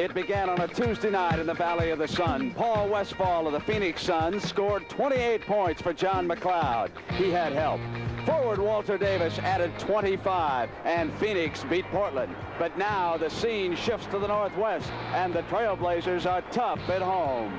It began on a Tuesday night in the Valley of the Sun. Paul Westphal of the Phoenix Suns scored 28 points for John McLeod. He had help. Forward Walter Davis added 25, and Phoenix beat Portland. But now the scene shifts to the Northwest, and the Trailblazers are tough at home.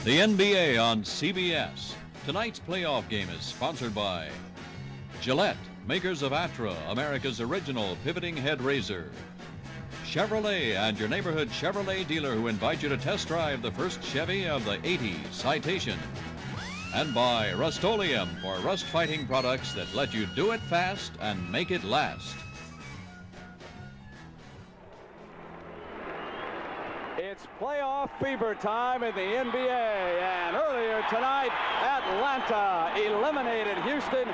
The NBA on CBS. Tonight's playoff game is sponsored by Gillette, makers of Atra, America's original pivoting head razor. Chevrolet and your neighborhood Chevrolet dealer who invite you to test drive the first Chevy of the '80s, Citation. And by Rust-Oleum for rust-fighting products that let you do it fast and make it last. It's playoff fever time in the NBA, and earlier tonight, Atlanta eliminated Houston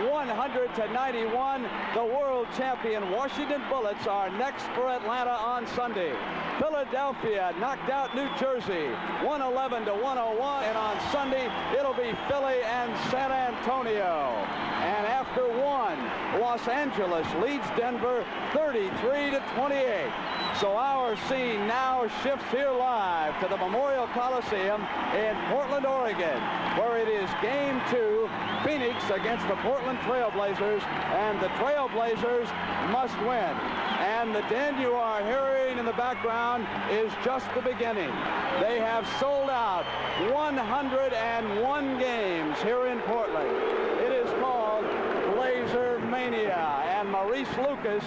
100-91. The world champion Washington Bullets are next for Atlanta on Sunday. Philadelphia knocked out New Jersey 111-101, and on Sunday it'll be Philly and San Antonio. And after one, Los Angeles leads Denver 33-28. So our scene now shifts here live to the Memorial Coliseum in Portland, Oregon, where it is Game 2, Phoenix against the Portland Trailblazers, and the Trailblazers must win. And the din you are hearing in the background is just the beginning. They have sold out 101 games here in Portland. It is called Blazer Mania, and Maurice Lucas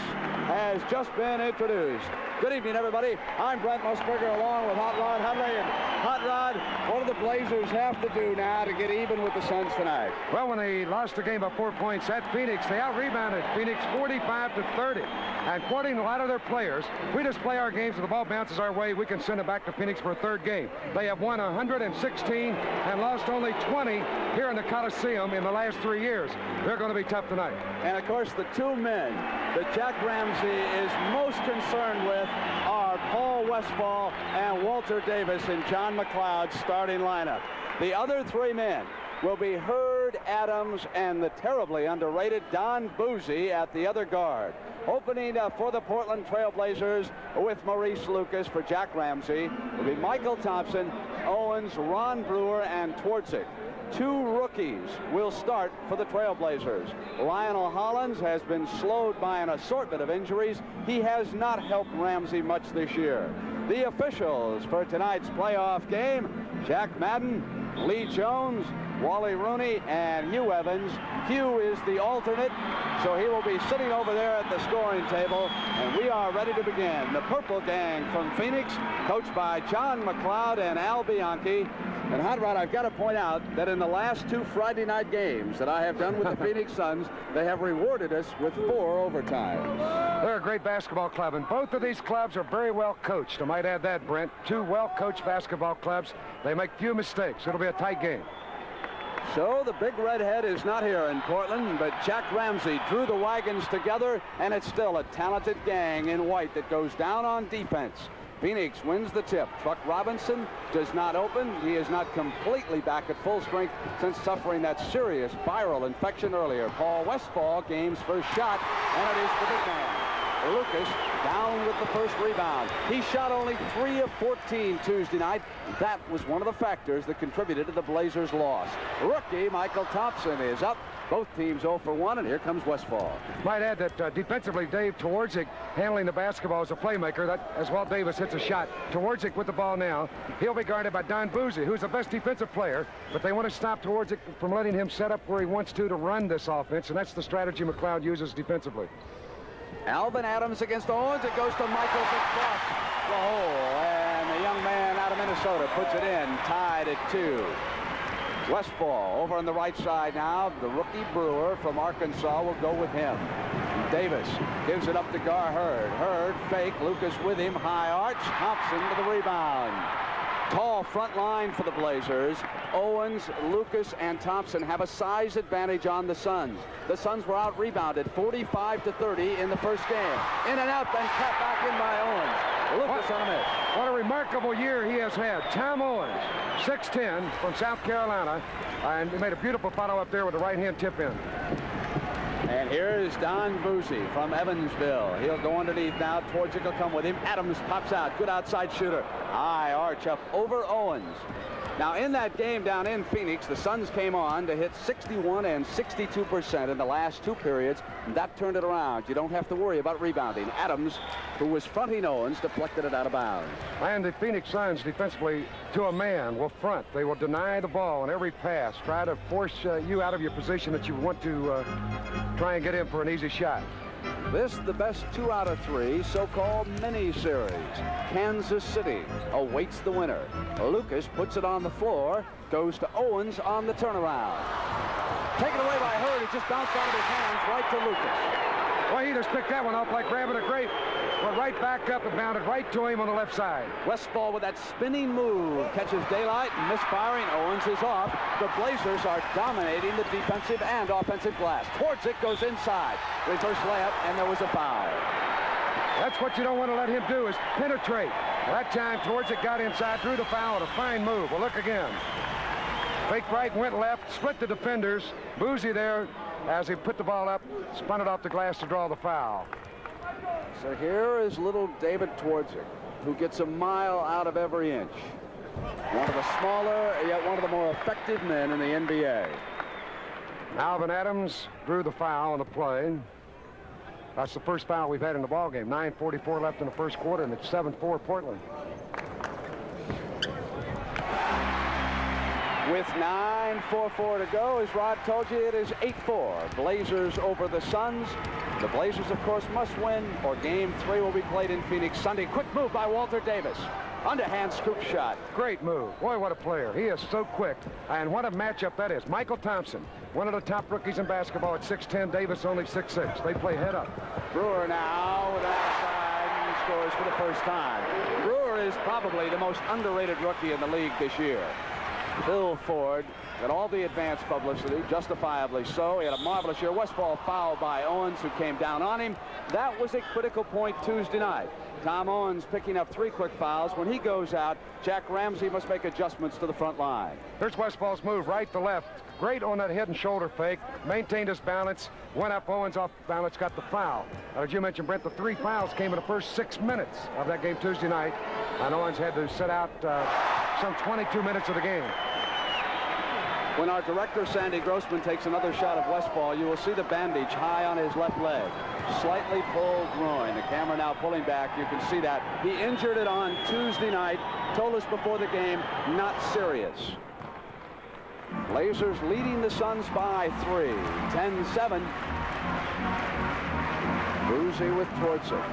has just been introduced. Good evening, everybody. I'm Brent Musburger along with Hot Rod Hundley. And Hot Rod, what do the Blazers have to do now to get even with the Suns tonight? Well, when they lost the game by 4 points at Phoenix, they out-rebounded Phoenix 45-30. And quoting a lot of their players, we just play our games, if the ball bounces our way, we can send it back to Phoenix for a third game. They have won 116 and lost only 20 here in the Coliseum in the last 3 years. They're going to be tough tonight. And, of course, the two men that Jack Ramsey is most concerned with are Paul Westphal and Walter Davis in John McLeod's starting lineup. The other three men will be Hurd, Adams, and the terribly underrated Don Boozy at the other guard. Opening for the Portland Trailblazers with Maurice Lucas for Jack Ramsey will be Michael Thompson, Owens, Ron Brewer, and Twardzik. Two rookies will start for the Trailblazers. Lionel Hollins has been slowed by an assortment of injuries. He has not helped Ramsey much this year. The officials for tonight's playoff game: Jack Madden, Lee Jones, Wally Rooney, and Hugh Evans. Hugh is the alternate, so he will be sitting over there at the scoring table, and we are ready to begin. The Purple Gang from Phoenix, coached by John McLeod and Al Bianchi. And Hot Rod, I've got to point out that in the last two Friday night games that I have done with the Phoenix Suns, they have rewarded us with 4 overtimes. They're a great basketball club, and both of these clubs are very well coached. I might add that, Brent. Two well-coached basketball clubs. They make few mistakes. It'll be a tight game. So the big redhead is not here in Portland, but Jack Ramsey drew the wagons together, and it's still a talented gang in white that goes down on defense. Phoenix wins the tip. Truck Robinson does not open. He is not completely back at full strength since suffering that serious viral infection earlier. Paul Westphal game's first shot, and it is the big man. Lucas down with the first rebound. He shot only 3 of 14 Tuesday night. That was one of the factors that contributed to the Blazers' loss. Rookie Michael Thompson is up. Both teams 0 for 1, and here comes Westphal. Might add that defensively, Dave Twardzik handling the basketball as a playmaker. That as Walt Davis hits a shot. Twardzik with the ball now. He'll be guarded by Don Boozy, who's the best defensive player, but they want to stop Twardzik from letting him set up where he wants to run this offense, and that's the strategy McLeod uses defensively. Alvin Adams against Owens. It goes to Michaels across the hole, and the young man out of Minnesota puts it in, tied at 2. Westfall over on the right side now. The rookie Brewer from Arkansas will go with him. Davis gives it up to Gar Hurd. Hurd fake. Lucas with him. High arch. Thompson to the rebound. Tall front line for the Blazers. Owens, Lucas, and Thompson have a size advantage on the Suns. The Suns were out-rebounded 45-30 in the first game. In and out, then cut back in by Owens. Lucas on a miss. What a remarkable year he has had. Tom Owens, 6'10", from South Carolina, and he made a beautiful follow up there with the right-hand tip-in. And here is Don Boozy from Evansville. He'll go underneath now. Twardzik will come with him. Adams pops out. Good outside shooter. High arch up over Owens. Now, in that game down in Phoenix, the Suns came on to hit 61 and 62% in the last two periods. And that turned it around. You don't have to worry about rebounding. Adams, who was fronting Owens, deflected it out of bounds. And the Phoenix Suns defensively, to a man, will front. They will deny the ball on every pass. Try to force you out of your position that you want to try and get in for an easy shot. This the best 2 out of 3 so-called mini-series. Kansas City awaits the winner. Lucas puts it on the floor, goes to Owens on the turnaround. Taken away by Hurd. It just bounced out of his hands right to Lucas. Well, he just picked that one up like grabbing a grape. Went right back up and bounded right to him on the left side. Westfall with that spinning move catches daylight and misfiring. Owens is off. The Blazers are dominating the defensive and offensive glass. Twardzik goes inside. Reverse layup, and there was a foul. That's what you don't want to let him do, is penetrate. That time Twardzik got inside, drew the foul, and a fine move. Well, look again. Fake right, went left, split the defenders. Boozy there, as he put the ball up, spun it off the glass to draw the foul. So here is little David Twardzik, who gets a mile out of every inch. One of the smaller, yet one of the more effective men in the NBA. Alvin Adams drew the foul on the play. That's the first foul we've had in the ballgame. 9:44 left in the first quarter, and it's 7-4 Portland. With 9:44 to go, as Rod told you, it is 8-4. Blazers over the Suns. The Blazers, of course, must win, or Game 3 will be played in Phoenix Sunday. Quick move by Walter Davis. Underhand scoop shot. Great move. Boy, what a player. He is so quick. And what a matchup that is. Michael Thompson, one of the top rookies in basketball at 6'10". Davis only 6'6". They play head up. Brewer now with outside and scores for the first time. Brewer is probably the most underrated rookie in the league this year. Bill Ford got all the advanced publicity, justifiably so. He had a marvelous year. Westfall fouled by Owens, who came down on him. That was a critical point Tuesday night. Tom Owens picking up 3 quick fouls. When he goes out, Jack Ramsey must make adjustments to the front line. Here's Westfall's move, right to left. Great on that head and shoulder fake. Maintained his balance. Went up, Owens off balance, got the foul. Now, as you mentioned, Brent, the 3 fouls came in the first 6 minutes of that game Tuesday night. And Owens had to sit out some 22 minutes of the game. When our director, Sandy Grossman, takes another shot of Westfall, you will see the bandage high on his left leg. Slightly pulled groin. The camera now pulling back. You can see that. He injured it on Tuesday night. Told us before the game, not serious. Blazers leading the Suns by 3. 10-7. Boozy with Twardzik.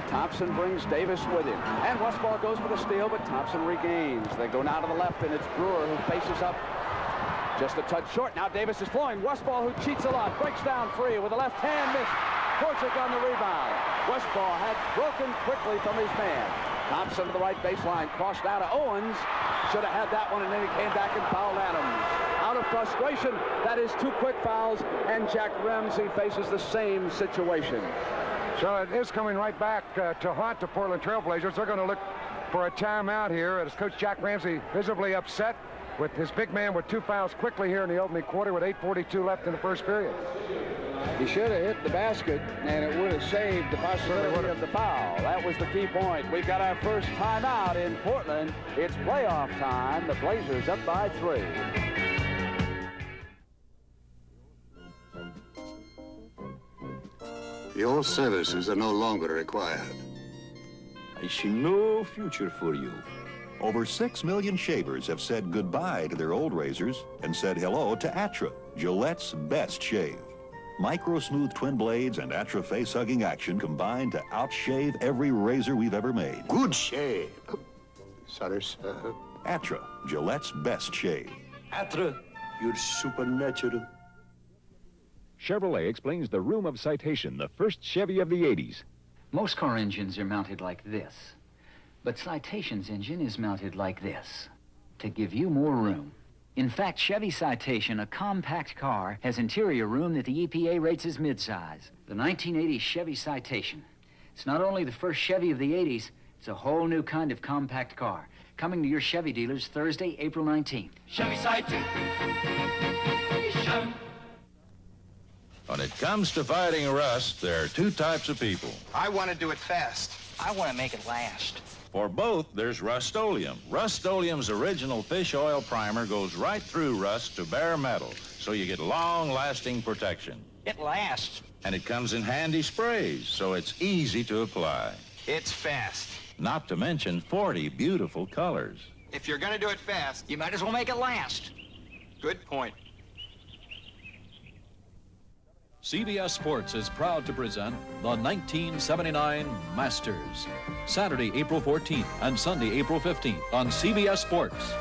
Thompson brings Davis with him. And Westfall goes for the steal, but Thompson regains. They go now to the left, and it's Brewer who faces up. Just a touch short. Now Davis is flowing. Westfall, who cheats a lot, breaks down free with a left hand miss. Twardzik on the rebound. Westfall had broken quickly from his man. Thompson to the right baseline, crossed out to Owens. Should have had that one, and then he came back and fouled Adams. Out of frustration, that is 2 quick fouls, and Jack Ramsey faces the same situation. So it is coming right back to haunt the Portland Trail Blazers. They're going to look for a timeout here as Coach Jack Ramsey visibly upset with his big man with 2 fouls quickly here in the opening quarter with 8:42 left in the first period. He should have hit the basket, and it would have saved the possibility of the foul. That was the key point. We've got our first timeout in Portland. It's playoff time. The Blazers up by 3. Your services are no longer required. I see no future for you. Over 6 million shavers have said goodbye to their old razors and said hello to Atra, Gillette's best shave. Micro Smooth twin blades and Atra face-hugging action combine to outshave every razor we've ever made. Good shave. Sorry, sir. Atra, Gillette's best shave. Atra, You're supernatural. Chevrolet explains the room of Citation, the first Chevy of the 80s. Most car engines are mounted like this, but Citation's engine is mounted like this to give you more room. In fact, Chevy Citation, a compact car, has interior room that the EPA rates as midsize. The 1980 Chevy Citation. It's not only the first Chevy of the 80s, it's a whole new kind of compact car. Coming to your Chevy dealers Thursday, April 19th. Chevy Citation. When it comes to fighting rust, there are two types of people. I want to do it fast. I want to make it last. For both, there's Rust-Oleum. Rust-Oleum's original fish oil primer goes right through rust to bare metal, so you get long-lasting protection. It lasts. And it comes in handy sprays, so it's easy to apply. It's fast. Not to mention 40 beautiful colors. If you're going to do it fast, You might as well make it last. good point. CBS Sports is proud to present the 1979 Masters. Saturday, April 14th and Sunday, April 15th on CBS Sports.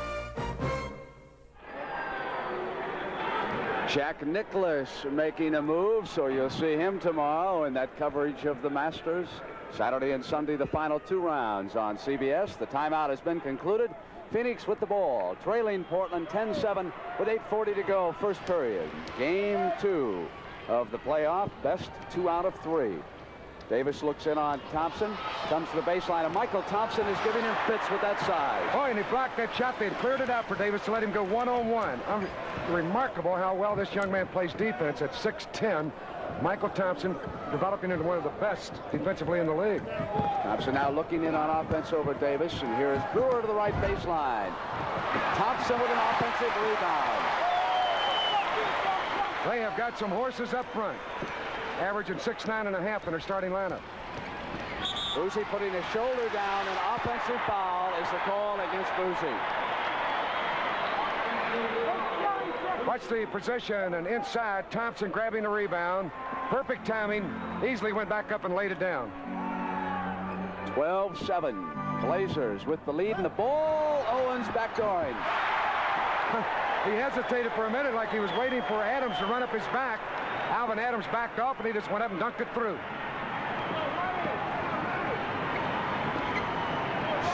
Jack Nicklaus making a move, so you'll see him tomorrow in that coverage of the Masters. Saturday and Sunday, the final 2 rounds on CBS. The timeout has been concluded. Phoenix with the ball, trailing Portland 10-7 with 8:40 to go, first period. Game 2 of the playoff, best 2 out of 3. Davis looks in on Thompson, comes to the baseline, and Michael Thompson is giving him fits with that side. Oh, and he blocked that shot. They had cleared it out for Davis to let him go one-on-one. Remarkable how well this young man plays defense at 6'10". Michael Thompson developing into one of the best defensively in the league. Thompson now looking in on offense over Davis, and here is Brewer to the right baseline. Thompson with an offensive rebound. They have got some horses up front, averaging 6'9.5" in their starting lineup. Boozy putting his shoulder down. An offensive foul is the call against Boozy. Watch the position, and inside, Thompson grabbing the rebound. Perfect timing. Easily went back up and laid it down. 12-7. Blazers with the lead in the ball. Owens backdooring. He hesitated for a minute like he was waiting for Adams to run up his back. Alvin Adams backed off, and he just went up and dunked it through.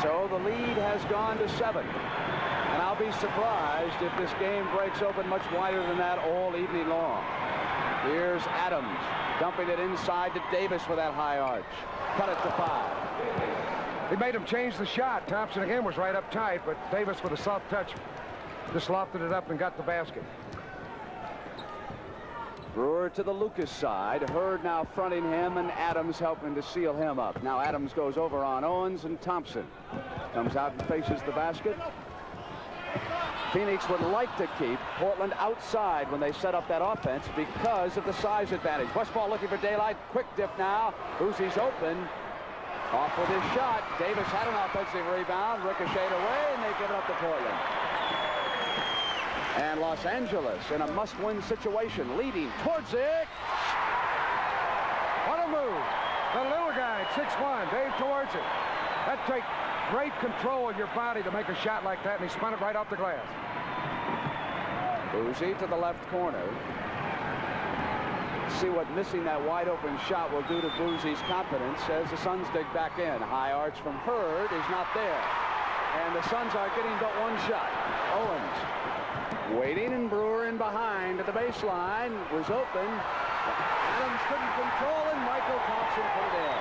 So the lead has gone to 7. And I'll be surprised if this game breaks open much wider than that all evening long. Here's Adams dumping it inside to Davis with that high arch. Cut it to 5. He made him change the shot. Thompson again was right up tight, but Davis with a soft touch just lofted it up and got the basket. Brewer to the Lucas side. Hurd now fronting him, and Adams helping to seal him up. Now Adams goes over on Owens, and Thompson comes out and faces the basket. Phoenix would like to keep Portland outside when they set up that offense because of the size advantage. Westphal looking for daylight. Quick dip now. Boozy's open. Off with his shot. Davis had an offensive rebound. Ricocheted away, and they give it up to Portland. And Los Angeles in a must-win situation, leading towards it. What a move. The little guy at 6'1", Dave towards it. That takes great control of your body to make a shot like that, and he spun it right off the glass. Boozy to the left corner. See what missing that wide-open shot will do to Boozy's confidence as the Suns dig back in. High arch from Hurd is not there. And the Suns are getting but one shot. Owens waiting, and Brewer in behind at the baseline. Was open. Adams couldn't control, and Michael Thompson put it in.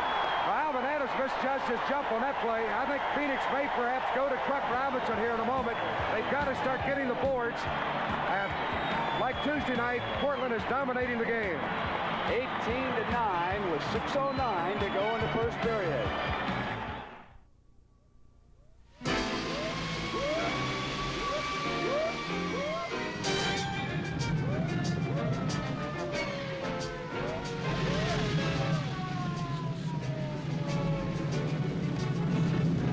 Well, Alvin Adams misjudged his jump on that play. I think Phoenix may perhaps go to Truck Robinson here in a moment. They've got to start getting the boards. And like Tuesday night, Portland is dominating the game. 18-9 with 6:09 to go in the first period.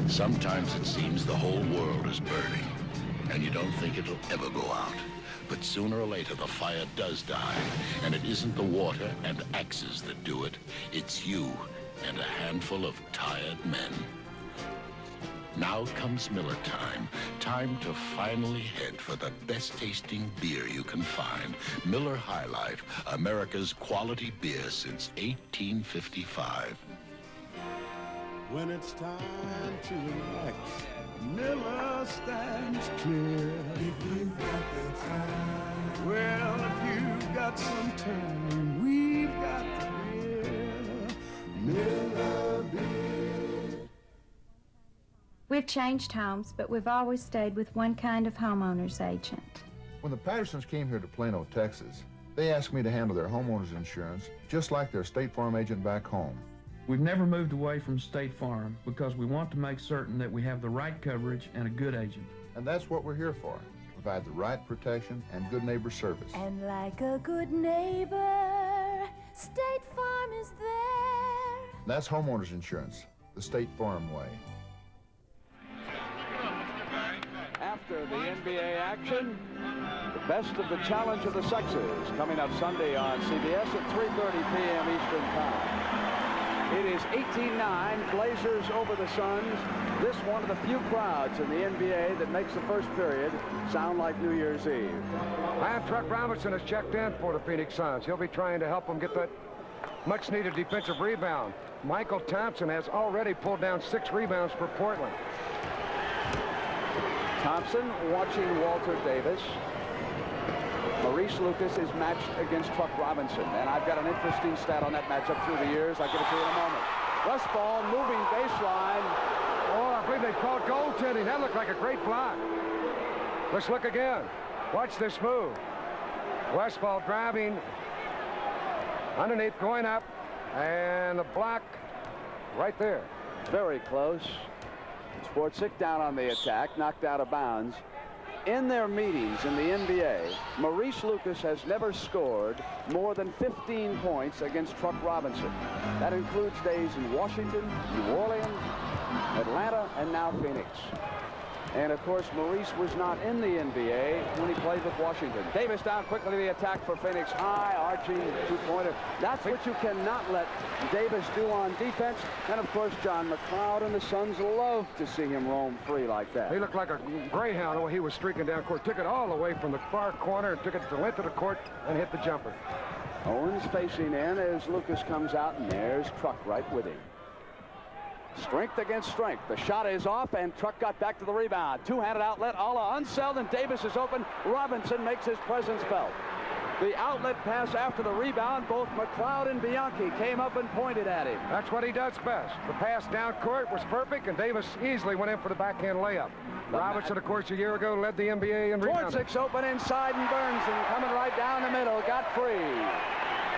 Sometimes it seems the whole world is burning, and you don't think it'll ever go out. But sooner or later, the fire does die, and it isn't the water and axes that do it. It's you and a handful of tired men. Now comes Miller time. Time to finally head for the best tasting beer you can find. Miller High Life, America's quality beer since 1855. When it's time to relax, Miller stands clear. If you've got the time. Well, if you've got some time, we've got the beer. Miller beer. We've changed homes, but we've always stayed with one kind of homeowner's agent. When the Pattersons came here to Plano, Texas, they asked me to handle their homeowner's insurance, just like their State Farm agent back home. We've never moved away from State Farm because we want to make certain that we have the right coverage and a good agent. And that's what we're here for, to provide the right protection and good neighbor service. And like a good neighbor, State Farm is there. That's homeowner's insurance, the State Farm way. After the NBA action, the best of the Challenge of the Sexes coming up Sunday on CBS at 3:30 p.m. Eastern Time. It is 18-9, Blazers over the Suns. This one of the few crowds in the NBA that makes the first period sound like New Year's Eve. And Truck Robinson has checked in for the Phoenix Suns. He'll be trying to help them get that much-needed defensive rebound. Michael Thompson has already pulled down 6 rebounds for Portland. Thompson watching Walter Davis. Maurice Lucas is matched against Truck Robinson. And I've got an interesting stat on that matchup through the years. I'll get it to you in a moment. Westfall moving baseline. Oh, I believe they called goaltending. That looked like a great block. Let's look again. Watch this move. Westfall driving underneath, going up, and the block right there. Very close. Sportsic down on the attack, knocked out of bounds. In their meetings in the NBA, Maurice Lucas has never scored more than 15 points against Truck Robinson. That includes days in Washington, New Orleans, Atlanta, and now Phoenix. And, of course, Maurice was not in the NBA when he played with Washington. Davis down quickly to the attack for Phoenix. High, arching two-pointer. That's what you cannot let Davis do on defense. And, of course, John McLeod and the Suns love to see him roam free like that. He looked like a greyhound when he was streaking down court. Took it all the way from the far corner and took it to the length of the court and hit the jumper. Owens facing in as Lucas comes out, and there's Truck right with him. Strength against strength. The shot is off, and Truck got back to the rebound. Two-handed outlet. Alla unsettled, and Davis is open. Robinson makes his presence felt. The outlet pass after the rebound, both McLeod and Bianchi came up and pointed at him. That's what he does best. The pass down court was perfect, and Davis easily went in for the backhand layup. Robinson, of course, a year ago led the NBA in rebounding. Sportsic open inside, and Burnson coming right down the middle. Got free.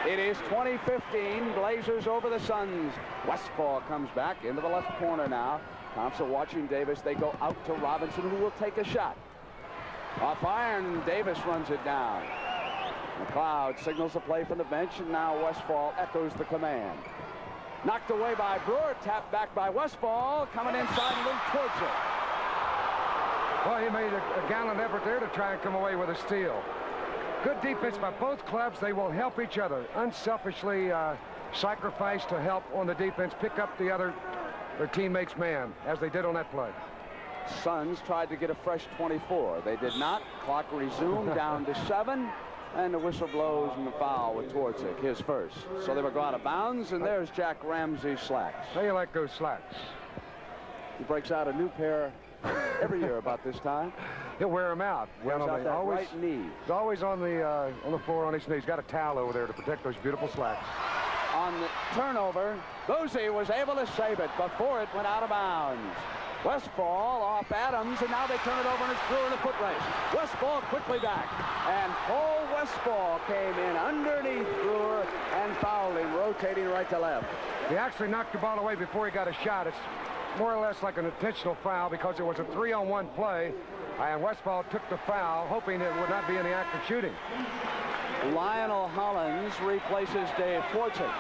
It is 2015, Blazers over the Suns. Westfall comes back into the left corner now. Thompson watching Davis. They go out to Robinson, who will take a shot. Off iron, Davis runs it down. McLeod signals the play from the bench, and now Westfall echoes the command. Knocked away by Brewer, tapped back by Westfall, coming inside and moved towards it. Well, he made a gallant effort there to try and come away with a steal. Good defense by both clubs. They will help each other. Unselfishly sacrifice to help on the defense, pick up their teammate's man, as they did on that play. Suns tried to get a fresh 24. They did not. Clock resumed down to 7. And the whistle blows and the foul with Twardzik, his first. So they will go out of bounds, and there's Jack Ramsey's slacks. How you like those slacks? He breaks out a new pair every year about this time. He'll wear them out. Wears out that right knee. He's always on the floor on his knees. Got a towel over there to protect those beautiful slacks. On the turnover, Boozy was able to save it before it went out of bounds. Westfall off Adams, and now they turn it over, and it's Brewer in the foot race. Westfall quickly back, and Paul Westfall came in underneath Brewer and fouled him, rotating right to left. He actually knocked the ball away before he got a shot. It's more or less like an intentional foul because it was a 3-on-1 play, and Westfall took the foul, hoping it would not be in the act of shooting. Lionel Hollins replaces Dave Twardzik.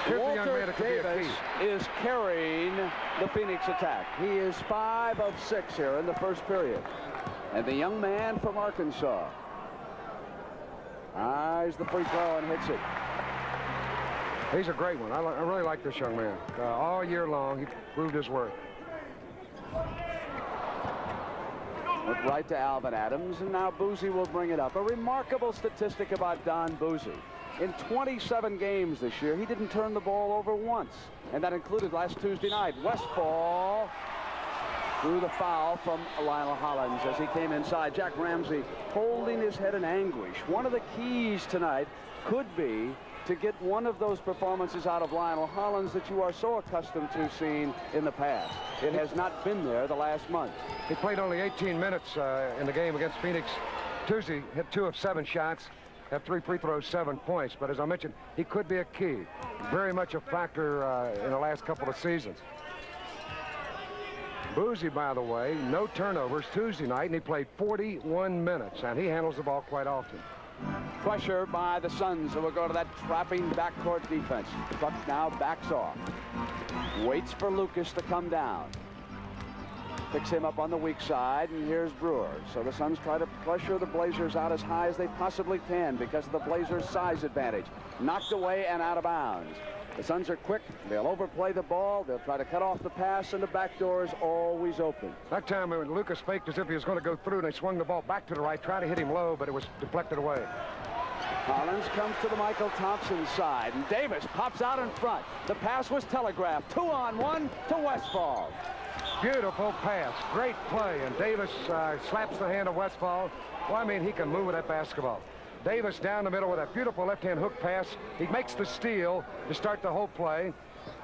Walter Davis is carrying the Phoenix attack. He is 5 of 6 here in the first period. And the young man from Arkansas eyes the free throw and hits it. He's a great one. I really like this young man. All year long, he proved his worth. Look right to Alvin Adams, and now Boozy will bring it up. A remarkable statistic about Don Boozy. In 27 games this year, he didn't turn the ball over once, and that included last Tuesday night. Westfall threw the foul from Lionel Hollins as he came inside. Jack Ramsey holding his head in anguish. One of the keys tonight could be to get one of those performances out of Lionel Hollins that you are so accustomed to seeing in the past. It has not been there the last month. He played only 18 minutes in the game against Phoenix Tuesday, hit 2 of 7 shots, had 3 free throws, 7 points. But as I mentioned, he could be a key. Very much a factor in the last couple of seasons. Boozy, by the way, no turnovers Tuesday night, and he played 41 minutes, and he handles the ball quite often. Pressure by the Suns, who will go to that trapping backcourt defense. Buck now backs off. Waits for Lucas to come down. Picks him up on the weak side, and here's Brewer. So the Suns try to pressure the Blazers out as high as they possibly can because of the Blazers' size advantage. Knocked away and out of bounds. The Suns are quick. They'll overplay the ball. They'll try to cut off the pass, and the back door is always open. That time when Lucas faked as if he was going to go through, and they swung the ball back to the right, tried to hit him low, but it was deflected away. Hollins comes to the Michael Thompson side, and Davis pops out in front. The pass was telegraphed. 2-on-1 to Westfall. Beautiful pass. Great play, and Davis slaps the hand of Westfall. Well, I mean, he can move with that basketball. Davis down the middle with a beautiful left-hand hook pass. He makes the steal to start the whole play.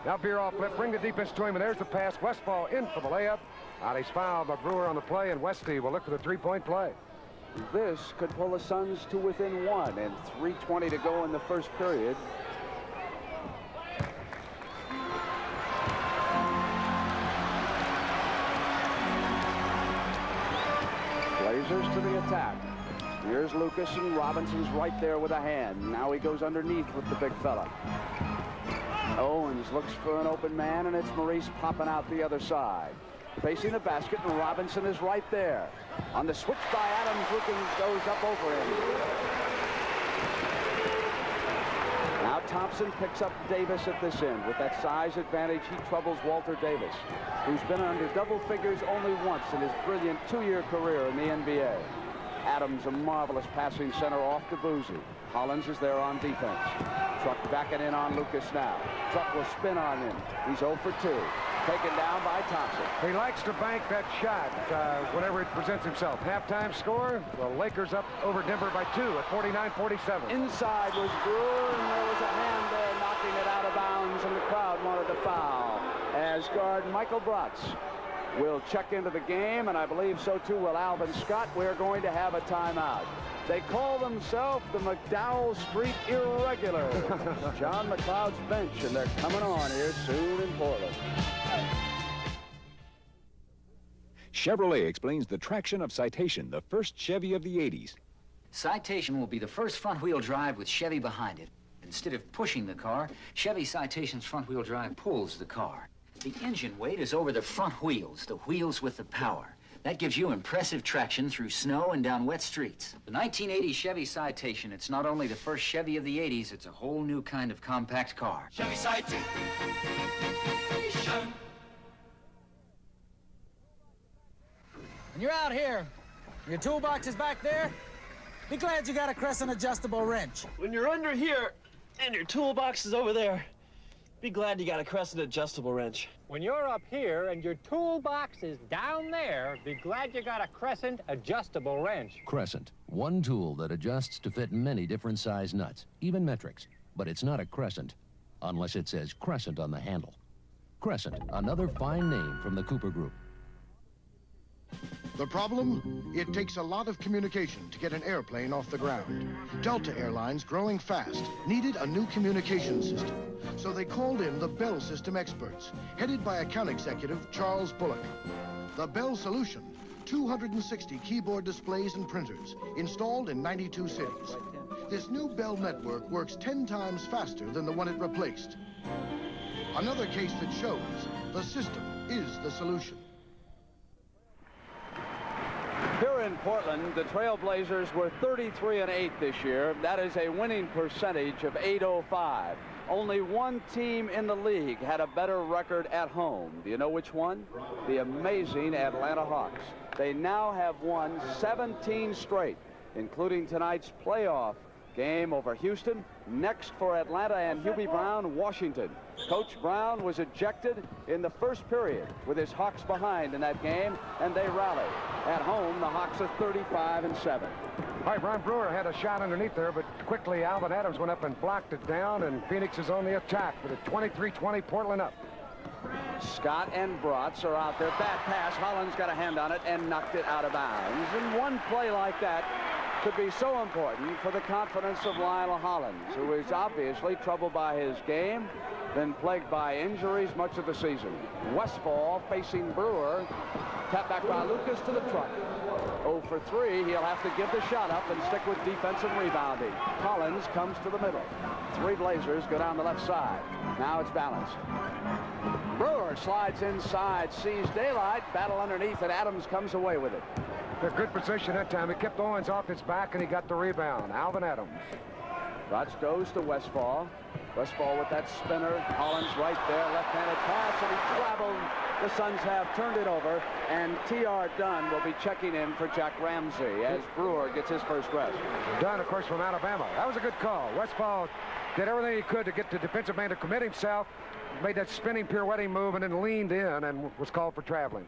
Now veer off left, bring the defense to him, and there's the pass. Westfall in for the layup. Now he's fouled by Brewer on the play, and Westy will look for the three-point play. This could pull the Suns to within 1, and 3:20 to go in the first period. Blazers to the attack. Here's Lucas, and Robinson's right there with a hand. Now he goes underneath with the big fella. Owens looks for an open man, and it's Maurice popping out the other side. Facing the basket, and Robinson is right there. On the switch by Adams, Wilkins goes up over him. Now Thompson picks up Davis at this end. With that size advantage, he troubles Walter Davis, who's been under double figures only once in his brilliant 2-year career in the NBA. Adams, a marvelous passing center off to Boozy. Hollins is there on defense. Truck backing in on Lucas now. Truck will spin on him. He's 0 for 2. Taken down by Thompson. He likes to bank that shot whenever it presents himself. Halftime score, the Lakers up over Denver by 2 at 49-47. Inside was Brewer, and there was a hand there knocking it out of bounds, and the crowd wanted to foul. As guard Michael Bratz will check into the game, and I believe so too will Alvin Scott. We're going to have a timeout. They call themselves the McDowell Street Irregulars. John McLeod's bench, and they're coming on here soon in Portland. Chevrolet explains the traction of Citation, the first Chevy of the 80s. Citation will be the first front-wheel drive with Chevy behind it. Instead of pushing the car, Chevy Citation's front-wheel drive pulls the car. The engine weight is over the front wheels, the wheels with the power. That gives you impressive traction through snow and down wet streets. The 1980 Chevy Citation, it's not only the first Chevy of the 80s, it's a whole new kind of compact car. Chevy Citation. When you're out here, your toolbox is back there, be glad you got a Crescent adjustable wrench. When you're under here and your toolbox is over there, be glad you got a Crescent adjustable wrench. When you're up here and your toolbox is down there, be glad you got a Crescent adjustable wrench. Crescent, one tool that adjusts to fit many different size nuts, even metrics. But it's not a Crescent, unless it says Crescent on the handle. Crescent, another fine name from the Cooper Group. The problem? It takes a lot of communication to get an airplane off the ground. Delta Airlines, growing fast, needed a new communication system. So they called in the Bell System experts, headed by account executive Charles Bullock. The Bell solution, 260 keyboard displays and printers, installed in 92 cities. This new Bell network works 10 times faster than the one it replaced. Another case that shows the system is the solution. Here in Portland, the Trailblazers were 33-8 this year. That is a winning percentage of .805. Only one team in the league had a better record at home. Do you know which one? The amazing Atlanta Hawks. They now have won 17 straight, including tonight's playoff game over Houston. Next for Atlanta and Hubie Brown, Washington. Coach Brown was ejected in the first period with his Hawks behind in that game, and they rallied. At home, the Hawks are 35-7. All right, Ron Brewer had a shot underneath there, but quickly Alvin Adams went up and blocked it down, and Phoenix is on the attack with a 23-20 Portland up. Scott and Bratz are out there. Bad pass. Hollins got a hand on it and knocked it out of bounds. And one play like that could be so important for the confidence of Lyle Hollins, who is obviously troubled by his game, been plagued by injuries much of the season. Westfall facing Brewer. Tap back by Lucas to the truck. 0 for 3. He'll have to give the shot up and stick with defensive rebounding. Hollins comes to the middle. 3 Blazers go down the left side. Now it's balanced. Brewer slides inside, sees daylight, battle underneath, and Adams comes away with it. A good position that time. He kept Owens off his back, and he got the rebound. Alvin Adams. Bratz goes to Westfall. Westfall with that spinner. Hollins right there. Left-handed pass, and he traveled. The Suns have turned it over, and T.R. Dunn will be checking in for Jack Ramsey as Brewer gets his first rest. Dunn, of course, from Alabama. That was a good call. Westfall did everything he could to get the defensive man to commit himself, made that spinning pirouetting move, and then leaned in and was called for traveling.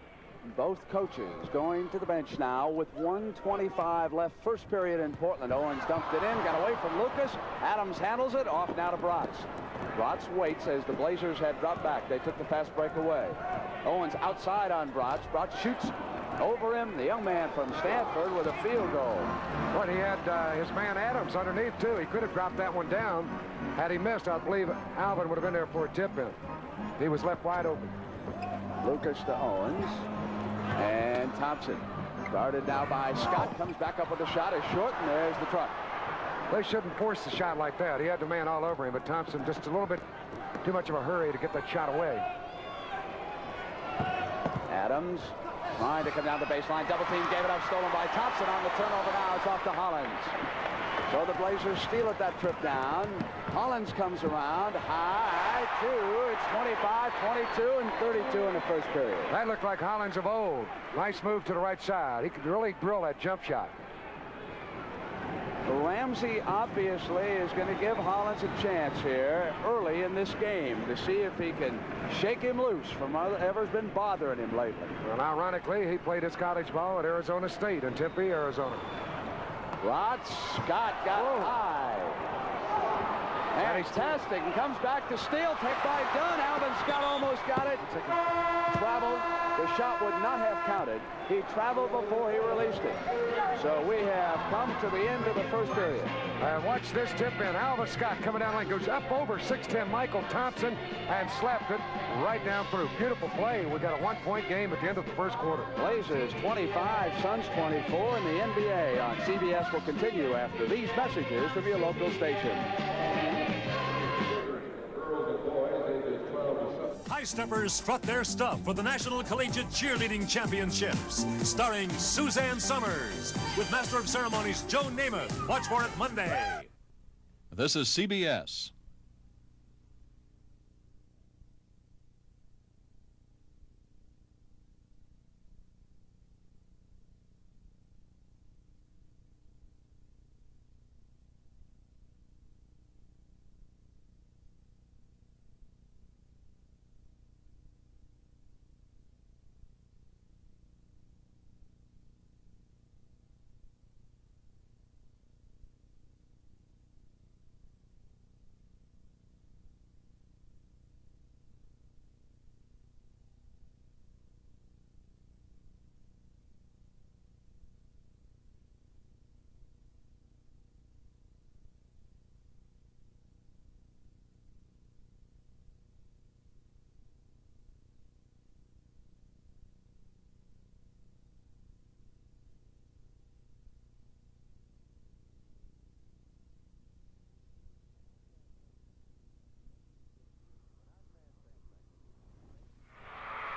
Both coaches going to the bench now with 1:25 left. First period in Portland. Owens dumped it in, got away from Lucas. Adams handles it, off now to Bratz. Bratz waits as the Blazers had dropped back. They took the fast break away. Owens outside on Bratz. Bratz shoots over him. The young man from Stanford with a field goal. But he had his man Adams underneath, too. He could have dropped that one down. Had he missed, I believe Alvin would have been there for a tip-in. He was left wide open. Lucas to Owens. And Thompson, guarded now by Scott, comes back up with a shot, is short, and there's the truck. They shouldn't force the shot like that. He had the man all over him, but Thompson just a little bit too much of a hurry to get that shot away. Adams trying to come down the baseline. Double team, gave it up, stolen by Thompson on the turnover now. It's off to Hollins. So the Blazers steal it that trip down. Hollins comes around high, 2. It's 25, 22, and 32 in the first period. That looked like Hollins of old. Nice move to the right side. He could really drill that jump shot. Ramsey obviously is going to give Hollins a chance here early in this game to see if he can shake him loose from whatever's been bothering him lately. Well, ironically, he played his college ball at Arizona State in Tempe, Arizona. Rod Scott got high. Fantastic, and comes back to steal, picked by Dunn. Alvin Scott almost got it. Traveled. The shot would not have counted. He traveled before he released it. So we have come to the end of the first period. Watch this tip in. Alvin Scott coming down lane, goes up over 6'10" Michael Thompson and slapped it right down through. Beautiful play. We got a 1-point game at the end of the first quarter. Blazers 25, Suns 24, and the NBA on CBS will continue after these messages from your local station. High Steppers strut their stuff for the National Collegiate Cheerleading Championships, starring Suzanne Summers with Master of Ceremonies Joe Namath. Watch for it Monday. This is CBS.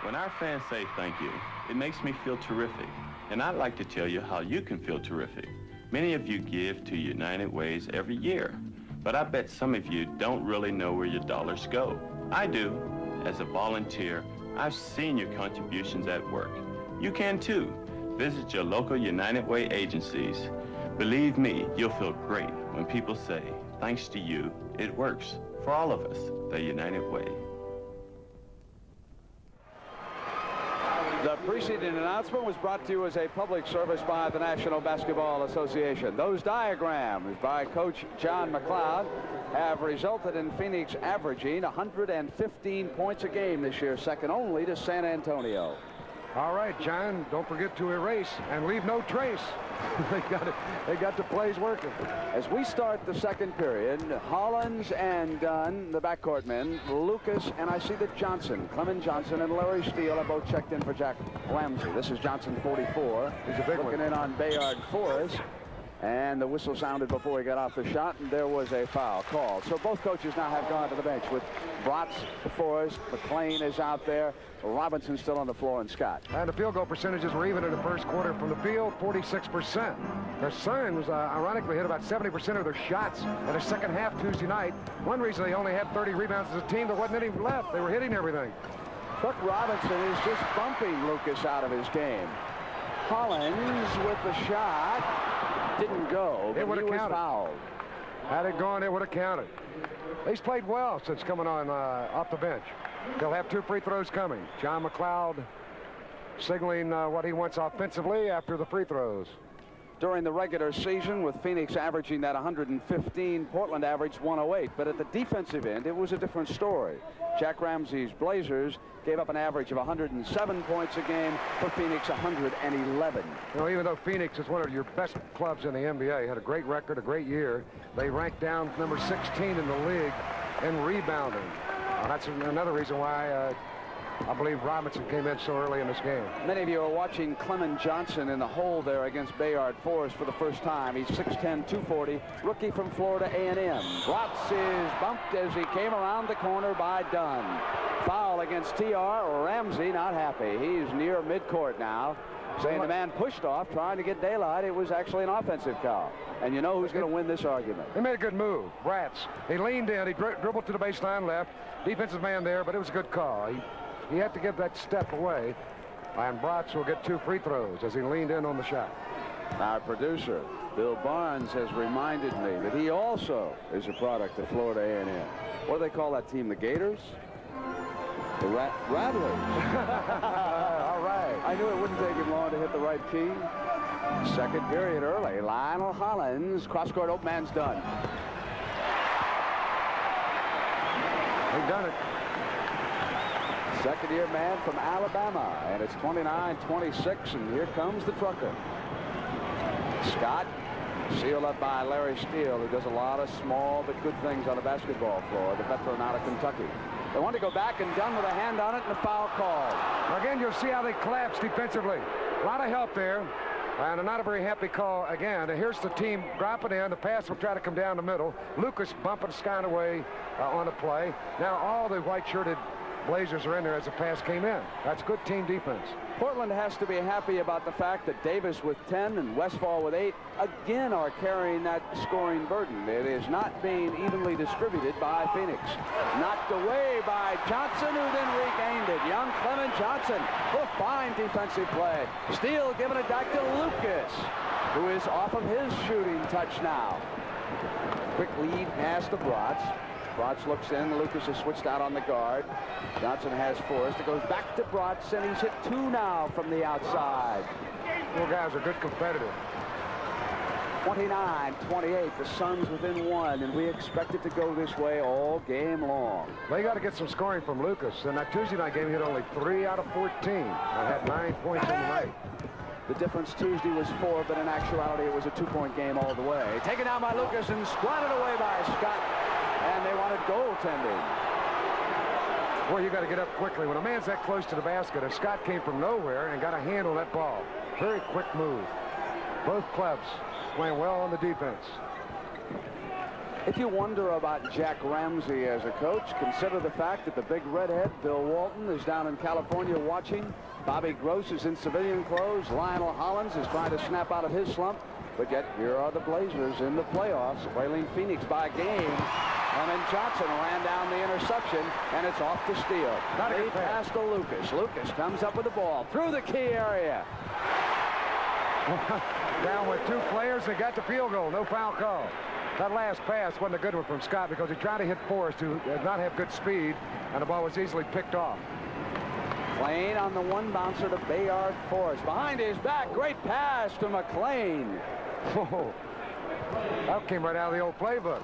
When our fans say thank you, it makes me feel terrific. And I'd like to tell you how you can feel terrific. Many of you give to United Ways every year. But I bet some of you don't really know where your dollars go. I do. As a volunteer, I've seen your contributions at work. You can too. Visit your local United Way agencies. Believe me, you'll feel great when people say, thanks to you, it works. For all of us, the United Way. The preceding announcement was brought to you as a public service by the National Basketball Association. Those diagrams by Coach John McLeod have resulted in Phoenix averaging 115 points a game this year, second only to San Antonio. All right, John, don't forget to erase and leave no trace. They got the plays working. As we start the second period, Hollins and Dunn, the backcourt men, Lucas, and I see that Johnson, Clement Johnson and Larry Steele are both checked in for Jack Ramsey. This is Johnson, 44. He's a big looking one. in on Bayard Forrest. And the whistle sounded before he got off the shot, and there was a foul called. So both coaches now have gone to the bench with Bratz, Forrest, McLean is out there, Robinson still on the floor, and Scott. And the field goal percentages were even in the first quarter from the field, 46%. Their Suns, ironically, hit about 70% of their shots in the second half Tuesday night. One reason they only had 30 rebounds as a team, there wasn't any left. They were hitting everything. Buck Robinson is just bumping Lucas out of his game. Hollins with the shot. Didn't go, but it would have was counted. Fouled. Had it gone, it would have counted. He's played well since coming on off the bench. They'll have 2 free throws coming. John McLeod signaling what he wants offensively after the free throws. During the regular season, with Phoenix averaging that 115, Portland averaged 108. But at the defensive end, it was a different story. Jack Ramsey's Blazers gave up an average of 107 points a game. For Phoenix, 111. You know, even though Phoenix is one of your best clubs in the NBA, had a great record, a great year, they ranked down number 16 in the league in rebounding. That's another reason why I believe Robinson came in so early in this game. Many of you are watching Clement Johnson in the hole there against Bayard Forrest for the first time. He's 6'10", 240, rookie from Florida A&M. Bratz is bumped as he came around the corner by Dunn. Foul against T.R. Ramsey, not happy. He's near midcourt now, saying the man pushed off, trying to get daylight. It was actually an offensive foul. And you know who's going to win this argument. He made a good move, Bratz. He leaned in, he dribbled to the baseline left. Defensive man there, but it was a good call. He had to give that step away, and Bratz will get 2 free throws as he leaned in on the shot. Our producer, Bill Barnes, has reminded me that he also is a product of Florida A&M. What do they call that team, the Gators? The Rattlers. All right. I knew it wouldn't take him long to hit the right key. Second period early. Lionel Hollins, cross-court open man's done. He's done it. Second-year man from Alabama, and it's 29-26, and here comes the trucker. Scott, sealed up by Larry Steele, who does a lot of small but good things on the basketball floor, the veteran out of Kentucky. They want to go back, and Dunn with a hand on it, and a foul called. Again, you'll see how they collapse defensively. A lot of help there, and not a very happy call again. And here's the team dropping in. The pass will try to come down the middle. Lucas bumping Scott away on the play. Now all the white-shirted Blazers are in there as the pass came in. That's good team defense. Portland has to be happy about the fact that Davis with 10 and Westfall with 8 again are carrying that scoring burden. It is not being evenly distributed by Phoenix. Knocked away by Johnson, who then regained it. Young Clement Johnson. Oh, fine defensive play. Steele giving it back to Lucas, who is off of his shooting touch now. Quick lead pass to Bratz. Bratz looks in. Lucas has switched out on the guard. Johnson has Forrest. It goes back to Bratz, and he's hit 2 now from the outside. Those guys are good competitive. 29-28. The Suns within 1, and we expect it to go this way all game long. They got to get some scoring from Lucas. And that Tuesday night game, he hit only 3 out of 14. And had 9 points in the night. The difference Tuesday was 4, but in actuality, it was a 2-point game all the way. Taken down by Lucas and squatted away by Scott. And they wanted goaltending. Boy, you got to get up quickly. When a man's that close to the basket, and Scott came from nowhere and got a hand on that ball. Very quick move. Both clubs playing well on the defense. If you wonder about Jack Ramsey as a coach, consider the fact that the big redhead, Bill Walton, is down in California watching. Bobby Gross is in civilian clothes. Lionel Hollins is trying to snap out of his slump. But yet, here are the Blazers in the playoffs, trailing Phoenix by a game. And then Johnson ran down the interception, and it's off the steal. They pass to Lucas. Lucas comes up with the ball through the key area. Down with 2 players, they got the field goal. No foul call. That last pass wasn't a good one from Scott because he tried to hit Forrest, who did not have good speed, and the ball was easily picked off. McClain on the one bouncer to Bayard Forrest. Behind his back, great pass to McClain. Whoa. That came right out of the old playbook.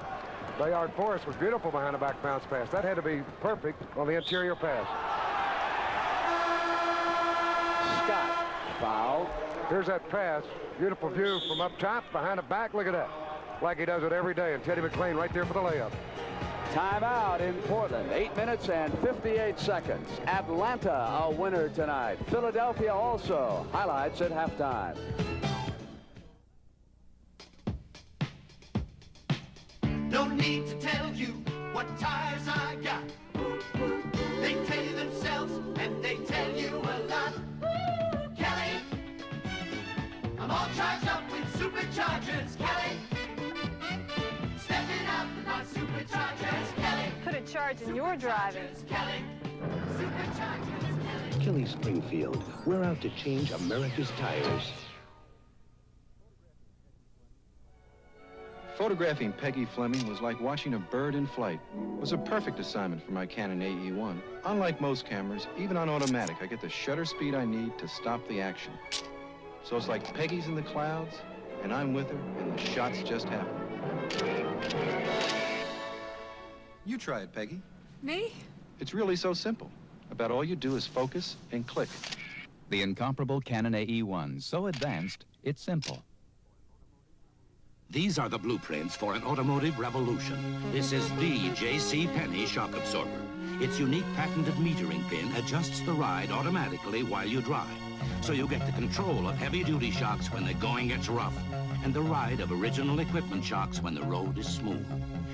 Bayard Forrest was beautiful behind the back bounce pass. That had to be perfect on the interior pass. Scott, foul. Here's that pass. Beautiful view from up top, behind the back. Look at that. Like he does it every day. And Teddy McClain right there for the layup. Timeout in Portland. 8 minutes and 58 seconds. Atlanta a winner tonight. Philadelphia also. Highlights at halftime. No need to tell you what tires I got. They tell you themselves and they tell you a lot. Kelly, I'm all charged up with superchargers. Kelly, stepping out with my superchargers. Kelly, put a charge in your driving. Kelly, superchargers. Kelly Springfield, we're out to change America's tires. Photographing Peggy Fleming was like watching a bird in flight. It was a perfect assignment for my Canon AE-1. Unlike most cameras, even on automatic, I get the shutter speed I need to stop the action. So it's like Peggy's in the clouds, and I'm with her, and the shots just happen. You try it, Peggy. Me? It's really so simple. About all you do is focus and click. The incomparable Canon AE-1, so advanced, it's simple. These are the blueprints for an automotive revolution. This is the J.C. Penney shock absorber. Its unique patented metering pin adjusts the ride automatically while you drive. So you get the control of heavy-duty shocks when the going gets rough, and the ride of original equipment shocks when the road is smooth.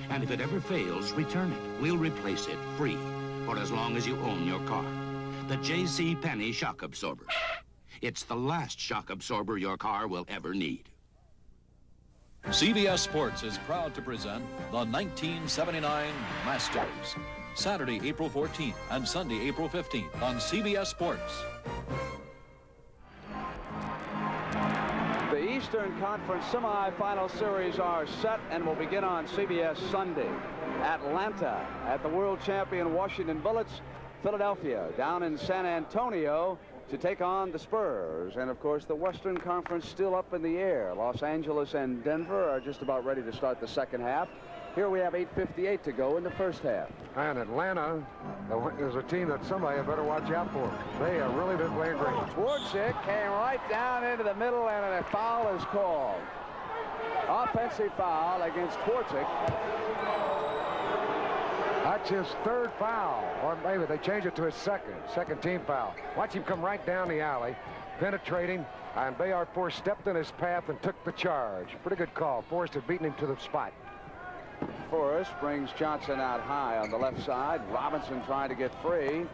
And if it ever fails, return it. We'll replace it free for as long as you own your car. The J.C. Penney shock absorber. It's the last shock absorber your car will ever need. CBS Sports is proud to present the 1979 Masters. Saturday, April 14th and Sunday, April 15th on CBS Sports. The Eastern Conference semifinal series are set and will begin on CBS Sunday. Atlanta at the world champion Washington Bullets. Philadelphia down in San Antonio to take on the Spurs. And of course the Western Conference still up in the air. Los Angeles and Denver are just about ready to start the second half. Here we have 8:58 to go in the first half. And Atlanta is a team that somebody had better watch out for. They have really been playing great. Twardzik came right down into the middle, and a foul is called. Offensive foul against Twardzik. That's his third foul, or maybe they change it to his second team foul. Watch him come right down the alley, penetrating, and Bayard Forrest stepped in his path and took the charge. Pretty good call. Forrest had beaten him to the spot. Forrest brings Johnson out high on the left side. Robinson trying to get free.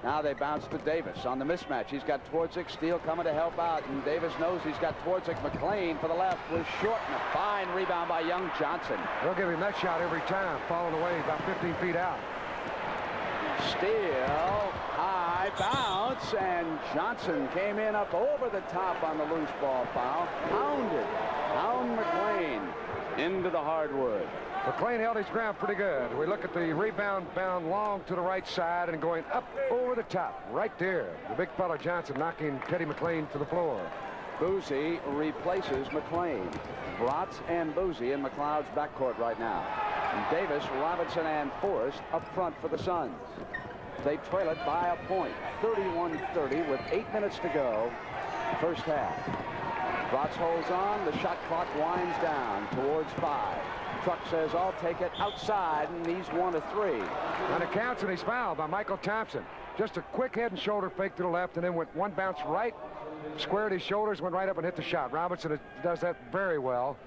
Now they bounce to Davis on the mismatch. He's got Twardzik. Steele coming to help out, and Davis knows he's got Twardzik. McClain for the left was short, and a fine rebound by Young Johnson. They'll give him that shot every time, falling away about 15 feet out. Steele, high bounce, and Johnson came in up over the top on the loose ball foul. Hound McClain into the hardwood. McClain held his ground pretty good. We look at the rebound, bound long to the right side and going up over the top, right there. The big fella Johnson knocking Teddy McClain to the floor. Boozy replaces McClain. Bratz and Boozy in McLeod's backcourt right now. And Davis, Robinson, and Forrest up front for the Suns. They trail it by a point, 31-30 with 8 minutes to go, first half. Bratz holds on. The shot clock winds down towards 5. Truck says, I'll take it outside, and he's 1 of 3. And it counts, and he's fouled by Michael Thompson. Just a quick head and shoulder fake to the left, and then went one bounce right, squared his shoulders, went right up and hit the shot. Robinson does that very well.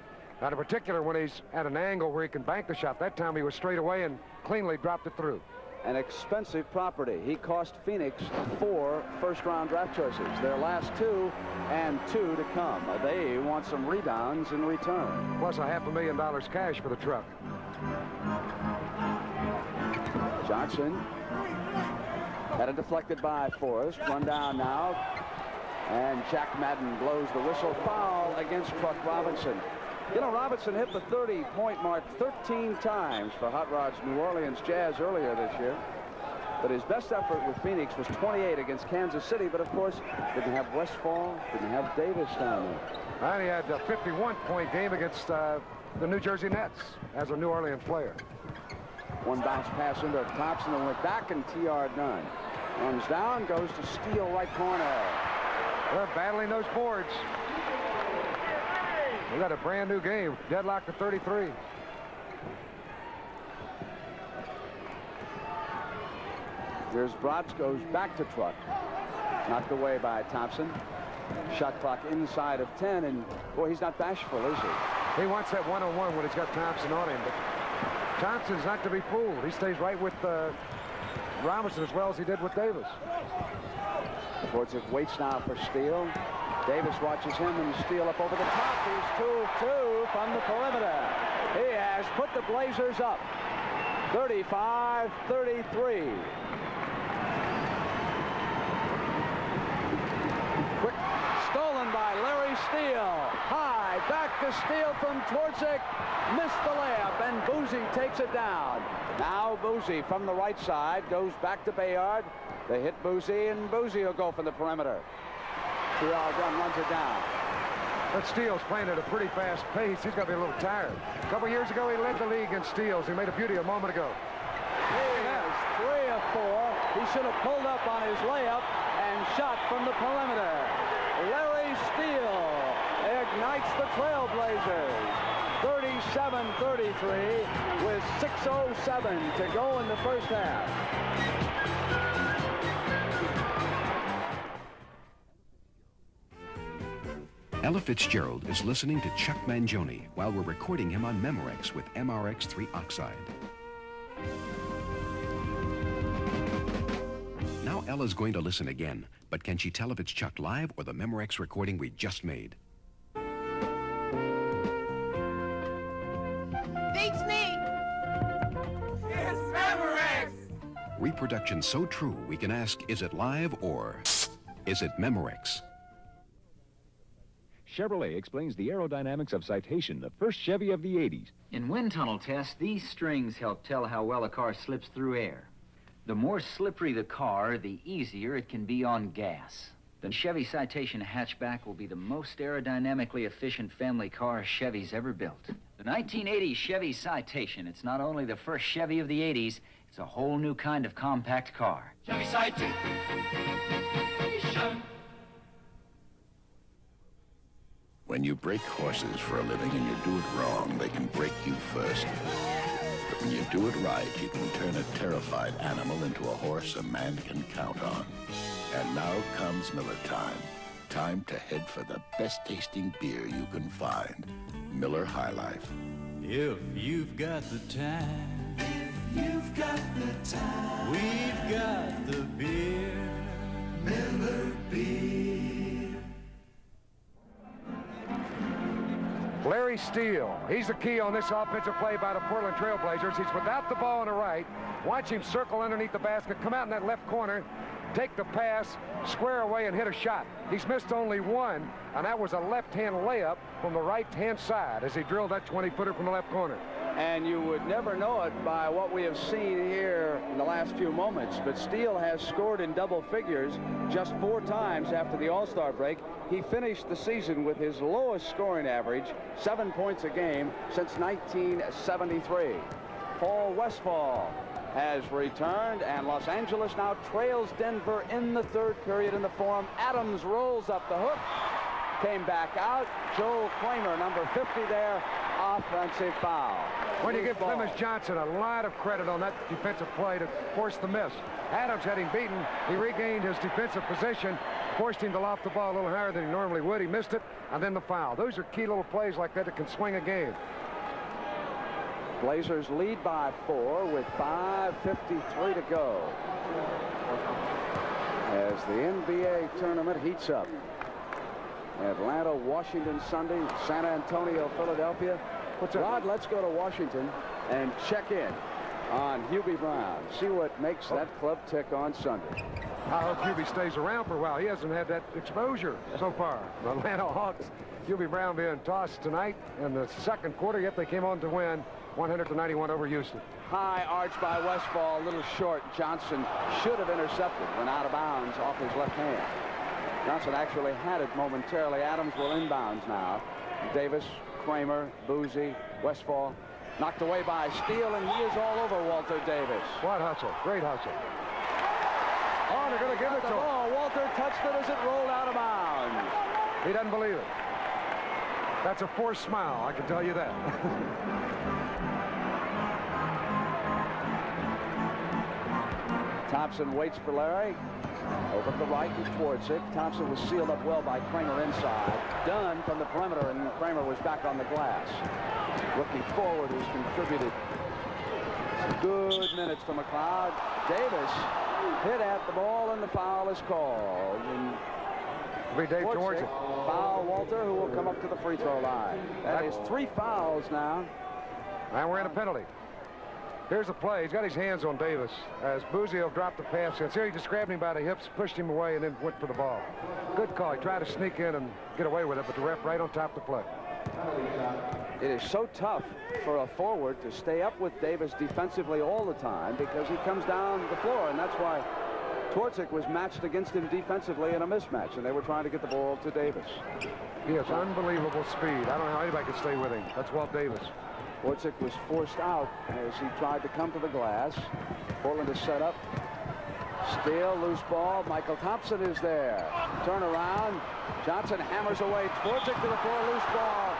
And in particular, when he's at an angle where he can bank the shot. That time he was straight away and cleanly dropped it through. an expensive property. He cost Phoenix 4 first-round draft choices, their last 2 and 2 to come. They want some rebounds in return. Plus $500,000 cash for the truck. Johnson had it deflected by Forrest. Run down now. And Jack Madden blows the whistle. Foul against Truck Robinson. You know, Robinson hit the 30-point mark 13 times for Hot Rod's New Orleans Jazz earlier this year. But his best effort with Phoenix was 28 against Kansas City. But, of course, didn't have Westfall, didn't have Davis down there. And he had a 51-point game against the New Jersey Nets as a New Orleans player. One bounce pass into Thompson and went back, and T.R. Dunn runs down, goes to steal right corner. They're battling those boards. We got a brand new game. Deadlock to 33. Here's Bratz, goes back to Truck. Knocked away by Thompson. Shot clock inside of 10, and boy, he's not bashful, is he? He wants that one-on-one when he's got Thompson on him, but Thompson's not to be fooled. He stays right with Robinson as well as he did with Davis. Dvorak waits now for Steele. Davis watches him, and Steele up over the top. He's 2-2 from the perimeter. He has put the Blazers up 35-33. Quick stolen by Larry Steele. High back to Steele from Dvorak. Missed the layup, and Boozy takes it down. Now Boozy from the right side goes back to Bayard. They hit Boozy, and Boozy will go from the perimeter. T.R. Dunn runs it down. But Steele's playing at a pretty fast pace. He's got to be a little tired. A couple years ago, he led the league in steals. He made a beauty a moment ago. He is 3 of 4. He should have pulled up on his layup and shot from the perimeter. Larry Steele ignites the Trailblazers. 37-33 with 6:07 to go in the first half. Ella Fitzgerald is listening to Chuck Mangione while we're recording him on Memorex with MRX3 Oxide. Now Ella's going to listen again, but can she tell if it's Chuck live or the Memorex recording we just made? Beats me! It's Memorex! Reproduction so true we can ask, is it live or is it Memorex? Chevrolet explains the aerodynamics of Citation, the first Chevy of the 80s. In wind tunnel tests, these strings help tell how well a car slips through air. The more slippery the car, the easier it can be on gas. The Chevy Citation hatchback will be the most aerodynamically efficient family car Chevy's ever built. The 1980 Chevy Citation, it's not only the first Chevy of the 80s, it's a whole new kind of compact car. Chevy Citation. When you break horses for a living and you do it wrong, they can break you first. But when you do it right, you can turn a terrified animal into a horse a man can count on. And now comes Miller time. Time to head for the best tasting beer you can find. Miller High Life. If you've got the time, You've got the time. we've got the beer. Miller Beer. Larry Steele, he's the key on this offensive play by the Portland Trailblazers. He's without the ball on the right. Watch him circle underneath the basket, come out in that left corner, take the pass, square away, and hit a shot. He's missed only one, and that was a left-hand layup from the right-hand side as he drilled that 20-footer from the left corner. And you would never know it by what we have seen here in the last few moments, but Steele has scored in double figures just 4 times after the All-Star break. He finished the season with his lowest scoring average, 7 points a game, since 1973. Paul Westphal has returned, and Los Angeles now trails Denver in the 3rd period in the Forum. Adams rolls up the hook, came back out. Joel Kramer, number 50 there, offensive foul. When you give Clemens Johnson a lot of credit on that defensive play to force the miss. Adams had him beaten. He regained his defensive position, forced him to loft the ball a little higher than he normally would. He missed it, and then the foul. Those are key little plays like that that can swing a game. Blazers lead by 4 with 5:53 to go as the NBA tournament heats up. Atlanta, Washington Sunday, San Antonio, Philadelphia. Rod, let's go to Washington and check in on Hubie Brown. See what makes that club tick on Sunday. I hope Hubie stays around for a while. He hasn't had that exposure so far. The Atlanta Hawks, Hubie Brown being tossed tonight in the second quarter, yet they came on to win 100-91 over Houston. High arch by Westfall, a little short. Johnson should have intercepted when out of bounds off his left hand. Johnson actually had it momentarily. Adams will inbounds now. Davis, Kramer, Boozy, Westfall. Knocked away by Steele, and he is all over Walter Davis. What hustle. Great hustle. Oh, they're going to give it to him. Walter touched it as it rolled out of bounds. He doesn't believe it. That's a forced smile, I can tell you that. Thompson waits for Larry. Over to the right and towards it. Thompson was sealed up well by Kramer inside. Dunn from the perimeter, and Kramer was back on the glass. Looking forward, who's contributed some good minutes for McLeod. Davis hit at the ball, and the foul is called. And towards it. Foul Walter, who will come up to the free throw line. That is 3 fouls now. And we're in a penalty. Here's the play. He's got his hands on Davis as Buzio dropped the pass. And he just grabbed him by the hips, pushed him away, and then went for the ball. Good call. He tried to sneak in and get away with it, but the ref right on top of the play. It is so tough for a forward to stay up with Davis defensively all the time because he comes down the floor, and that's why Twardzik was matched against him defensively in a mismatch, and they were trying to get the ball to Davis. He has unbelievable speed. I don't know how anybody can stay with him. That's Walt Davis. Twardzik was forced out as he tried to come to the glass. Portland is set up. Steele, loose ball. Michael Thompson is there. Turn around. Johnson hammers away. Twardzik to the floor, loose ball.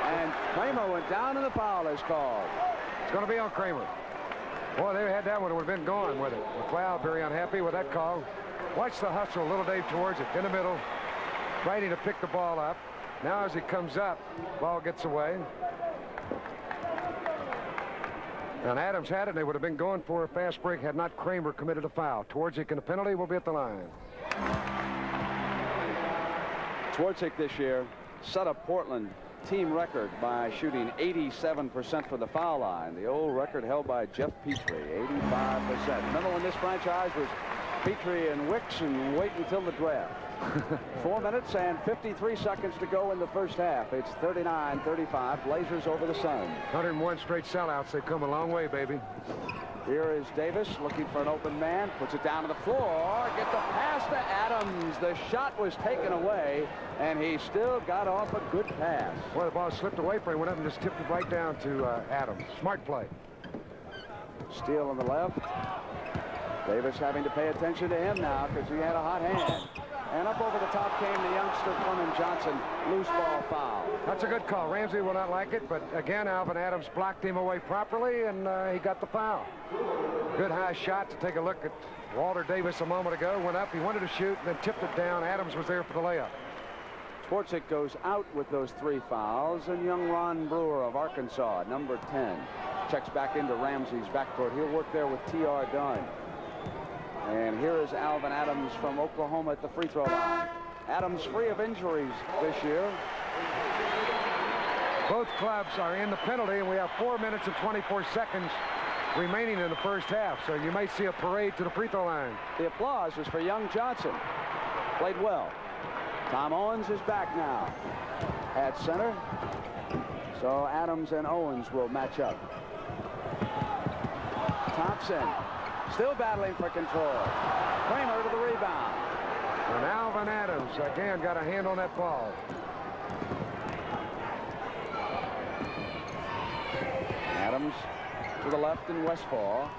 And Kramer went down, and the foul is called. It's going to be on Kramer. Boy, they had that one. It would have been gone with it. McLeod very unhappy with that call. Watch the hustle. Little Dave Twardzik in the middle. Righty to pick the ball up. Now as he comes up, ball gets away. And Adams had it, and they would have been going for a fast break had not Kramer committed a foul. Twardzik and the penalty will be at the line. Twardzik this year set a Portland team record by shooting 87% from the foul line. The old record held by Jeff Petrie, 85%. Remember when this franchise was Petrie and Wicks and wait until the draft? 4 minutes and 53 seconds to go in the first half. It's 39-35. Blazers over the Suns. 101 straight sellouts. They've come a long way, baby. Here is Davis looking for an open man. Puts it down to the floor. Gets a pass to Adams. The shot was taken away, and he still got off a good pass. Well, the ball slipped away from him. Went up and just tipped it right down to Adams. Smart play. Steele on the left. Davis having to pay attention to him now because he had a hot hand. And up over the top came the youngster Clement Johnson. Loose ball foul. That's a good call. Ramsey will not like it, but again, Alvin Adams blocked him away properly, and he got the foul. Good high shot to take a look at Walter Davis a moment ago. Went up, he wanted to shoot, and then tipped it down. Adams was there for the layup. Twardzik goes out with those 3 fouls, and young Ron Brewer of Arkansas, number 10, checks back into Ramsey's backcourt. He'll work there with T.R. Dunn. And here is Alvin Adams from Oklahoma at the free throw line. Adams free of injuries this year. Both clubs are in the penalty, and we have 4 minutes and 24 seconds remaining in the first half. So you may see a parade to the free throw line. The applause is for young Johnson. Played well. Tom Owens is back now at center. So Adams and Owens will match up. Thompson still battling for control. Kramer to the rebound. And Alvin Adams again got a hand on that ball. Adams to the left in Westfall.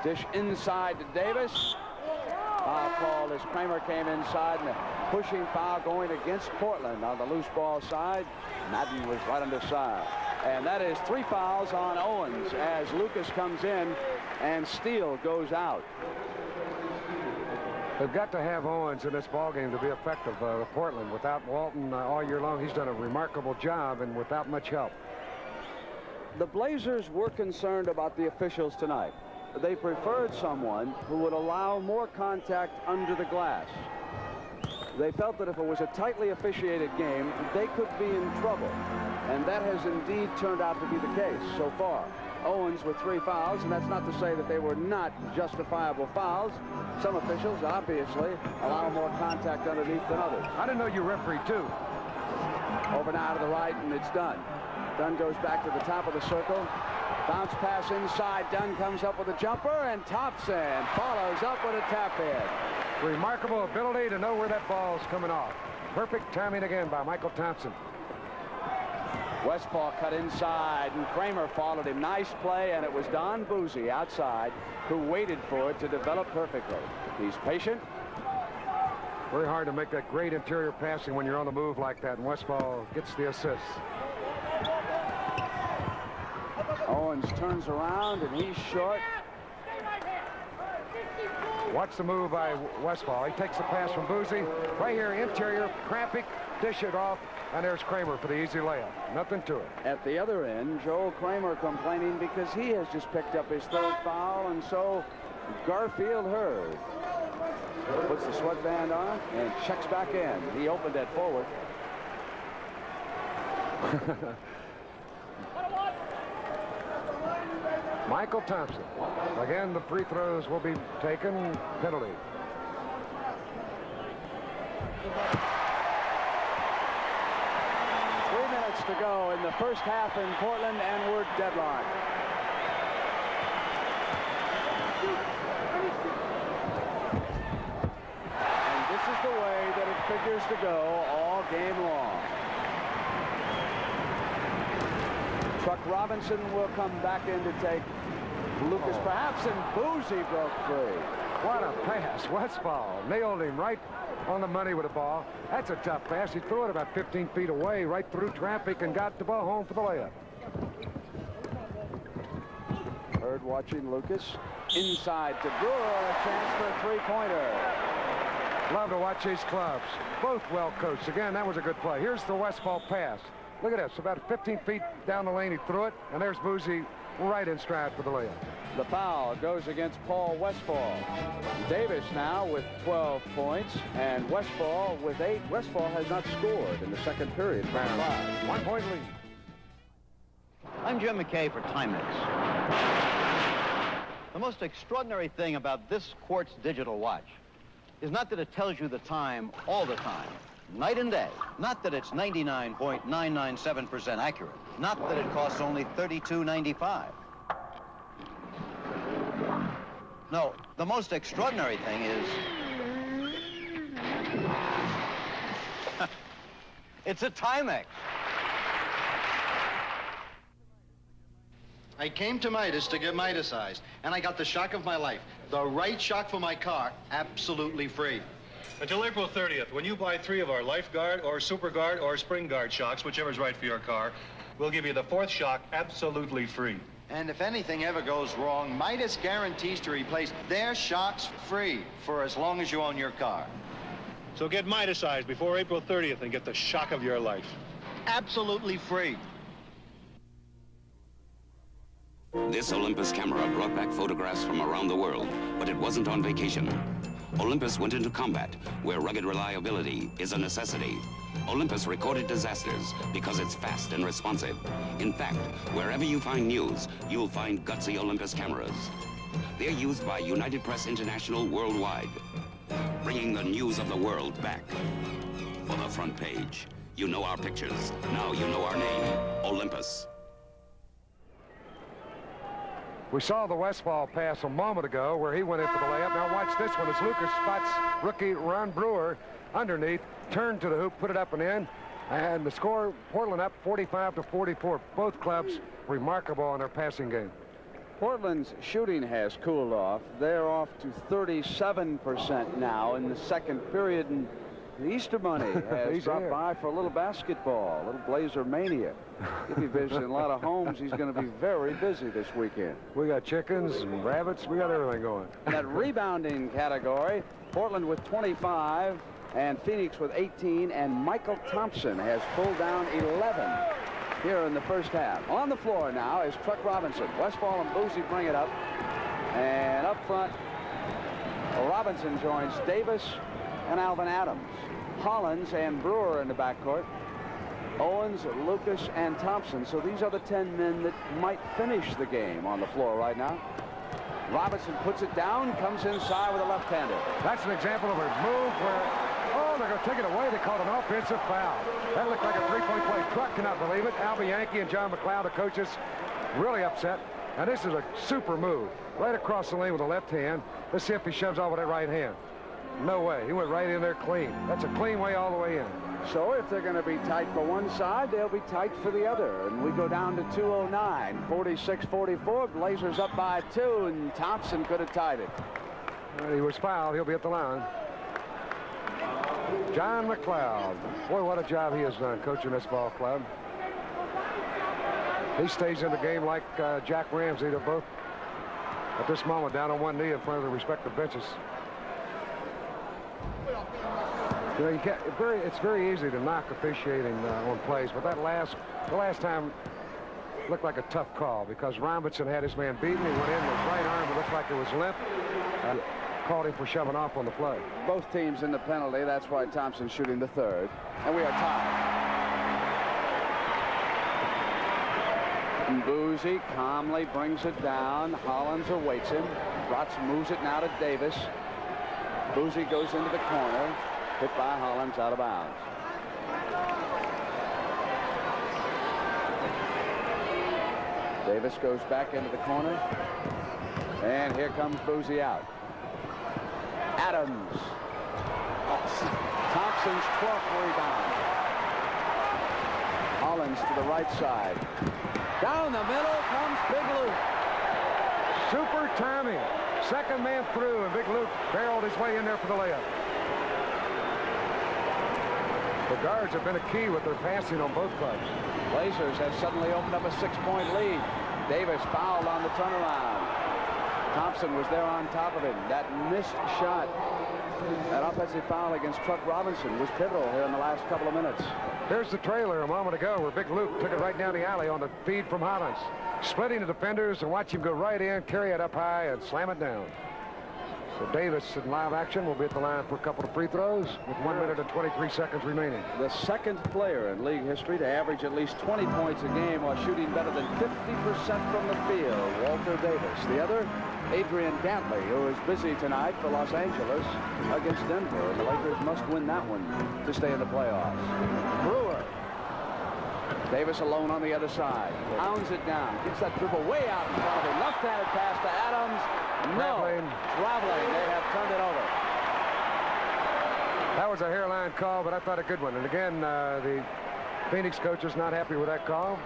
Dish inside to Davis. Foul called as Kramer came inside, and a pushing foul going against Portland on the loose ball side. Madden was right on the side. And that is 3 fouls on Owens as Lucas comes in and Steele goes out. They've got to have Owens in this ballgame to be effective. Portland, without Walton all year long, he's done a remarkable job and without much help. The Blazers were concerned about the officials tonight. They preferred someone who would allow more contact under the glass. They felt that if it was a tightly officiated game, they could be in trouble. And that has indeed turned out to be the case so far. Owens with 3 fouls, and that's not to say that they were not justifiable fouls. Some officials obviously allow more contact underneath than others. I didn't know you refereed too. Over now to the right, and it's Dunn. Dunn goes back to the top of the circle. Bounce pass inside. Dunn comes up with a jumper, and Thompson follows up with a tap in. Remarkable ability to know where that ball's coming off. Perfect timing again by Michael Thompson. Westphal cut inside, and Kramer followed him. Nice play, and it was Don Boozy outside who waited for it to develop perfectly. He's patient. Very hard to make that great interior passing when you're on the move like that, and Westphal gets the assist. Owens turns around, and he's short. Watch the move by Westphal. He takes the pass from Boozy. Right here, interior, Krampic, dish it off, and there's Kramer for the easy layup. Nothing to it. At the other end, Joel Kramer complaining because he has just picked up his 3rd foul, and so Garfield Hurd puts the sweatband on and checks back in. He opened that forward. Michael Thompson. Again, the free throws will be taken. Penalty. To go in the first half in Portland, and we're deadlocked. And this is the way that it figures to go all game long. Chuck Robinson will come back in to take Lucas perhaps, and Boozy broke free. What a pass. Westphal nailed him right on the money with the ball. That's a tough pass. He threw it about 15 feet away, right through traffic, and got the ball home for the layup. Hurd watching Lucas. Inside to Brewer, a chance for a three-pointer. Love to watch these clubs. Both well coached. Again, that was a good play. Here's the Westphal pass. Look at this. About 15 feet down the lane, he threw it, and there's Boozy right in stride for the layup. The foul goes against Paul Westphal. Davis now with 12 points, and Westphal with 8. Westphal has not scored in the second period. 1 point lead. I'm Jim McKay for Timex. The most extraordinary thing about this quartz digital watch is not that it tells you the time all the time, night and day. Not that it's 99.997% accurate. Not that it costs only $32.95. No, the most extraordinary thing is... it's a Timex. I came to Midas to get Midasized, and I got the shock of my life. The right shock for my car, absolutely free. Until April 30th, when you buy 3 of our LifeGuard or SuperGuard or SpringGuard shocks, whichever's right for your car, we'll give you the 4th shock absolutely free. And if anything ever goes wrong, Midas guarantees to replace their shocks free for as long as you own your car. So get Midasized before April 30th and get the shock of your life. Absolutely free. This Olympus camera brought back photographs from around the world, but it wasn't on vacation. Olympus went into combat, where rugged reliability is a necessity. Olympus recorded disasters because it's fast and responsive. In fact, wherever you find news, you'll find gutsy Olympus cameras. They're used by United Press International worldwide, bringing the news of the world back. For the front page, you know our pictures. Now you know our name, Olympus. We saw the Westphal pass a moment ago where he went in for the layup. Now watch this one as Lucas spots rookie Ron Brewer underneath, turned to the hoop, put it up and in, and the score, Portland up 45-44. Both clubs remarkable in their passing game. Portland's shooting has cooled off. They're off to 37% now in the second period, and the Easter money has dropped by for a little basketball, a little Blazer mania. He'll be visiting a lot of homes. He's going to be very busy this weekend. We got chickens and rabbits. We got everything going. In that rebounding category, Portland with 25 and Phoenix with 18, and Michael Thompson has pulled down 11 here in the first half. On the floor now is Truck Robinson. Westfall and Boozy bring it up. And up front, Robinson joins Davis and Alvin Adams. Hollins and Brewer in the backcourt. Owens, Lucas, and Thompson. So these are the 10 men that might finish the game on the floor right now. Robinson puts it down, comes inside with a left-hander. That's an example of a move where, oh, they're going to take it away. They called an offensive foul. That looked like a three-point play. Truck cannot believe it. Albie Yankee and John McLeod, the coaches, really upset. And this is a super move. Right across the lane with the left hand. Let's see if he shoves off with that right hand. No way. He went right in there clean. That's a clean way all the way in. So if they're going to be tight for one side, they'll be tight for the other. And we go down to 2:09, 46-44. Blazers up by 2, and Thompson could have tied it. Well, he was fouled. He'll be at the line. John McLeod. Boy, what a job he has done coaching this ball club. He stays in the game like Jack Ramsey. They're both at this moment down on one knee in front of the respective benches. You know, it's very easy to knock officiating on plays, but the last time looked like a tough call because Robinson had his man beaten. He went in with his right arm. It looked like it was limp. And called him for shoving off on the play. Both teams in the penalty. That's why Thompson's shooting the third. And we are tied. And Boozy calmly brings it down. Hollins awaits him. Rotz moves it now to Davis. Boozy goes into the corner. Hit by Hollins, out of bounds. Davis goes back into the corner. And here comes Boozy out. Adams. Thompson's 12th rebound. Hollins to the right side. Down the middle comes Big Luke. Super timing. Second man through, and Big Luke barreled his way in there for the layup. The guards have been a key with their passing on both clubs. Blazers have suddenly opened up a 6-point lead. Davis fouled on the turnaround. Thompson was there on top of him. That missed shot, that offensive foul against Truck Robinson, was pivotal here in the last couple of minutes. Here's the trailer a moment ago where Big Luke took it right down the alley on the feed from Hollins. Splitting the defenders and watch him go right in, carry it up high, and slam it down. So Davis in live action will be at the line for a couple of free throws with 1 minute and 23 seconds remaining. The second player in league history to average at least 20 points a game while shooting better than 50% from the field, Walter Davis. The other, Adrian Dantley, who is busy tonight for Los Angeles against Denver. And the Lakers must win that one to stay in the playoffs. Brewer. Davis alone on the other side. Pounds it down. Gets that dribble way out in front of him. Left-handed pass to Adams. No. Traveling. They have turned it over. That was a hairline call, but I thought a good one. And again, the Phoenix coach is not happy with that call.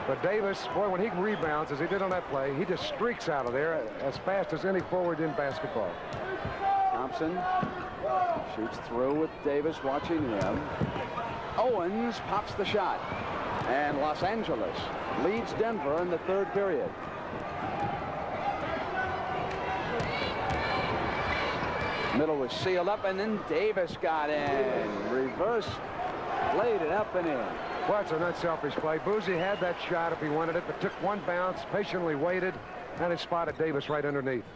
But Davis, boy, when he rebounds, as he did on that play, he just streaks out of there as fast as any forward in basketball. Thompson shoots through with Davis watching him. Owens pops the shot. And Los Angeles leads Denver in the third period. Middle was sealed up, and then Davis got in. Reverse, laid it up and in. Well, it's an unselfish play. Boozy had that shot if he wanted it, but took one bounce, patiently waited, and it spotted Davis right underneath.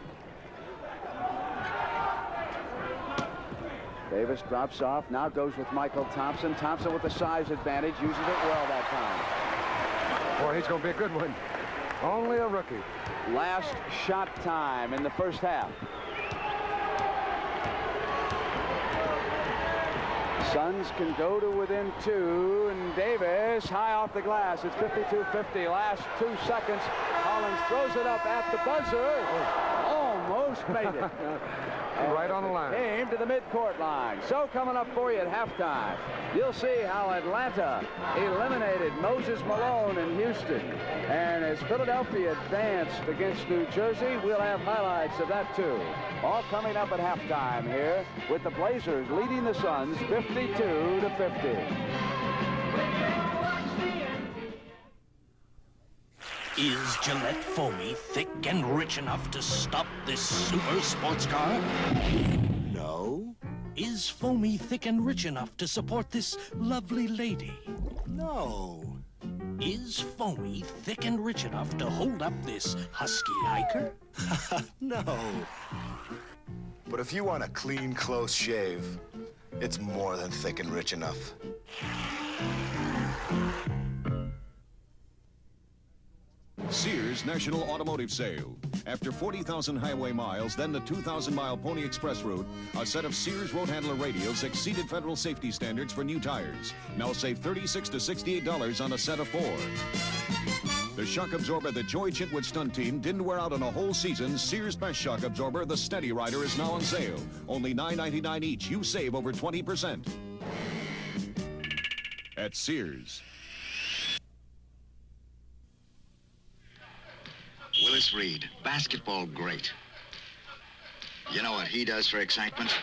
Davis drops off, now goes with Michael Thompson. Thompson with the size advantage, uses it well that time. Boy, he's going to be a good one. Only a rookie. Last shot time in the first half. Suns can go to within 2, and Davis high off the glass. It's 52-50. Last 2 seconds. Hollins throws it up at the buzzer. Almost made it. Right on the line. Came to the midcourt line. So coming up for you at halftime, you'll see how Atlanta eliminated Moses Malone in Houston. And as Philadelphia advanced against New Jersey, we'll have highlights of that too. All coming up at halftime here with the Blazers leading the Suns 52-50. Is Gillette Foamy thick and rich enough to stop this super sports car? No. Is Foamy thick and rich enough to support this lovely lady? No. Is foamy thick and rich enough to hold up this husky hiker? No. But if you want a clean, close shave, it's more than thick and rich enough. Sears National Automotive Sale. After 40,000 highway miles, then the 2,000-mile Pony Express route, a set of Sears road handler radials exceeded federal safety standards for new tires. Now save $36 to $68 on a set of 4. The shock absorber the Joy Chitwood stunt team didn't wear out in a whole season. Sears Best Shock Absorber, the Steady Rider, is now on sale. Only $9.99 each. You save over 20%. At Sears. Willis Reed, basketball great. You know what he does for excitement?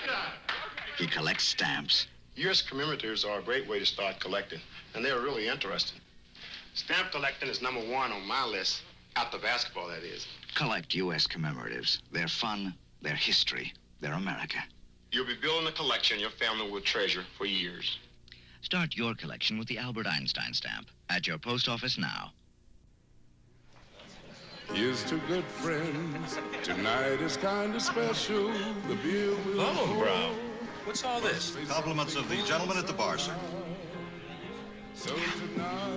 He collects stamps. U.S. commemoratives are a great way to start collecting, and they're really interesting. Stamp collecting is number one on my list, after basketball, that is. Collect U.S. commemoratives. They're fun, they're history, they're America. You'll be building a collection your family will treasure for years. Start your collection with the Albert Einstein stamp at your post office now. Here's to good friends. Tonight is kind of special. The beer will Oh, Brown. What's all this? Compliments of the gentleman at the bar, sir.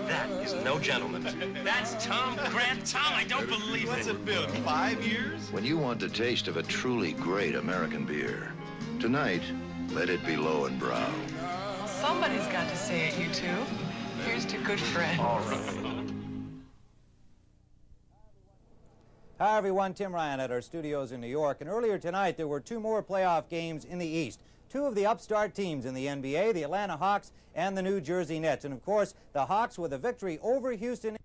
That is no gentleman. That's Tom Grant. Tom, I don't believe it. What's it been, 5 years? When you want the taste of a truly great American beer, tonight, let it be Lowenbrau. Somebody's got to say it, you two. Here's to good friends. All right. Hi, everyone. Tim Ryan at our studios in New York. And earlier tonight, there were 2 more playoff games in the East. 2 of the upstart teams in the NBA, the Atlanta Hawks and the New Jersey Nets. And, of course, the Hawks with a victory over Houston.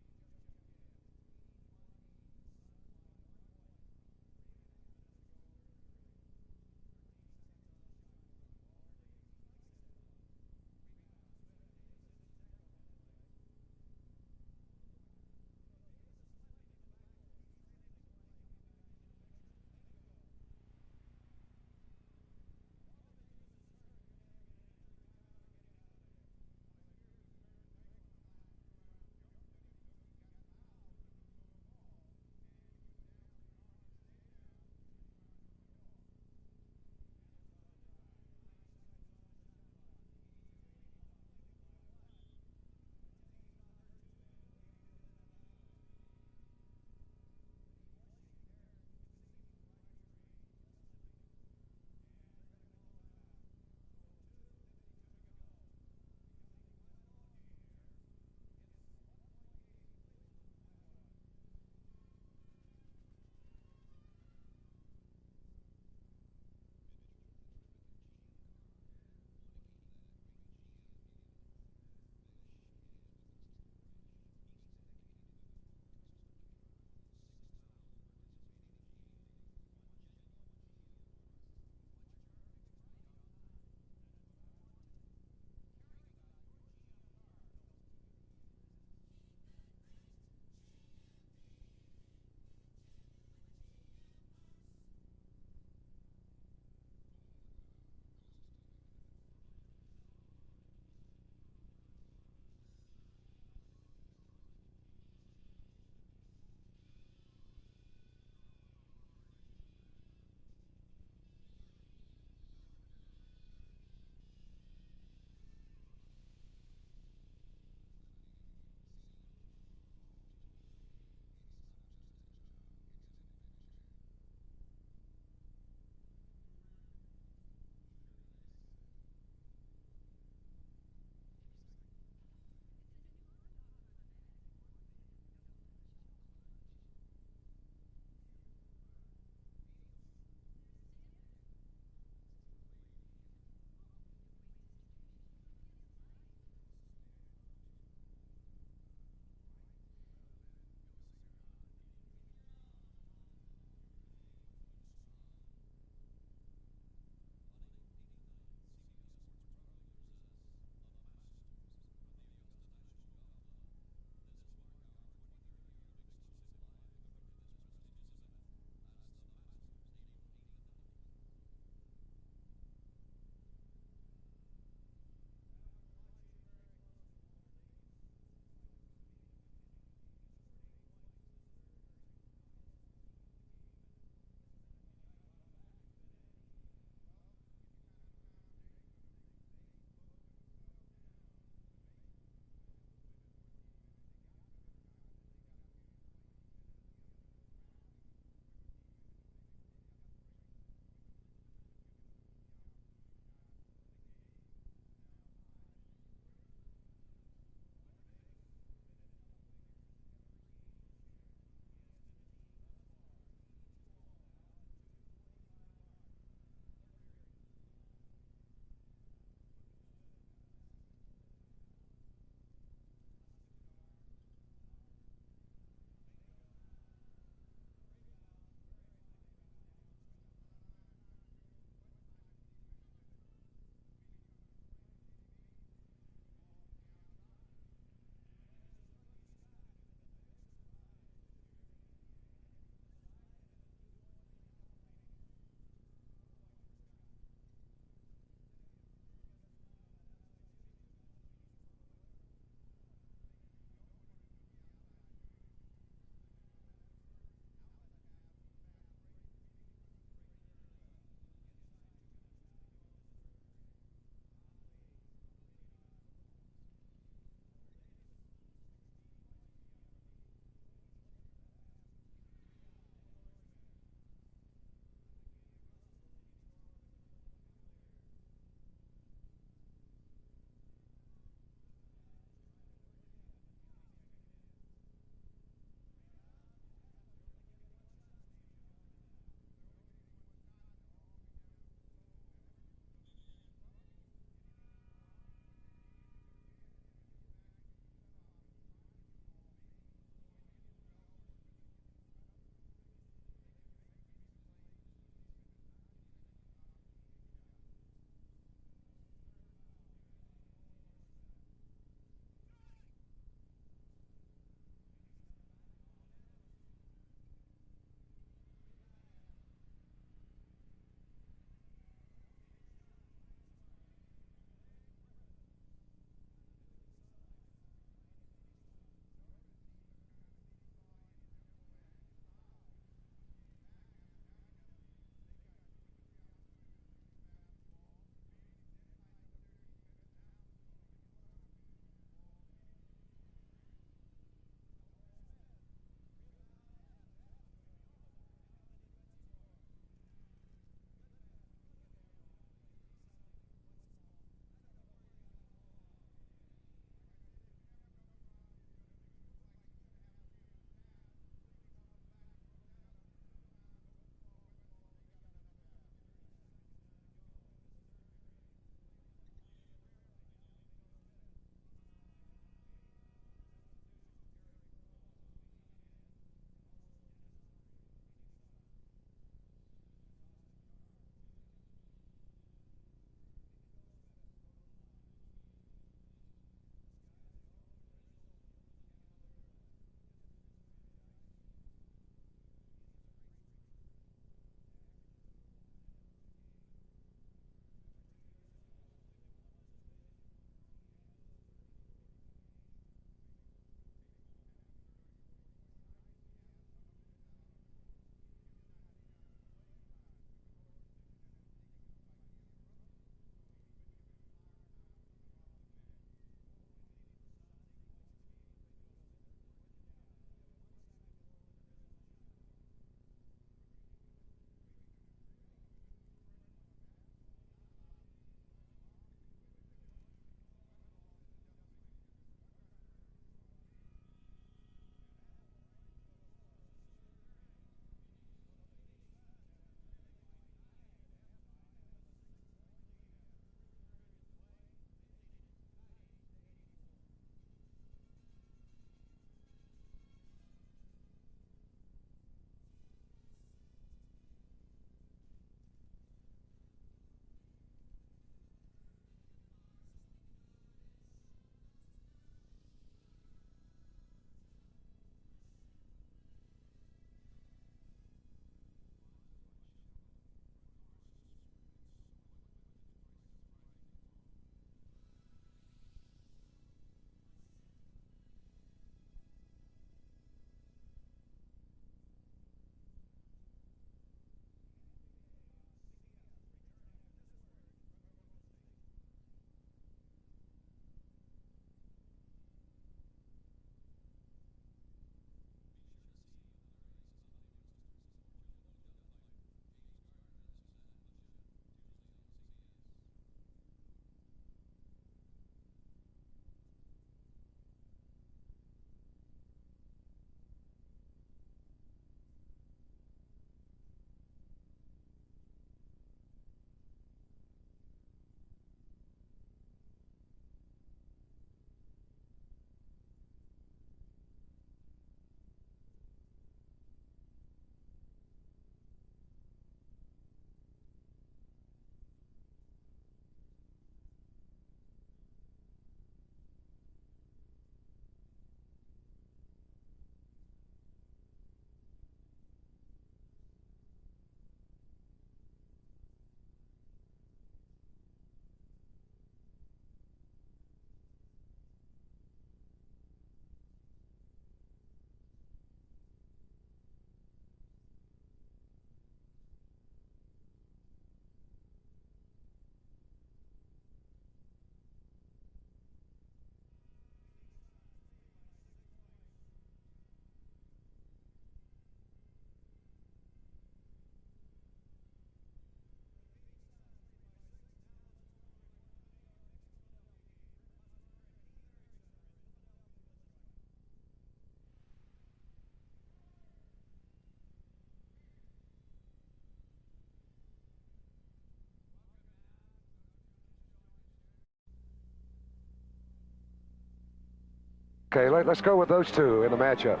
Okay, let's go with those two in the matchup.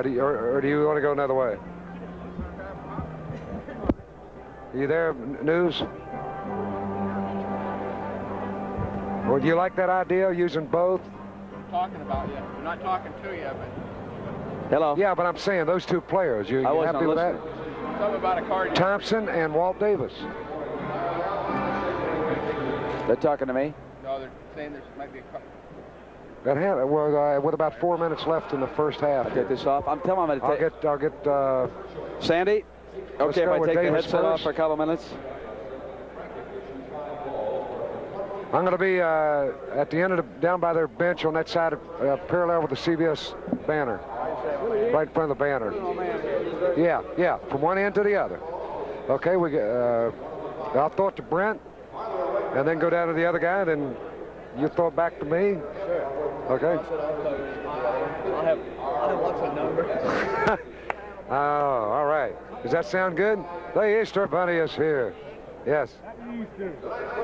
Do you want to go another way? Are you there, News? Would you like that idea, using both? Talking about you. I'm not talking to you, but... Hello? Yeah, but I'm saying those two players. You happy with that? Something about a card. Thompson and Walt Davis. They're talking to me? No, they're saying there might be a card. With about 4 minutes left in the first half. I'll take this off. I'm telling them I'm going to take... I'll get... Sandy? Okay, if I take the headset off for a couple minutes. I'm going to be at the end of down by their bench on that side, parallel with the CBS banner, right in front of the banner. Yeah, from one end to the other. Okay, I'll throw it to Brent, and then go down to the other guy, then you throw it back to me. Sure. Okay. I'll have lots of numbers. Oh, all right. Does that sound good? The Easter Bunny is here. Yes.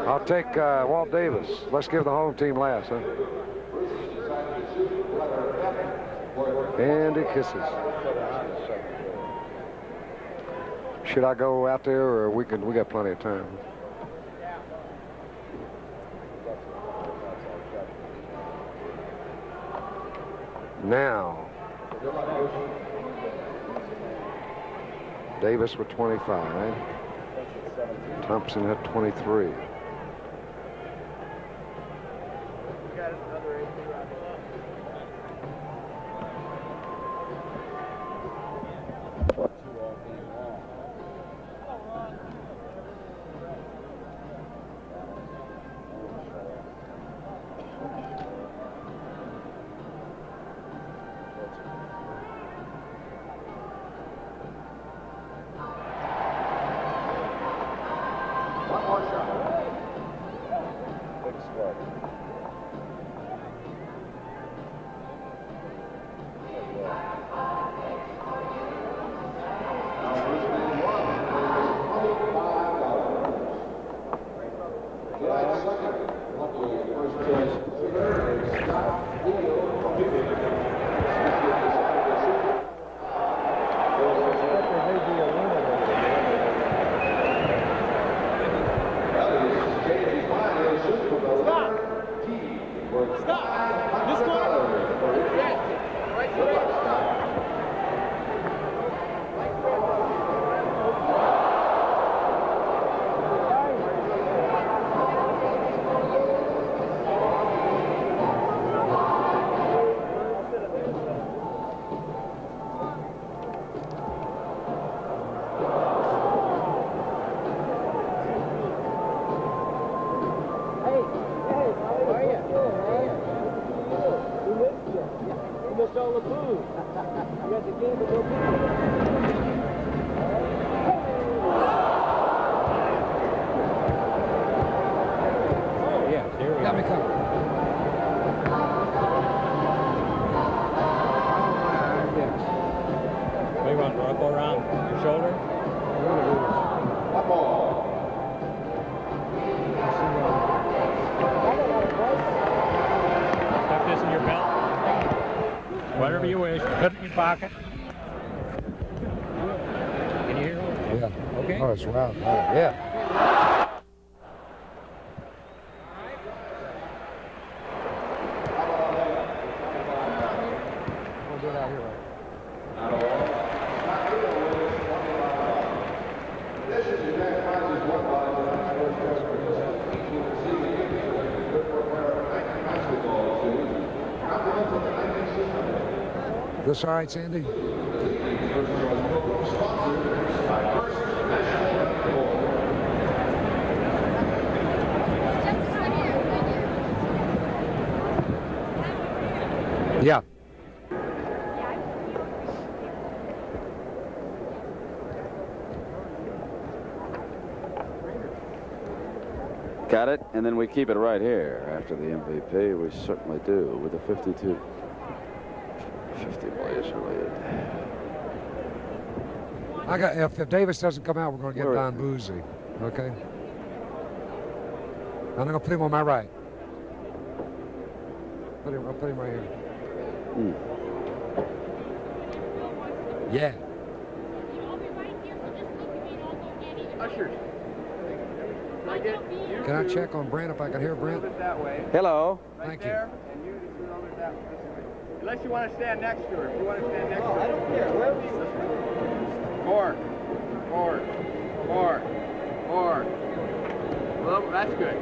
I'll take Walt Davis. Let's give the home team last, huh? And he kisses. Should I go out there, or we got plenty of time? Now, Davis with 25. Thompson at 23. Whatever you wish. Put it in your pocket. Can you hear it? Yeah. Okay. Oh, it's round. Yeah. We'll do it out here, right? This all right, Sandy? Yeah. Got it, and then we keep it right here after the MVP. We certainly do with the 52. 50 Blazer lead. If Davis doesn't come out, we're going to get Don Boozy. Okay. I'm going to put him on my right. I'll put him right here. Mm. Yeah. Usher. Can I check on Brent if I can hear Brent? That way. Hello. Thank there, and you just hold it that way. Unless you want to stand next to her. If you want to stand next to her. I don't care. Wherever you More. Well, that's good.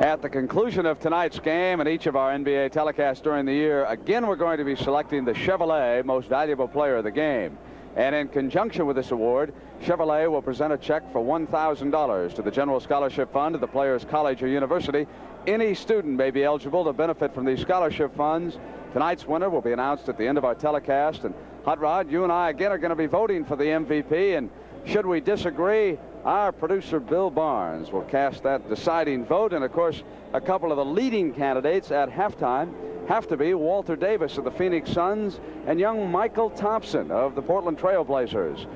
At the conclusion of tonight's game and each of our NBA telecasts during the year, again we're going to be selecting the Chevrolet Most Valuable Player of the Game. And in conjunction with this award, Chevrolet will present a check for $1,000 to the General Scholarship Fund of the player's college or university. Any student may be eligible to benefit from these scholarship funds. Tonight's winner will be announced at the end of our telecast. And Hot Rod, you and I again are going to be voting for the MVP. And should we disagree, our producer Bill Barnes will cast that deciding vote. And of course, a couple of the leading candidates at halftime have to be Walter Davis of the Phoenix Suns and young Michael Thompson of the Portland Trail Blazers.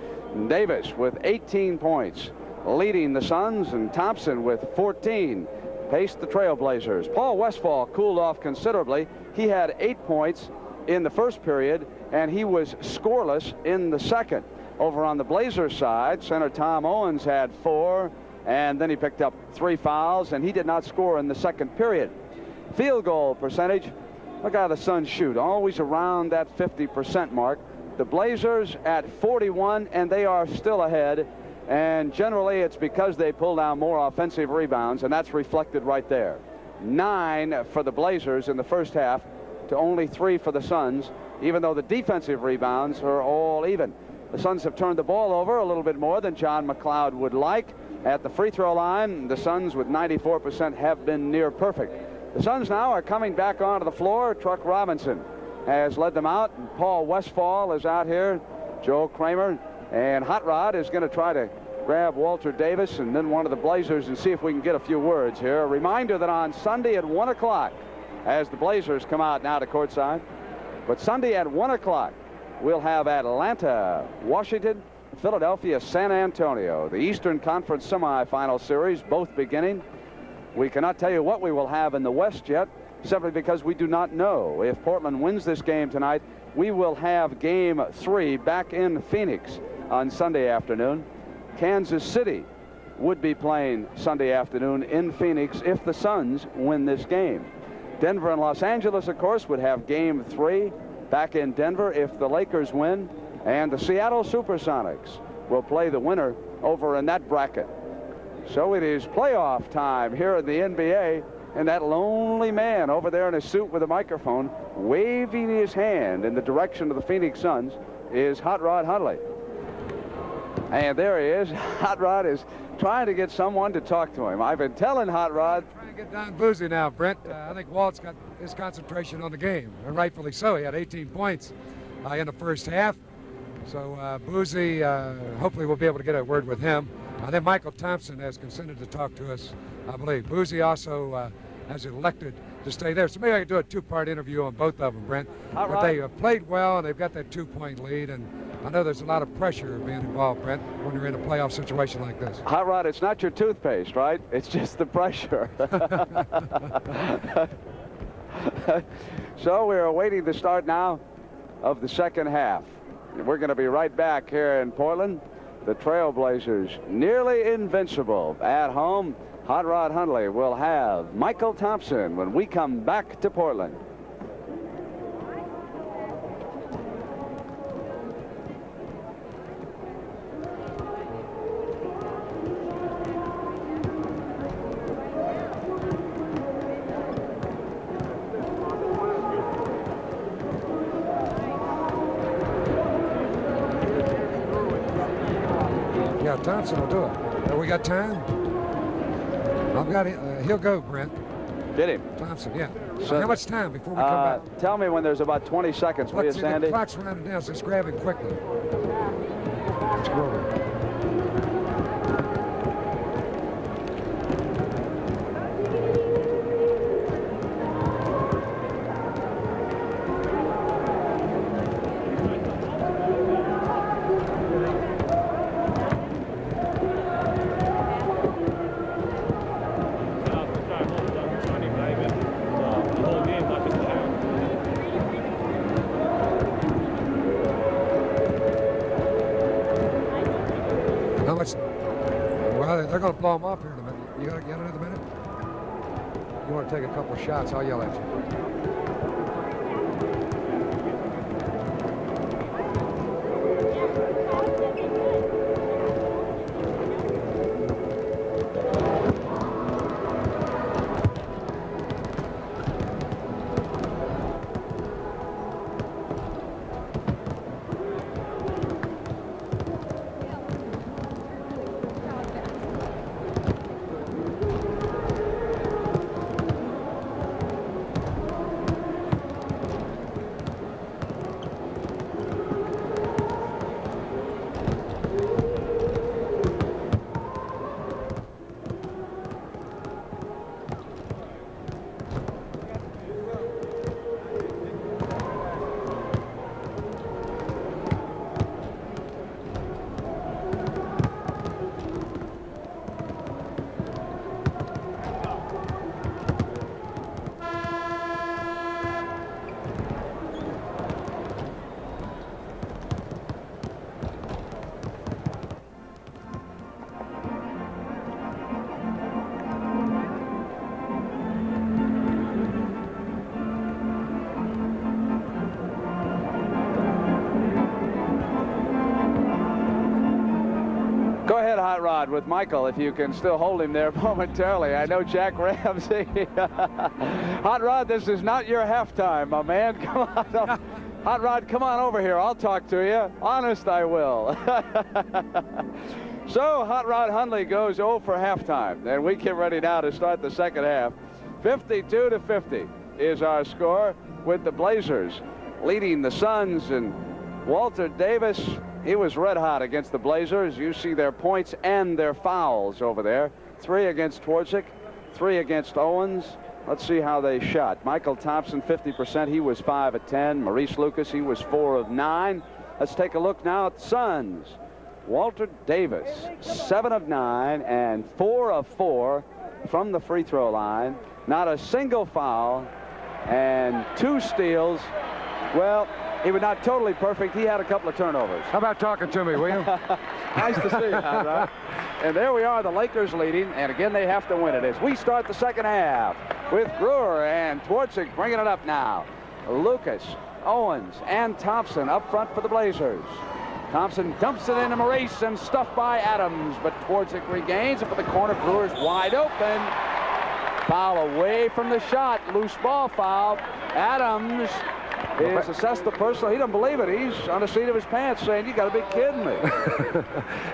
Davis with 18 points leading the Suns, and Thompson with 14 paced the Trail Blazers. Paul Westphal cooled off considerably. He had 8 points in the first period, and he was scoreless in the second. Over on the Blazers side, center Tom Owens had 4, and then he picked up 3 fouls, and he did not score in the second period. Field goal percentage, look how the Suns shoot, always around that 50% mark. The Blazers at 41, and they are still ahead, and generally it's because they pull down more offensive rebounds, and that's reflected right there. 9 for the Blazers in the first half to only 3 for the Suns, even though the defensive rebounds are all even. The Suns have turned the ball over a little bit more than John McLeod would like. At the free throw line, the Suns with 94% have been near perfect. The Suns now are coming back onto the floor. Truck Robinson has led them out, and Paul Westphal is out here. Joe Kramer and Hot Rod is going to try to grab Walter Davis and then one of the Blazers and see if we can get a few words here. A reminder that on Sunday at 1 o'clock, as the Blazers come out now to courtside, but Sunday at 1 o'clock, we'll have Atlanta, Washington, Philadelphia, San Antonio, the Eastern Conference semifinal series, both beginning. We cannot tell you what we will have in the West yet, simply because we do not know. If Portland wins this game tonight, we will have Game 3 back in Phoenix on Sunday afternoon. Kansas City would be playing Sunday afternoon in Phoenix if the Suns win this game. Denver and Los Angeles, of course, would have Game 3 back in Denver if the Lakers win, and the Seattle Supersonics will play the winner over in that bracket. So it is playoff time here in the NBA, and that lonely man over there in a suit with a microphone waving his hand in the direction of the Phoenix Suns is Hot Rod Hundley. And there he is. Hot Rod is trying to get someone to talk to him. I've been telling Hot Rod. Trying to get Don Boozy now, Brent. I think Walt's got his concentration on the game, and rightfully so. He had 18 points in the first half. So Boozy, hopefully we'll be able to get a word with him. Then Michael Thompson has consented to talk to us, I believe. Boozy also has elected to stay there. So maybe I could do a 2-part interview on both of them, Brent. But they played well, and they've got that 2-point lead, and I know there's a lot of pressure being involved, Brent, when you're in a playoff situation like this. Hot Rod, it's not your toothpaste, right? It's just the pressure. So we're awaiting the start now of the second half. We're going to be right back here in Portland. The Trailblazers nearly invincible at home. Hot Rod Hundley will have Michael Thompson when we come back to Portland. Yeah, Thompson will do it. We got time? I've got it. He'll go, Brent. Did him? Thompson, yeah. So, how much time before we come back? Tell me when there's about 20 seconds, will you, Sandy? The clock's running down, so let's grab it quickly. Let's go over. Well, they're going to blow them off here in a minute. You got another minute? You want to take a couple of shots, I'll yell at you. Go ahead, Hot Rod, with Michael, if you can still hold him there momentarily. I know Jack Ramsey. Hot Rod, this is not your halftime, my man. Come on. Hot Rod, come on over here. I'll talk to you. Honest, I will. So, Hot Rod Hundley goes 0 for halftime. And we get ready now to start the second half. 52-50 is our score, with the Blazers leading the Suns. And Walter Davis, he was red hot against the Blazers. You see their points and their fouls over there. 3 against Twardzik, 3 against Owens. Let's see how they shot. Michael Thompson, 50%. He was 5 of 10. Maurice Lucas, he was 4 of 9. Let's take a look now at the Suns. Walter Davis, 7 of 9 and 4 of 4 from the free throw line. Not a single foul and 2 steals. Well, he was not totally perfect. He had a couple of turnovers. How about talking to me, William? Nice to see you, Howard. And there we are, the Lakers leading, and again they have to win it as we start the second half with Brewer and Twardzik bringing it up now. Lucas, Owens, and Thompson up front for the Blazers. Thompson dumps it into Maurice and stuffed by Adams, but Twardzik regains it for the corner. Brewer's wide open. Foul away from the shot. Loose ball foul. Adams is assessed the personal. He doesn't believe it. He's on the seat of his pants saying, "You got to be kidding me."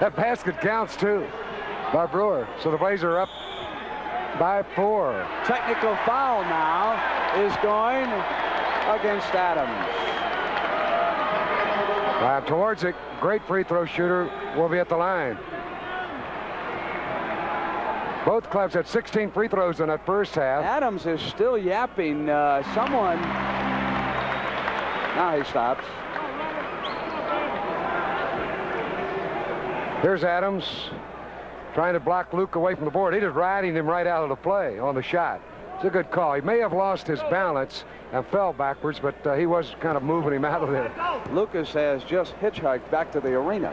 That basket counts too by Brewer. So the Blazers are up by 4. Technical foul now is going against Adams. Twardzik, great free throw shooter, will be at the line. Both clubs had 16 free throws in that first half. Adams is still yapping. Someone. Now he stops. Here's Adams trying to block Luke away from the board. He just riding him right out of the play on the shot. It's a good call. He may have lost his balance and fell backwards, but he was kind of moving him out of there. Lucas has just hitchhiked back to the arena.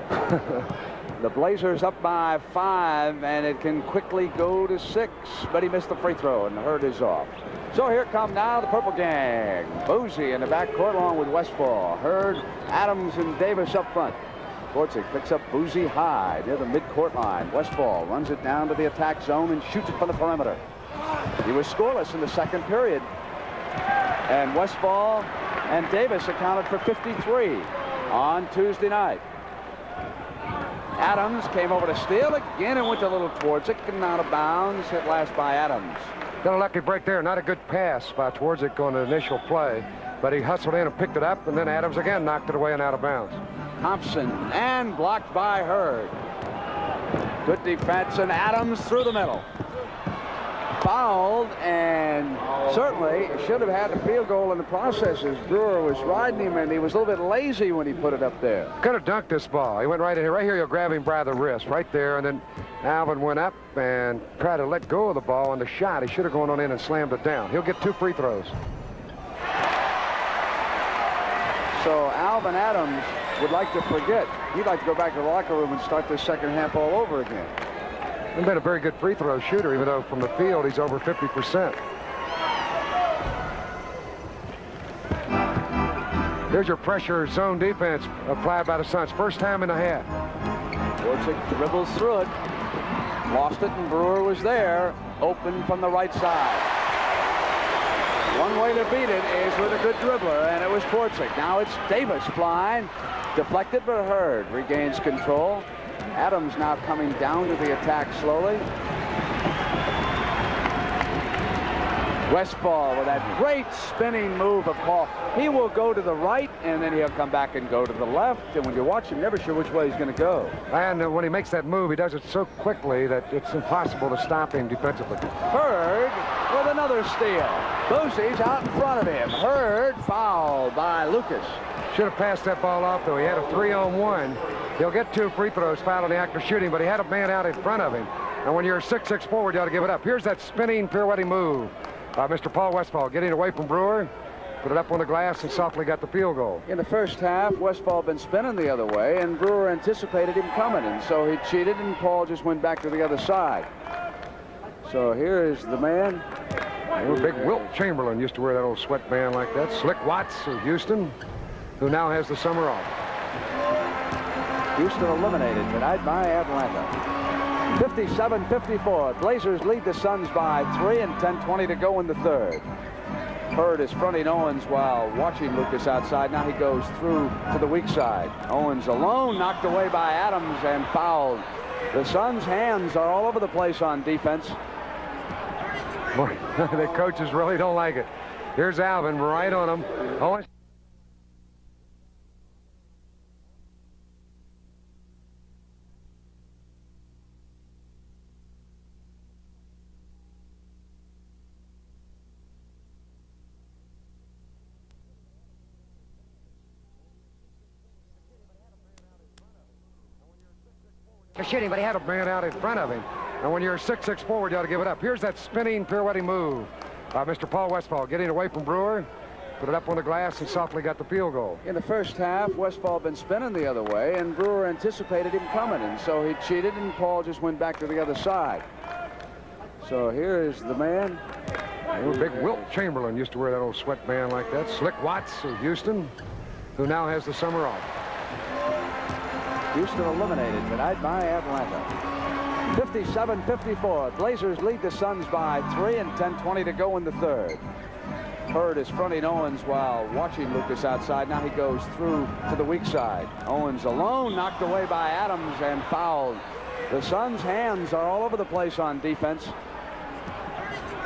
The Blazers up by 5, and it can quickly go to 6, but he missed the free throw, and Hurd is off. So here come now the Purple Gang. Boozy in the backcourt along with Westfall. Hurd, Adams, and Davis up front. Twardzik picks up Boozy high near the midcourt line. Westfall runs it down to the attack zone and shoots it from the perimeter. He was scoreless in the second period. And Westfall and Davis accounted for 53 on Tuesday night. Adams came over to steal again and went to little Twardzik and out of bounds. Hit last by Adams. Got a lucky break there. Not a good pass by Twardzik on the initial play, but he hustled in and picked it up, and then Adams again knocked it away and out of bounds. Thompson, and blocked by Hurd. Good defense, and Adams through the middle. Fouled, and certainly should have had a field goal in the process as Brewer was riding him, and he was a little bit lazy when he put it up there. Could have dunked this ball. He went right in here. Right here, you'll grab him by the wrist, right there, and then Alvin went up and tried to let go of the ball on the shot. He should have gone on in and slammed it down. He'll get 2 free throws. So Alvin Adams would like to forget. He'd like to go back to the locker room and start this second half all over again. He's been a very good free throw shooter, even though from the field he's over 50%. Here's your pressure zone defense applied by the Suns. First time in the half. Twardzik dribbles through it. Lost it, and Brewer was there. Open from the right side. One way to beat it is with a good dribbler, and it was Twardzik. Now it's Davis flying. Deflected, but Hurd regains control. Adams now coming down to the attack slowly. Westfall with that great spinning move of Paul. He will go to the right, and then he'll come back and go to the left. And when you watch him, never sure which way he's going to go. And when he makes that move, he does it so quickly that it's impossible to stop him defensively. Hurd with another steal. Boosie's out in front of him. Hurd fouled by Lucas. Should have passed that ball off, though. He had a 3-on-1. He'll get 2 free throws, foul on the act of shooting, but he had a man out in front of him. And when you're a 6'6" forward, you ought to give it up. Here's that spinning, pirouetting move by Mr. Paul Westfall, getting away from Brewer, put it up on the glass, and softly got the field goal. In the first half, Westfall been spinning the other way, and Brewer anticipated him coming, and so he cheated, and Paul just went back to the other side. So here is the man. Big Wilt Chamberlain used to wear that old sweatband like that. Slick Watts of Houston, who now has the summer off. Houston eliminated tonight by Atlanta. 57-54. Blazers lead the Suns by 3 and 10:20 to go in the third. Hurd is fronting Owens while watching Lucas outside. Now he goes through to the weak side. Owens alone, knocked away by Adams and fouled. The Suns' hands are all over the place on defense. Boy, the coaches really don't like it. Here's Alvin right on him. Owens. Shooting, but he had a man out in front of him. And when you're a 6'6" forward, you ought to give it up. Here's that spinning, pirouetting move by Mr. Paul Westfall, getting away from Brewer, put it up on the glass, and softly got the field goal. In the first half, Westfall been spinning the other way, and Brewer anticipated him coming, and so he cheated, and Paul just went back to the other side. So here is the man. Big Wilt Chamberlain used to wear that old sweatband like that. Slick Watts of Houston, who now has the summer off. Houston eliminated tonight by Atlanta. 57-54. Blazers lead the Suns by 3 and 10:20 to go in the third. Hurd is fronting Owens while watching Lucas outside. Now he goes through to the weak side. Owens alone, knocked away by Adams and fouled. The Suns' hands are all over the place on defense.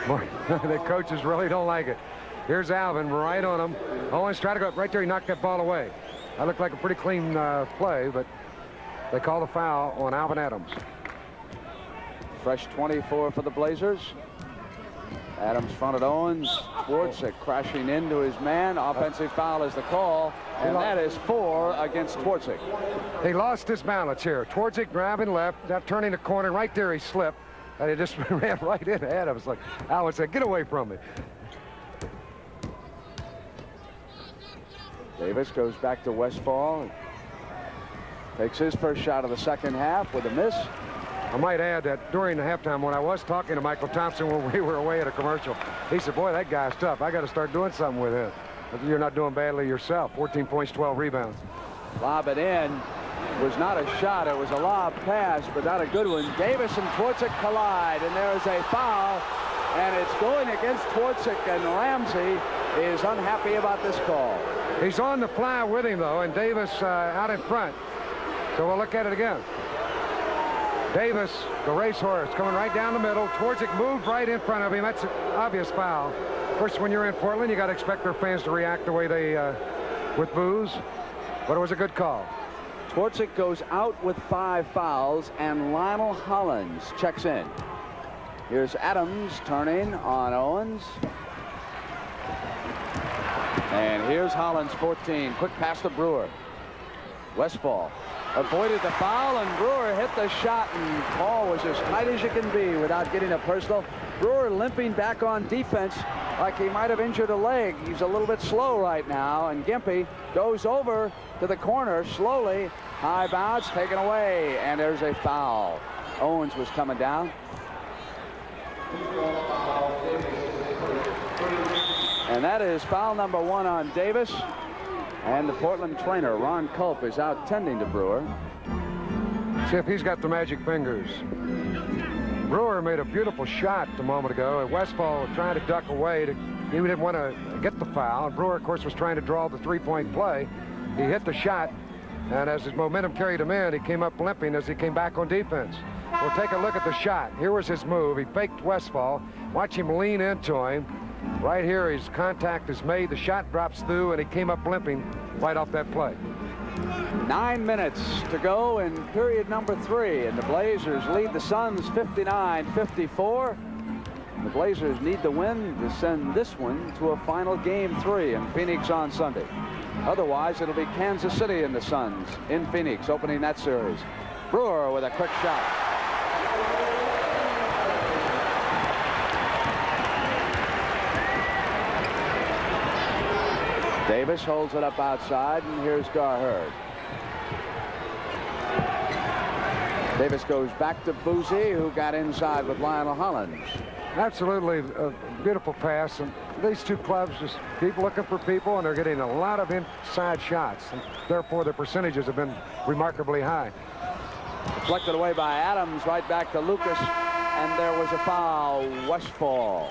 Boy, the coaches really don't like it. Here's Alvin right on him. Owens tried to go up right there. He knocked that ball away. That looked like a pretty clean play, but they call the foul on Alvin Adams. Fresh 24 for the Blazers. Adams fronted Owens. Twardzik crashing into his man. Offensive foul is the call, and that is 4 against Twardzik. He lost his balance here. Twardzik driving left, now turning the corner. Right there he slipped, and he just ran right into Adams. Like Alvin said, get away from me. Davis goes back to Westfall. Takes his first shot of the second half with a miss. I might add that during the halftime, when I was talking to Michael Thompson when we were away at a commercial, he said, boy, that guy's tough. I got to start doing something with him. But you're not doing badly yourself. 14 points, 12 rebounds. Lob it in. It was not a shot. It was a lob pass, but not a good one. Davis and Twardzik collide, and there is a foul, and it's going against Twardzik, and Ramsey is unhappy about this call. He's on the fly with him, though, and Davis out in front. So we'll look at it again. Davis, the racehorse, coming right down the middle. Twardzik moved right in front of him. That's an obvious foul. Of course, when you're in Portland, you got to expect their fans to react the way they, with boos. But it was a good call. Twardzik goes out with 5 fouls, and Lionel Hollins checks in. Here's Adams turning on Owens. And here's Hollins, 14. Quick pass to Brewer. Westfall avoided the foul, and Brewer hit the shot, and Paul was as tight as you can be without getting a personal. Brewer limping back on defense like he might have injured a leg. He's a little bit slow right now, and Gimpy goes over to the corner slowly. High bounce taken away, and there's a foul. Owens was coming down. And that is foul number 1 on Davis. And the Portland trainer, Ron Culp, is out tending to Brewer. See if he's got the magic fingers. Brewer made a beautiful shot a moment ago, and Westfall was trying to duck away. He didn't want to get the foul, and Brewer, of course, was trying to draw the three-point play. He hit the shot, and as his momentum carried him in, he came up limping as he came back on defense. We'll take a look at the shot. Here was his move. He faked Westfall. Watch him lean into him. Right here, his contact is made. The shot drops through, and he came up limping right off that play. 9 minutes to go in period number 3, and the Blazers lead the Suns 59-54. The Blazers need the win to send this one to a final game 3 in Phoenix on Sunday. Otherwise, it'll be Kansas City and the Suns in Phoenix opening that series. Brewer with a quick shot. Davis holds it up outside, and here's Garherd. Davis goes back to Boozy, who got inside with Lionel Hollins. Absolutely a beautiful pass, and these two clubs just keep looking for people, and they're getting a lot of inside shots, and therefore their percentages have been remarkably high. Deflected away by Adams, right back to Lucas, and there was a foul. Westfall.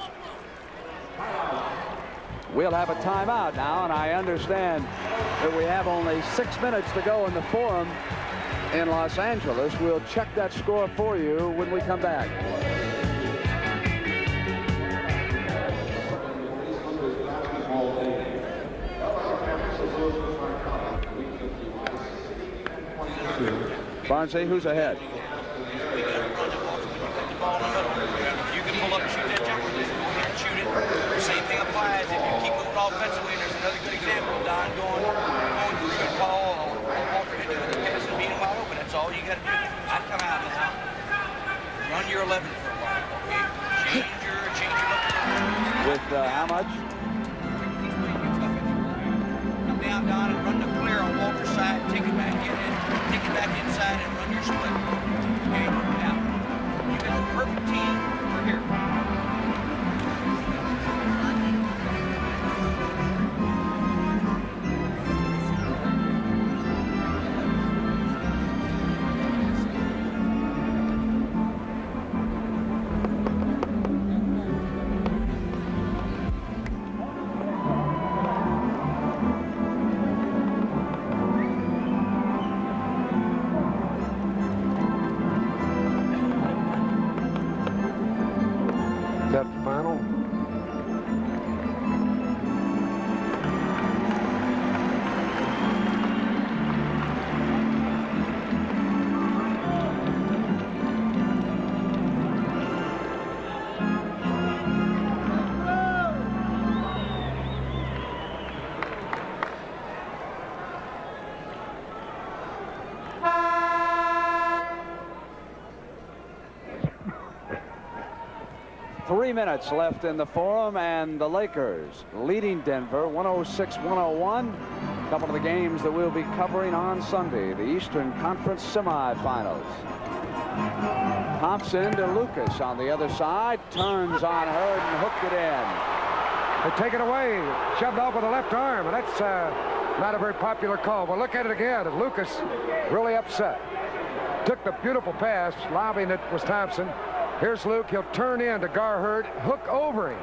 We'll have a timeout now, and I understand that we have only 6 minutes to go in the Forum in Los Angeles. We'll check that score for you when we come back. Barnsley, who's ahead? You can pull up and shoot that jumper, and shoot it. The same thing applies if you keep moving offensively. There's another good example. Don going through and Paul Walker hit the pass and beat him wide open. That's all you got to do. I'd come out now. Run your 11 for a while. Okay? Change your look. With how much? Come down, Don, and run the clear on Walter's side. Take it back in and take it back inside and run your split. Okay? Now, you got the perfect team for here. Three minutes left in the Forum, and the Lakers leading Denver 106-101. A couple of the games that we'll be covering on Sunday, the Eastern Conference semifinals. Thompson to Lucas on the other side, turns on Hurd and hooked it in. They take it away, shoved off with the left arm, and that's not a very popular call. But look at it again, and Lucas really upset. Took the beautiful pass, lobbing it was Thompson. Here's Luke. He'll turn in to Garherd, hook over him.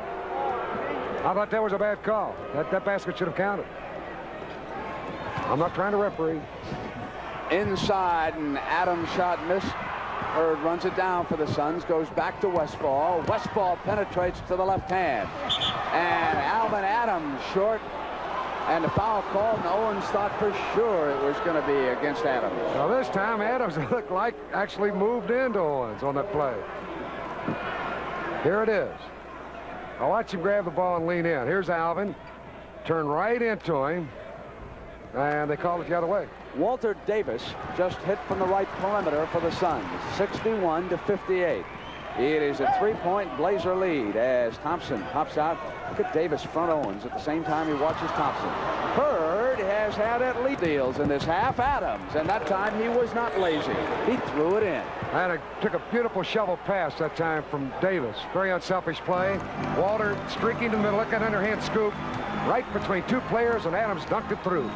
I thought that was a bad call. That basket should have counted. I'm not trying to referee. Inside, and Adams' shot missed. Hurd runs it down for the Suns, goes back to Westfall. Westfall penetrates to the left hand. And Alvin Adams short. And the foul call, and Owens thought for sure it was going to be against Adams. Well, this time Adams looked like actually moved into Owens on that play. Here it is. I'll watch him grab the ball and lean in. Here's Alvin. Turn right into him. And they called it the other way. Walter Davis just hit from the right perimeter for the Suns, 61-58. It is a three-point Blazer lead as Thompson pops out. Look at Davis front Owens at the same time he watches Thompson. Hurd has had at least deals in this half. Adams, and that time he was not lazy. He threw it in. And it took a beautiful shovel pass that time from Davis. Very unselfish play. Walter streaking to the middle, like an underhand scoop right between two players, and Adams dunked it through.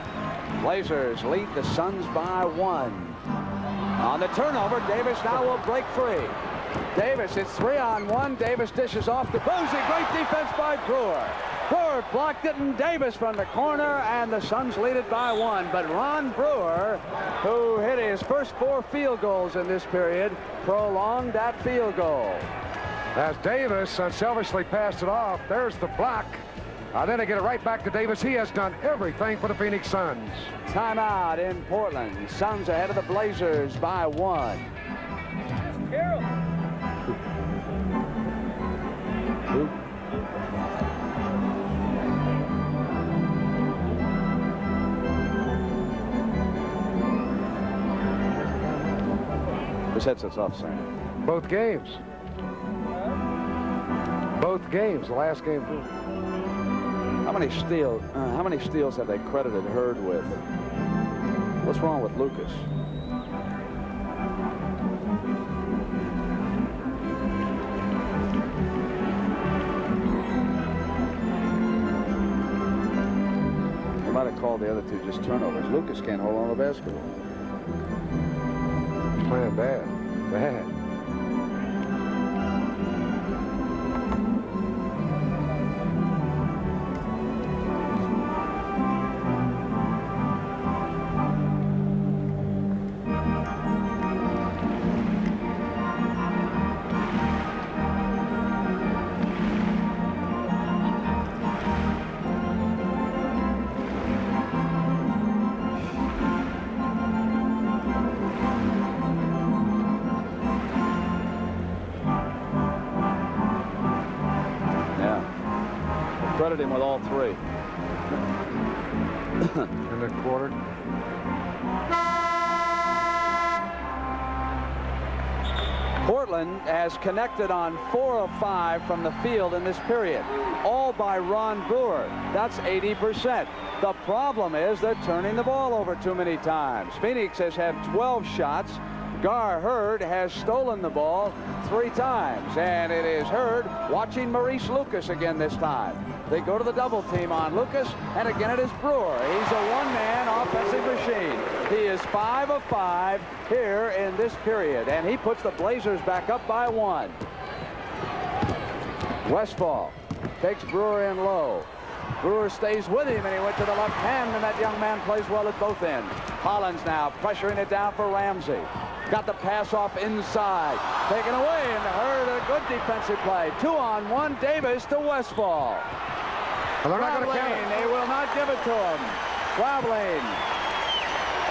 Blazers lead the Suns by 1. On the turnover, Davis now will break free. Davis, it's 3-on-1. Davis dishes off to Boozy. Great defense by Brewer. Brewer blocked it, and Davis from the corner, and the Suns lead it by 1. But Ron Brewer, who hit his first 4 field goals in this period, prolonged that field goal. As Davis unselfishly passed it off, there's the block. Then they get it right back to Davis. He has done everything for the Phoenix Suns. Timeout in Portland. Suns ahead of the Blazers by 1. Carroll. His headset's off, Sam. Both games. Both games. The last game too. How many steals have they credited Hurd with? What's wrong with Lucas? They might have called the other two just turnovers. Lucas can't hold on to the basketball. He's playing bad. Bad. Credit him with all 3. In the quarter. Portland has connected on 4 of 5 from the field in this period, all by Ron Brewer. That's 80%. The problem is they're turning the ball over too many times. Phoenix has had 12 shots. Gar Hurd has stolen the ball 3 times, and it is Hurd watching Maurice Lucas again this time. They go to the double team on Lucas, and again it is Brewer. He's a one-man offensive machine. He is 5 of 5 here in this period, and he puts the Blazers back up by 1. Westfall takes Brewer in low. Brewer stays with him, and he went to the left hand, and that young man plays well at both ends. Hollins now pressuring it down for Ramsey. Got the pass off inside. Taken away, and Hurd a good defensive play. 2-on-1, Davis to Westfall. Well, they're not going to count it. They will not give it to him. Traveling.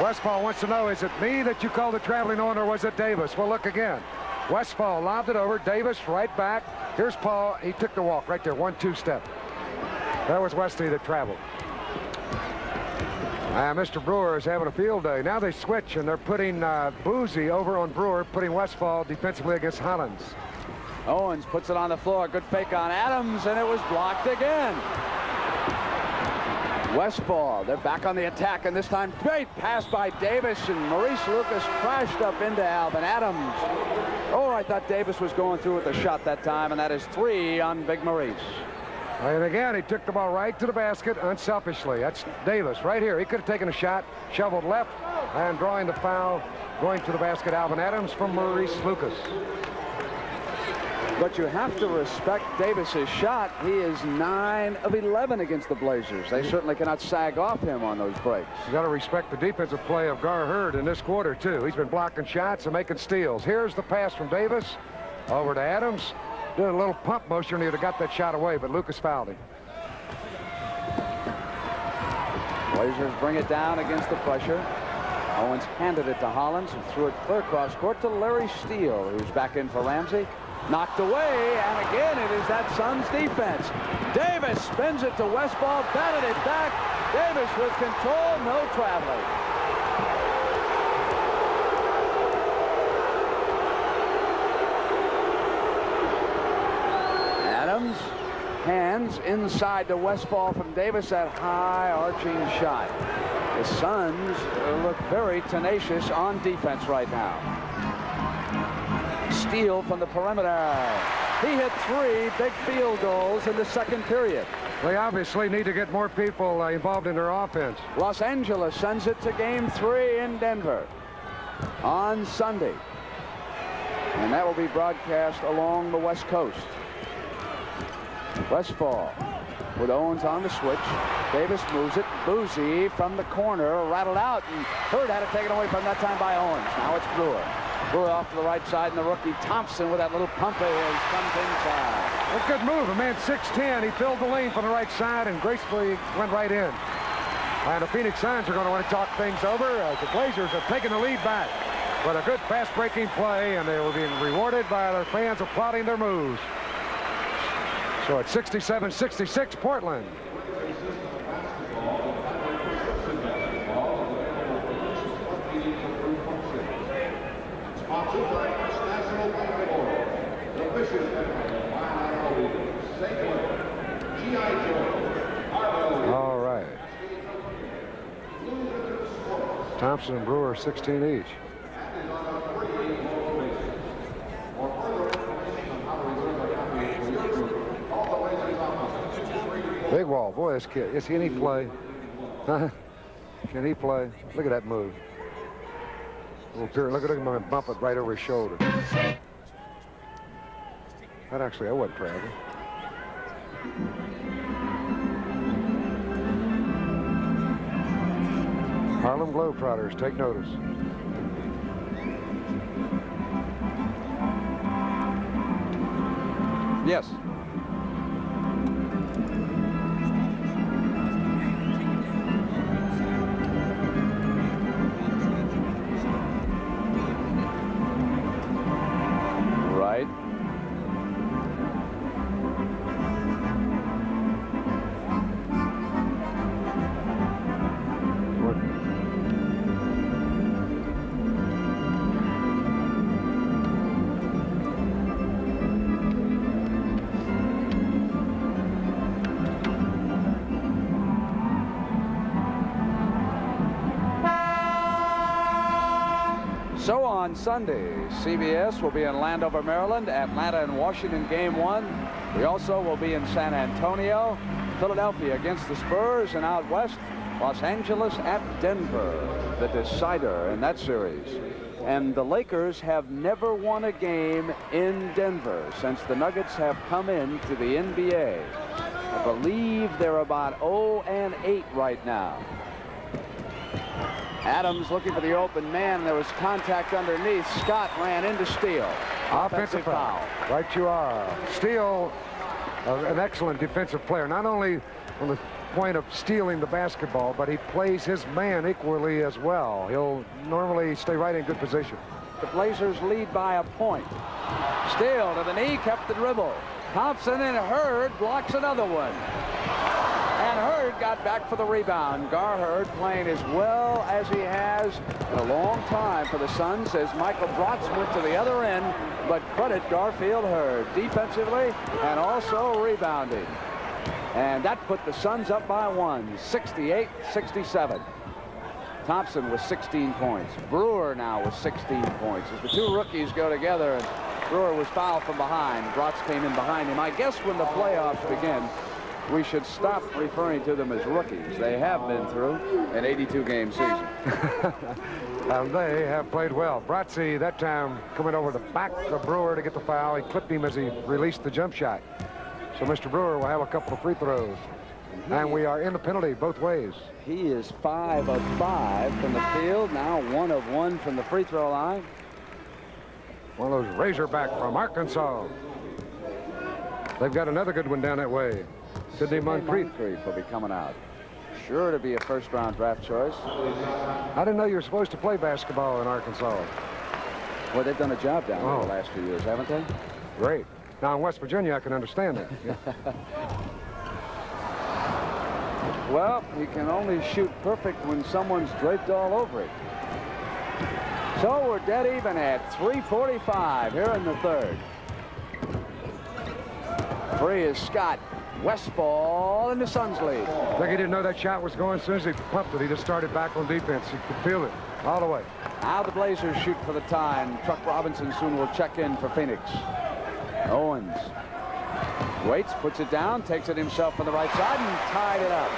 Westfall wants to know, is it me that you called the traveling on, or was it Davis? Well, look again. Westfall lobbed it over. Davis right back. Here's Paul. He took the walk right there. 1-2 step. That was Wesley that traveled. Mr. Brewer is having a field day. Now they switch, and they're putting Boozy over on Brewer, putting Westfall defensively against Hollins. Owens puts it on the floor. Good fake on Adams, and it was blocked again. Westfall, they're back on the attack, and this time great pass by Davis, and Maurice Lucas crashed up into Alvin Adams. Oh, I thought Davis was going through with the shot that time, and that is 3 on Big Maurice. And again, he took the ball right to the basket unselfishly. That's Davis right here. He could have taken a shot, shoveled left, and drawing the foul, going to the basket, Alvin Adams from Maurice Lucas. But you have to respect Davis's shot. He is 9 of 11 against the Blazers. They certainly cannot sag off him on those breaks. You got to respect the defensive play of Gar Hurd in this quarter, too. He's been blocking shots and making steals. Here's the pass from Davis over to Adams. Did a little pump motion. He would have got that shot away, but Lucas fouled him. Blazers bring it down against the pressure. Owens handed it to Hollins, who threw it clear cross court to Larry Steele, who's back in for Ramsey. Knocked away, and again it is that Suns defense. Davis spins it to Westphal, batted it back. Davis with control, no traveling. Adams, hands inside to Westphal from Davis, that high arching shot. The Suns look very tenacious on defense right now. Steele from the perimeter. He hit 3 big field goals in the second period. They obviously need to get more people involved in their offense. Los Angeles sends it to Game 3 in Denver on Sunday. And that will be broadcast along the West Coast. Westphal with Owens on the switch. Davis moves it. Boozy from the corner, rattled out, and Hurd had it taken away from that time by Owens. Now it's Brewer. Brewer off to the right side, and the rookie Thompson with that little pump of his comes inside. A good move. A man 6'10". He filled the lane from the right side and gracefully went right in. And the Phoenix Suns are going to want to talk things over as the Blazers have taken the lead back. But a good fast-breaking play, and they were being rewarded by their fans applauding their moves. So it's 67-66 Portland. All right. Thompson and Brewer 16 each. Big Wall, boy, this kid, can he play? Can he play? Look at that move. Look at him bump it right over his shoulder. That actually, I wasn't proud of him. Harlem Globetrotters, take notice. Yes. Right. So on Sunday, CBS will be in Landover, Maryland, Atlanta and Washington Game 1. We also will be in San Antonio, Philadelphia against the Spurs, and out west, Los Angeles at Denver, the decider in that series. And the Lakers have never won a game in Denver since the Nuggets have come into the NBA. I believe they're about 0-8 right now. Adams looking for the open man. There was contact underneath. Scott ran into Steele. Offensive foul. Right you are. Steele, an excellent defensive player. Not only from the point of stealing the basketball, but he plays his man equally as well. He'll normally stay right in good position. The Blazers lead by a point. Steele to the knee, kept the dribble. Thompson and Hurd blocks another one. And Hurd got back for the rebound. Gar Hurd playing as well as he has in a long time for the Suns as Michael Bratz went to the other end, but credit Garfield Hurd defensively and also rebounding. And that put the Suns up by 1, 68-67. Thompson with 16 points. Brewer now with 16 points. As the two rookies go together, and Brewer was fouled from behind. Bratz came in behind him. I guess when the playoffs begin, we should stop referring to them as rookies. They have been through an 82-game season. And they have played well. Bratzi, that time, coming over the back of Brewer to get the foul. He clipped him as he released the jump shot. So Mr. Brewer will have a couple of free throws. And we are in the penalty both ways. He is 5 of 5 from the field. Now 1 of 1 from the free throw line. One of those Razorback from Arkansas. They've got another good one down that way. Sidney Moncrief will be coming out. Sure to be a first-round draft choice. I didn't know you were supposed to play basketball in Arkansas. Well, they've done a job down there the last few years, haven't they? Great. Now, in West Virginia, I can understand it. Well, he can only shoot perfect when someone's draped all over it. So we're dead even at 3:45 here in the third. Free is Scott. Westfall and the Suns lead. I think he didn't know that shot was going. As soon as he pumped it, he just started back on defense. He could feel it all the way. Now the Blazers shoot for the tie, and Chuck Robinson soon will check in for Phoenix. Owens waits, puts it down, takes it himself on the right side, and tied it up.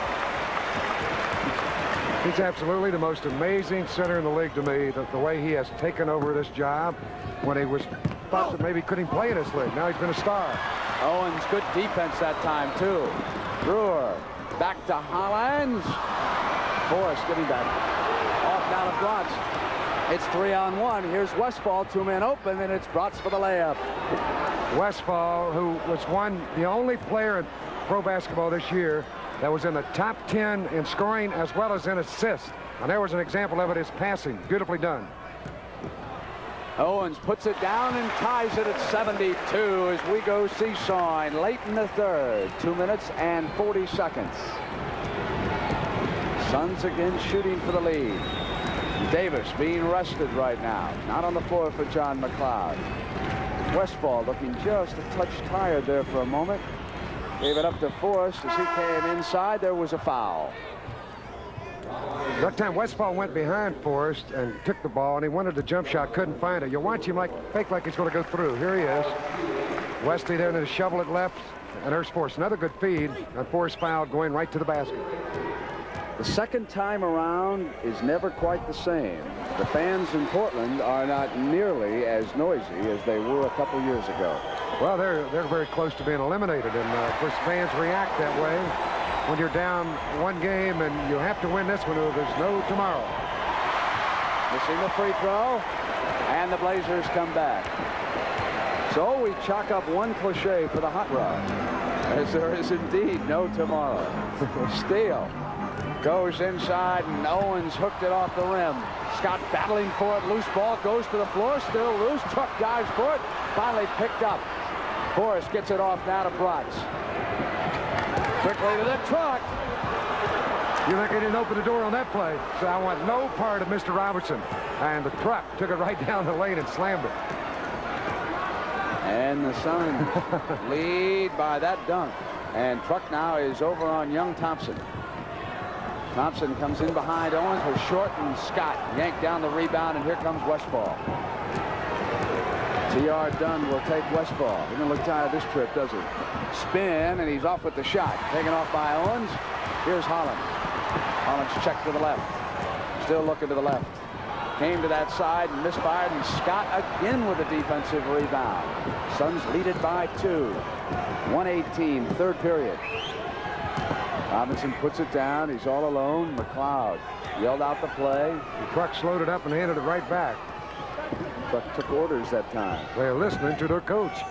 He's absolutely the most amazing center in the league to me. The way he has taken over this job when he was thought that maybe he couldn't play in this league. Now he's been a star. Owens, good defense that time, too. Brewer, back to Hollins. Forrest getting back. Off now to Bratz. It's 3-on-1. Here's Westfall, 2 men open, and it's Bratz for the layup. Westfall, who was the only player in pro basketball this year that was in the top 10 in scoring as well as in assists. And there was an example of it, his passing. Beautifully done. Owens puts it down and ties it at 72 as we go seesawing late in the third. 2 minutes and 40 seconds. Suns again shooting for the lead. Davis being rested right now. Not on the floor for John McLeod. Westfall looking just a touch tired there for a moment. Gave it up to Forrest as he came inside. There was a foul. That time Westfall went behind Forrest and took the ball, and he wanted the jump shot, couldn't find it. You watch him fake like he's going to go through. Here he is. Westy there to shovel it left, and there's Forrest. Another good feed, and Forrest fouled going right to the basket. The second time around is never quite the same. The fans in Portland are not nearly as noisy as they were a couple years ago. Well, they're very close to being eliminated, and of course fans react that way. When you're down 1 game and you have to win this one, or there's no tomorrow. Missing the free throw, and the Blazers come back. So we chalk up one cliche for the hot rod, as there is indeed no tomorrow. Steele goes inside, and Owens hooked it off the rim. Scott battling for it. Loose ball goes to the floor, still loose. Truck dives for it, finally picked up. Forrest gets it off now to Bratz. Quickly to the truck. You think he didn't open the door on that play? So I want no part of Mr. Robertson. And the truck took it right down the lane and slammed it. And the Suns lead by that dunk. And Truck now is over on Young Thompson. Thompson comes in behind Owens with Short and Scott. Yanked down the rebound, and here comes Westfall. T.R. Dunn will take Westfall. He doesn't look tired this trip, does he? Spin, and he's off with the shot. Taken off by Owens. Here's Holland. Holland's check to the left. Still looking to the left. Came to that side and misfired, and Scott again with a defensive rebound. Suns lead it by 2. 1:18, third period. Robinson puts it down. He's all alone. McLeod yelled out the play. The Truck slowed it up and handed it right back. Truck took orders that time. They're listening to their coach.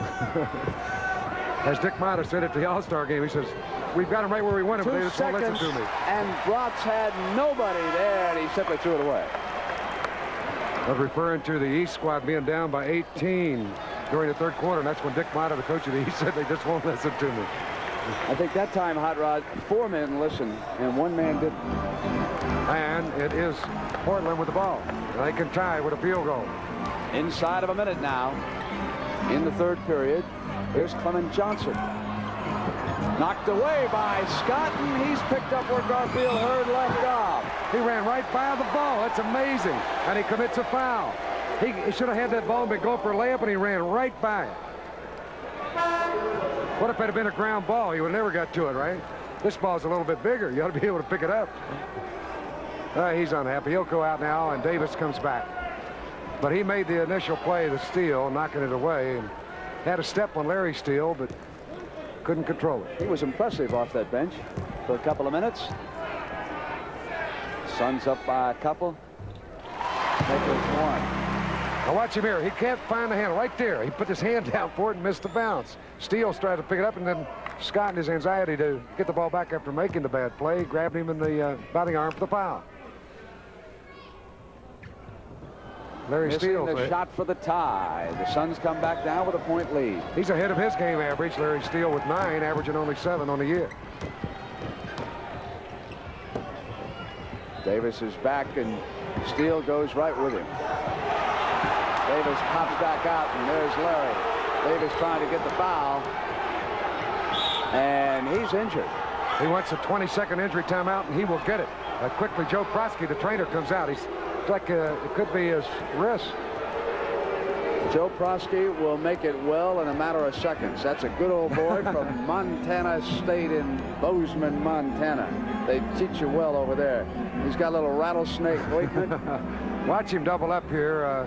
As Dick Mata said at the All-Star game, he says, we've got him right where we want him, but they just won't listen to me. And Bratz had nobody there, and he simply threw it away. But referring to the East squad being down by 18 during the third quarter, and that's when Dick Mata, the coach of the East, said they just won't listen to me. I think that time, Hot Rod, 4 men listened, and 1 man didn't. And it is Portland with the ball. They can tie with a field goal. Inside of a minute now, in the third period, here's Clement Johnson. Knocked away by Scott, and he's picked up where Garfield Hurd left off. He ran right by the ball. That's amazing. And he commits a foul. He should have had that ball and been going for a layup, and he ran right by it. What if it had been a ground ball? You would have never got to it, right? This ball's a little bit bigger. You ought to be able to pick it up. He's unhappy. He'll go out now, and Davis comes back. But he made the initial play, the steal, knocking it away, and had a step on Larry Steele, but couldn't control it. He was impressive off that bench for a couple of minutes. Suns up by a couple. Nicholas one. Now watch him here. He can't find the handle. Right there. He put his hand down for it and missed the bounce. Steele tried to pick it up, and then Scott, in his anxiety to get the ball back after making the bad play, grabbed him in the by the arm for the foul. Larry Steele. The shot for the tie. The Suns come back down with a point lead. He's ahead of his game average. Larry Steele with 9, averaging only 7 on the year. Davis is back, and Steele goes right with him. Davis pops back out, and there's Larry. Davis trying to get the foul, and he's injured. He wants a 20-second injury timeout, and he will get it. Quickly, Joe Prosky, the trainer, comes out. He's like it could be his wrist. Joe Prosky will make it well in a matter of seconds. That's a good old boy from Montana State in Bozeman, Montana. They teach you well over there. He's got a little rattlesnake ointment. Watch him double up here.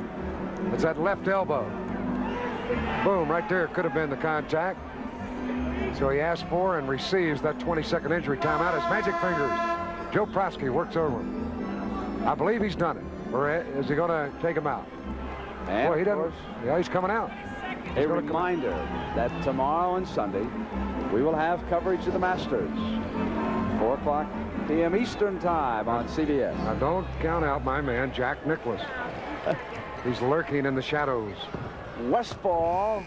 It's that left elbow. Boom, right there could have been the contact. So he asks for and receives that 20-second injury timeout. His magic fingers. Joe Prosky works over him. I believe he's done it. Or is he going to take him out? And boy, he doesn't. Yeah, he's coming out. A reminder that tomorrow and Sunday we will have coverage of the Masters. 4 p.m. Eastern time on CBS. Now don't count out my man Jack Nicklaus. He's lurking in the shadows. Westfall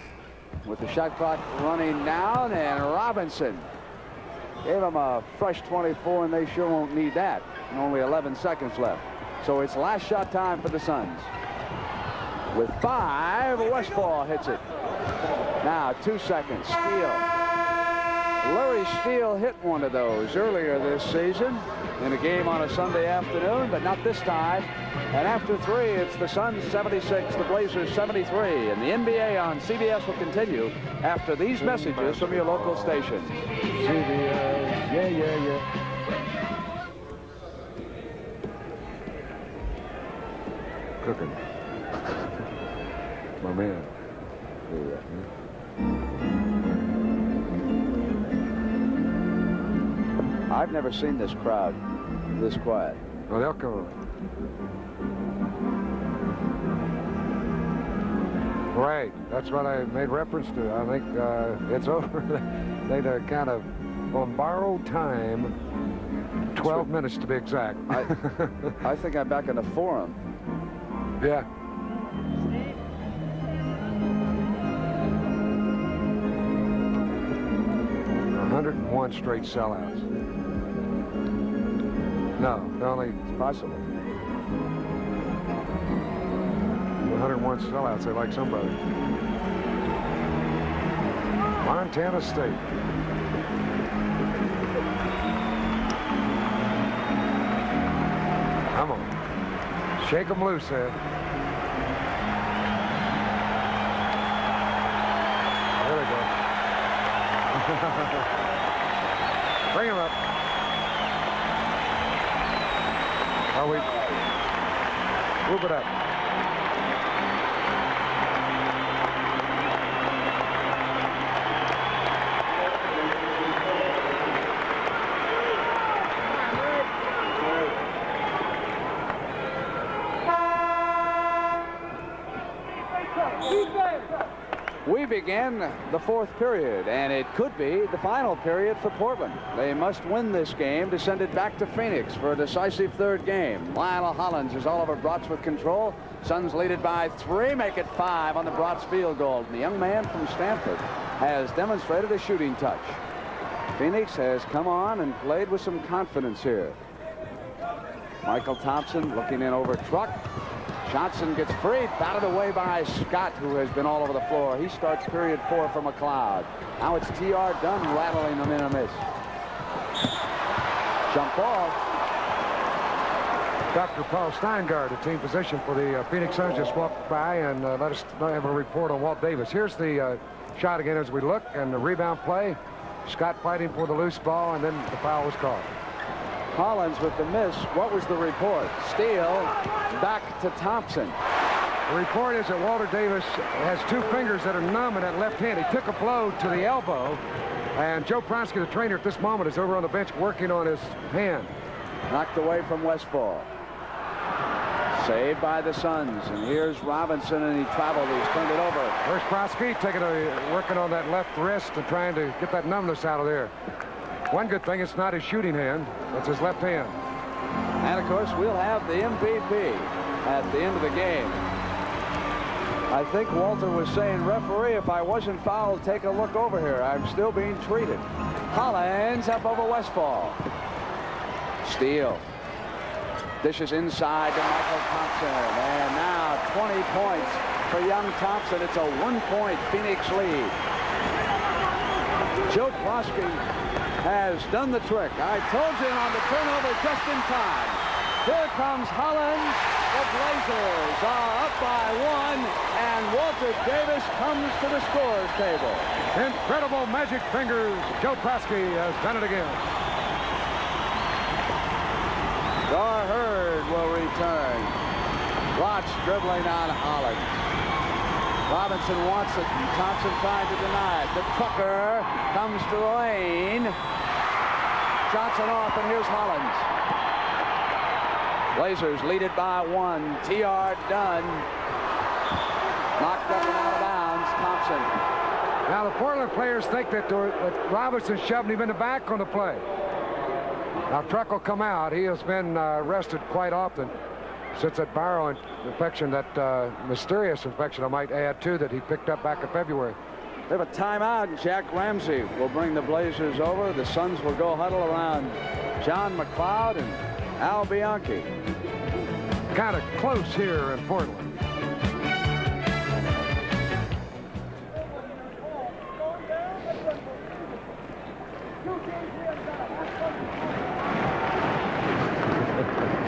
with the shot clock running down, and Robinson gave him a fresh 24, and they sure won't need that. Only 11 seconds left. So it's last shot time for the Suns. With 5, Westfall hits it. Now 2 seconds. Steele. Larry Steele hit one of those earlier this season in a game on a Sunday afternoon, but not this time. And after 3, it's the Suns 76, the Blazers 73. And the NBA on CBS will continue after these messages from your local station. CBS, yeah. Cooking. My man. I've never seen this crowd this quiet. Well, they'll come. Right. That's what I made reference to. I think it's over. They'd kind of on borrowed time. 12 minutes to be exact. I think I'm back in the Forum. Yeah. ...101 straight sellouts. No, only possible. 101 sellouts. They like somebody. Montana State. Come on. Shake them loose, Ed. There we go. Bring him up. Are we? Move it up. We begin the 4th period, and it could be the final period for Portland. They must win this game to send it back to Phoenix for a decisive 3rd game. Lionel Hollins is Oliver Brotz with control. Suns lead it by 3, make it 5 on the Brotz field goal. And the young man from Stanford has demonstrated a shooting touch. Phoenix has come on and played with some confidence here. Michael Thompson looking in over Truck. Johnson gets free, batted away by Scott, who has been all over the floor. He starts period 4 for McLeod. Now it's T.R. Dunn rattling them in a miss. Jump ball. Dr. Paul Steingart, a team physician for the Phoenix Suns, just walked by and let us have a report on Walt Davis. Here's the shot again as we look, and the rebound play. Scott fighting for the loose ball, and then the foul was called. Hollins with the miss. What was the report? Steele back to Thompson. The report is that Walter Davis has 2 fingers that are numb in that left hand. He took a blow to the elbow, and Joe Pronsky, the trainer at this moment, is over on the bench working on his hand. Knocked away from Westfall. Saved by the Suns, and here's Robinson, and he traveled. He's turned it over. There's Pronsky working on that left wrist and trying to get that numbness out of there. One good thing, it's not his shooting hand. It's his left hand. And, of course, we'll have the MVP at the end of the game. I think Walter was saying, referee, if I wasn't fouled, take a look over here. I'm still being treated. Hollins up over Westfall. Steele. Dishes inside to Michael Thompson. And now 20 points for young Thompson. It's a 1-point Phoenix lead. Joe Pronsky has done the trick. I told you on the turnover just in time. Here comes Hollins. The Blazers are up by 1, and Walter Davis comes to the scorer's table. Incredible magic fingers. Joe Pronsky has done it again. Gar Hurd will return. Watch dribbling on Hollins. Robinson wants it, and Thompson trying to deny it. The Tucker comes to the lane. Johnson off, and here's Hollins. Blazers lead it by 1. T.R. Dunn knocked up and out of bounds. Thompson. Now the Portland players think that Robinson shoved him in the back on the play. Now Truck will come out. He has been rested quite often since that viral infection, that mysterious infection, I might add, too, that he picked up back in February. They have a timeout. Jack Ramsey will bring the Blazers over. The Suns will go huddle around John McLeod and Al Bianchi. Kind of close here in Portland.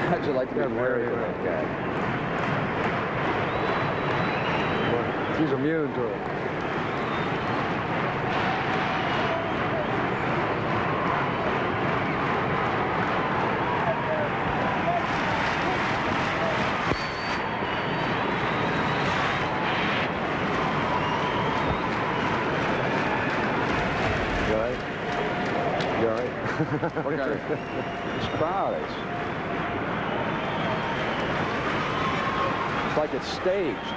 How'd you like to get married to that guy? Well, he's immune to it. Look at it. This crowd is. It's like it's staged.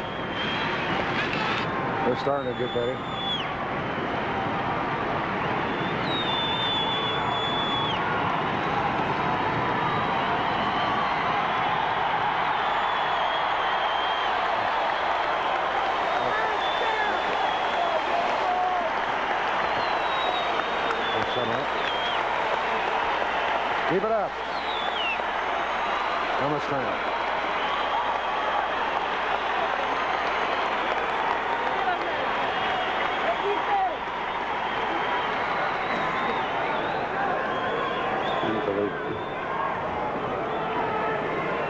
They're starting to get better. Keep it up. How much time?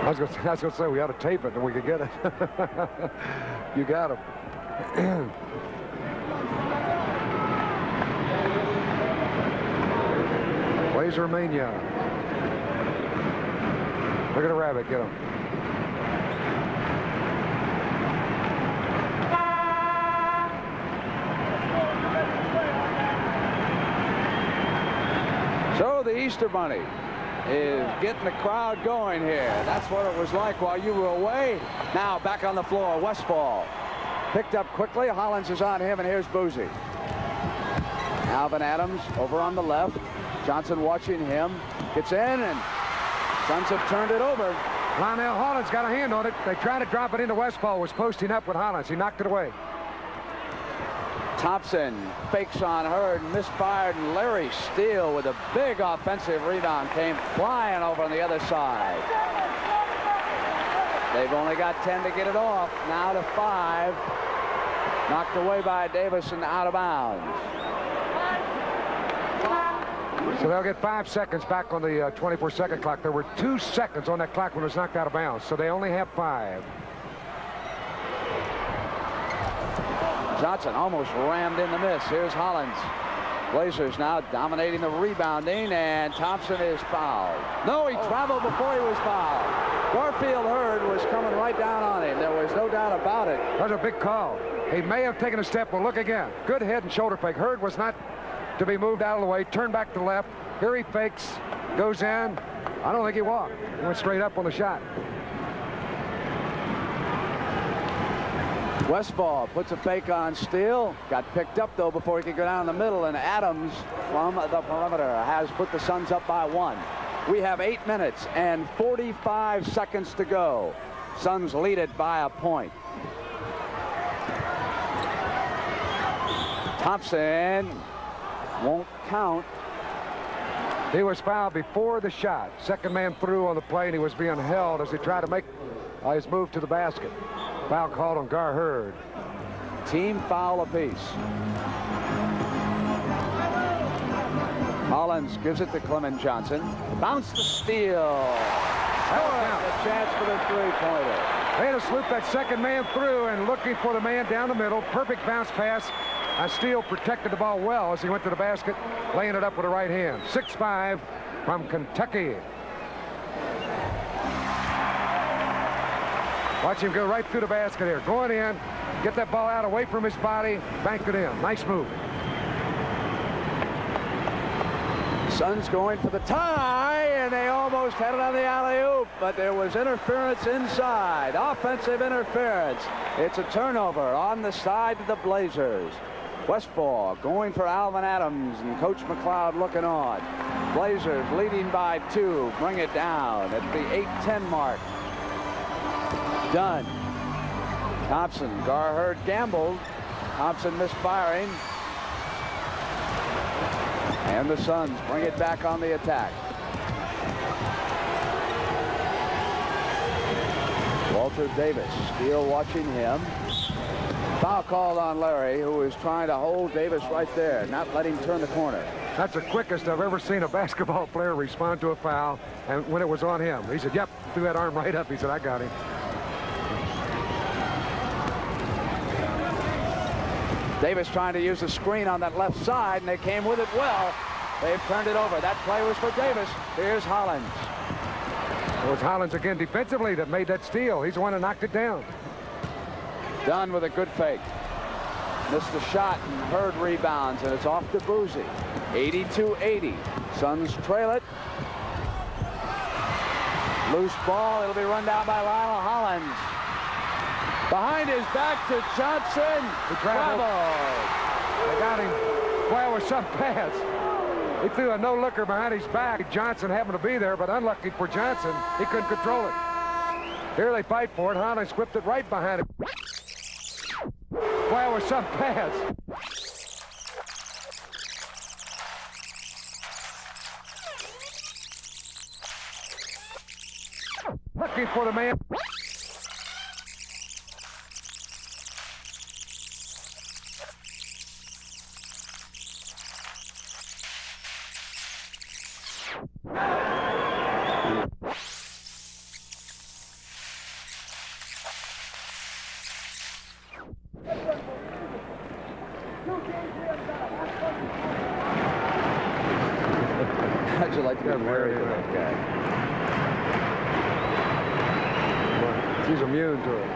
I was going to say we ought to tape it and we could get it. You got him. Blazer Mania. Look at the rabbit, get him. So the Easter Bunny is getting the crowd going here. That's what it was like while you were away. Now back on the floor, Westfall. Picked up quickly, Hollins is on him, and here's Boozy. Alvin Adams over on the left. Johnson watching him. Gets in, and Suns have turned it over. Lionel Hollins got a hand on it. They tried to drop it into Westfall. Was posting up with Hollins. He knocked it away. Thompson fakes on Hurd, misfired, and Larry Steele with a big offensive rebound came flying over on the other side. They've only got 10 to get it off. Now to 5. Knocked away by Davis and out of bounds. So they'll get 5 seconds back on the 24-second clock. There were 2 seconds on that clock when it was knocked out of bounds, so they only have 5. Johnson almost rammed in the miss. Here's Hollins. Blazers now dominating the rebounding, and Thompson is fouled. No, he traveled before he was fouled. Garfield Hurd was coming right down on him. There was no doubt about it. That was a big call. He may have taken a step. Well, look again. Good head and shoulder fake. Hurd was not to be moved out of the way. Turned back to left. Here he fakes. Goes in. I don't think he walked. He went straight up on the shot. Westfall puts a fake on Steele. Got picked up, though, before he could go down the middle, and Adams from the perimeter has put the Suns up by 1. We have 8 minutes and 45 seconds to go. Suns lead it by a point. Thompson won't count. He was fouled before the shot. Second man through on the play, and he was being held as he tried to make his move to the basket. Foul called on Gar Hurd. Team foul apiece. Hollins gives it to Clement Johnson. Bounce to Steele. A chance for the three-pointer. They had to sloop that second man through and looking for the man down the middle. Perfect bounce pass. Steele protected the ball well as he went to the basket, laying it up with the right hand. 6'5" from Kentucky. Watch him go right through the basket here. Going in, get that ball out away from his body, bank it in. Nice move. Suns going for the tie, and they almost had it on the alley-oop, but there was interference inside. Offensive interference. It's a turnover on the side of the Blazers. Westfall going for Alvin Adams, and Coach McLeod looking on. Blazers leading by 2. Bring it down at the 8:10 mark. Dunn. Thompson. Gar Hurd gambled. Thompson misfiring. And the Suns bring it back on the attack. Walter Davis. Steele watching him. Foul called on Larry, who is trying to hold Davis right there, not let him turn the corner. That's the quickest I've ever seen a basketball player respond to a foul, and when it was on him. He said, yep, threw that arm right up. He said, I got him. Davis trying to use a screen on that left side, and they came with it well. They've turned it over. That play was for Davis. Here's Hollins. It was Hollins again defensively that made that steal. He's the one who knocked it down. Dunn with a good fake. Missed the shot, and Hurd rebounds, and it's off to Boozy. 82-80. Suns trail it. Loose ball. It'll be run down by Lionel Hollins. Behind his back to Johnson. He traveled. They got him. Well, with some pass. He threw a no-looker behind his back. Johnson happened to be there, but unlucky for Johnson, he couldn't control it. Here they fight for it. Hollins whipped it right behind him. Well, with some pass. Looking for the man. How'd you like to get married to that guy? He's immune to it.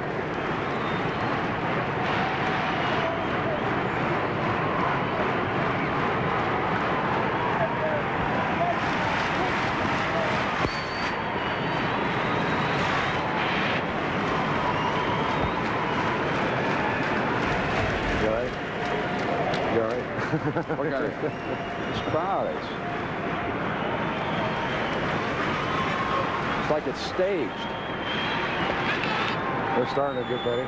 Look at it. This crowd is. It's like it's staged. They're starting to get ready.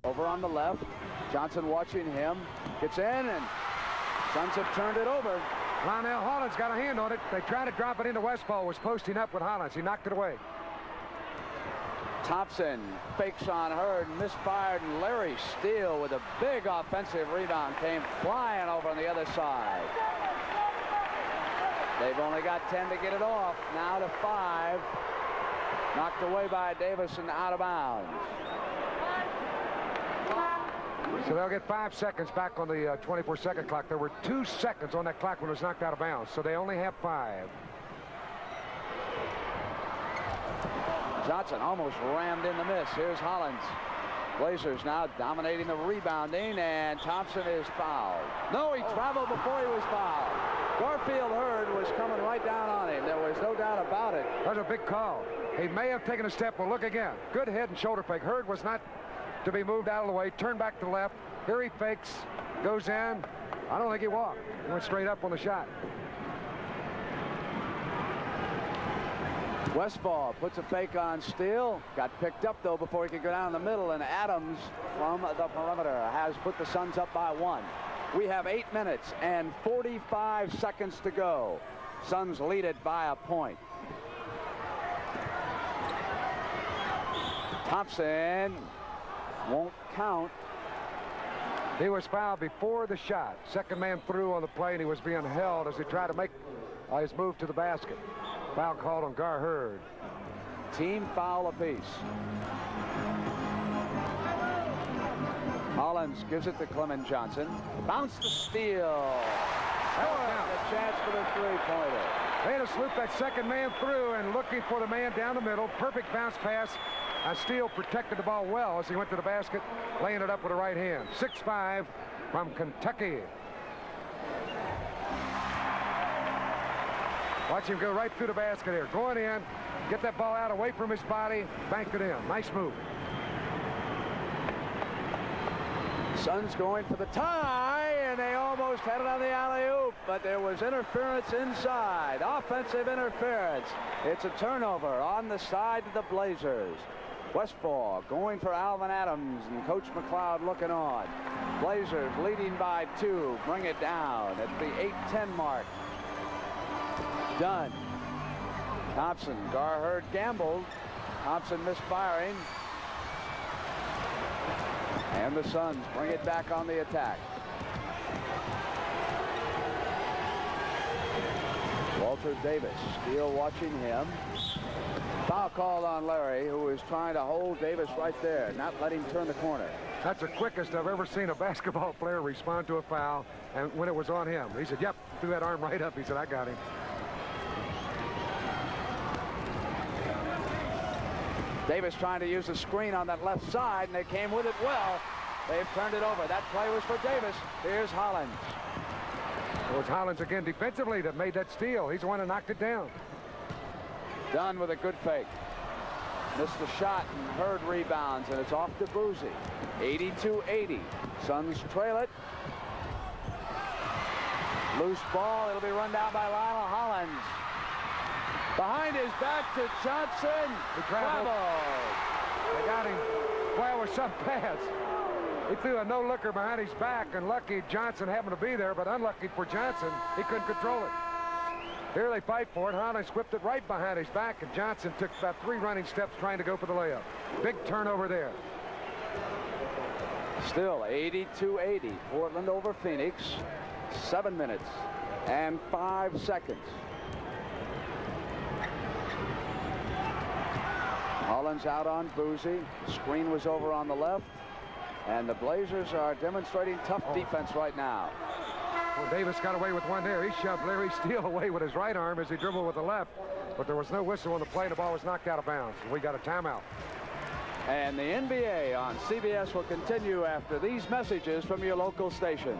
over on the left. Johnson watching him. Gets in, and Suns have turned it over. Lionel Hollins got a hand on it. They tried to drop it into Westfall. Was posting up with Hollins. He knocked it away. Thompson fakes on Hurd, misfired, and Larry Steele with a big offensive rebound came flying over on the other side. They've only got 10 to get it off. Now to 5. Knocked away by Davis and out of bounds. So they'll get 5 seconds back on the 24-second clock. There were 2 seconds on that clock when it was knocked out of bounds, so they only have 5. Johnson almost rammed in the miss. Here's Hollins. Blazers now dominating the rebounding, and Thompson is fouled. No, he traveled before he was fouled. Garfield Hurd was coming right down on him. There was no doubt about it. That was a big call. He may have taken a step. Well, look again. Good head and shoulder fake. Hurd was not to be moved out of the way. Turned back to the left. Here he fakes. Goes in. I don't think he walked. He went straight up on the shot. Westfall puts a fake on Steele. Got picked up, though, before he could go down the middle. And Adams from the perimeter has put the Suns up by 1. We have 8 minutes and 45 seconds to go. Suns lead it by a point. Thompson won't count. He was fouled before the shot. Second man through on the play, and he was being held as he tried to make his move to the basket. Foul called on Gar Hurd. Team foul apiece. Hollins gives it to Clement Johnson. Bounce to Steele. A chance for the three-pointer. They had to sloop that second man through and looking for the man down the middle. Perfect bounce pass. And Steele protected the ball well as he went to the basket, laying it up with the right hand. 6'5" from Kentucky. Watch him go right through the basket here. Going in, get that ball out away from his body, bank it in. Nice move. Suns going for the tie, and they almost had it on the alley-oop, but there was interference inside. Offensive interference. It's a turnover on the side of the Blazers. Westfall going for Alvin Adams, and Coach McLeod looking on. Blazers leading by 2. Bring it down at the 8:10 mark. Done. Thompson, Gar Hurd gambled. Thompson misfiring. And the Suns bring it back on the attack. Walter Davis, Steele watching him. Foul called on Larry, who is trying to hold Davis right there, not let him turn the corner. That's the quickest I've ever seen a basketball player respond to a foul, and when it was on him. He said, yep, threw that arm right up. He said, I got him. Davis trying to use the screen on that left side, and they came with it well. They've turned it over. That play was for Davis. Here's Hollins. It was Hollins again defensively that made that steal. He's the one who knocked it down. Dunn with a good fake. Missed the shot, and Hurd rebounds, and it's off to Boozy. 82-80. Suns trail it. Loose ball. It'll be run down by Lionel Hollins. Behind his back to Johnson. He traveled. They got him. Boy, it was some pass. He threw a no-looker behind his back, and lucky Johnson happened to be there, but unlucky for Johnson, he couldn't control it. Here they fight for it. Hollins whipped it right behind his back, and Johnson took about 3 running steps trying to go for the layup. Big turnover there. Still 82-80. Portland over Phoenix. 7 minutes and 5 seconds. Hollins out on Boozy. The screen was over on the left. And the Blazers are demonstrating tough defense right now. Well, Davis got away with one there. He shoved Larry Steele away with his right arm as he dribbled with the left. But there was no whistle on the play. The ball was knocked out of bounds. We got a timeout. And the NBA on CBS will continue after these messages from your local stations.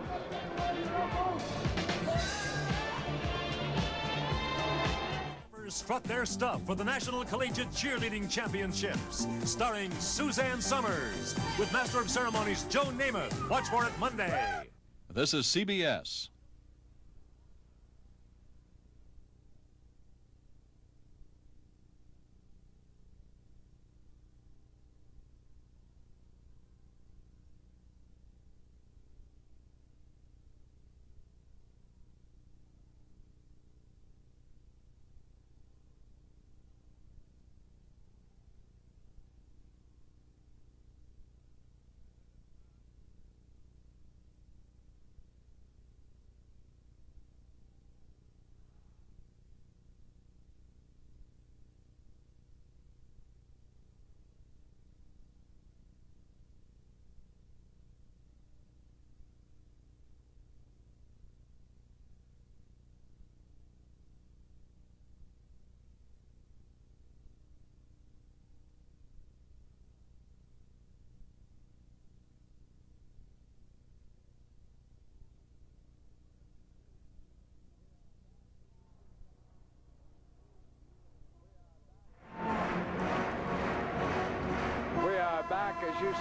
Strut their stuff for the National Collegiate Cheerleading Championships, starring Suzanne Summers with Master of Ceremonies Joe Namath. Watch for it Monday. This is CBS.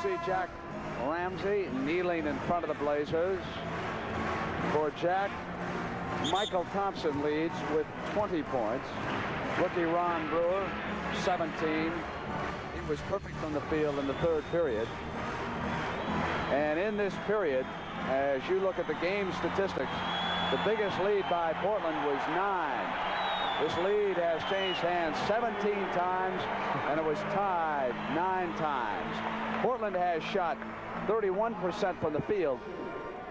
see Jack Ramsey kneeling in front of the Blazers. For Jack, Michael Thompson leads with 20 points. Rookie Ron Brewer, 17. He was perfect from the field in the third period. And in this period, as you look at the game statistics, the biggest lead by Portland was 9. This lead has changed hands 17 times, and it was tied 9 times. Portland has shot 31% from the field,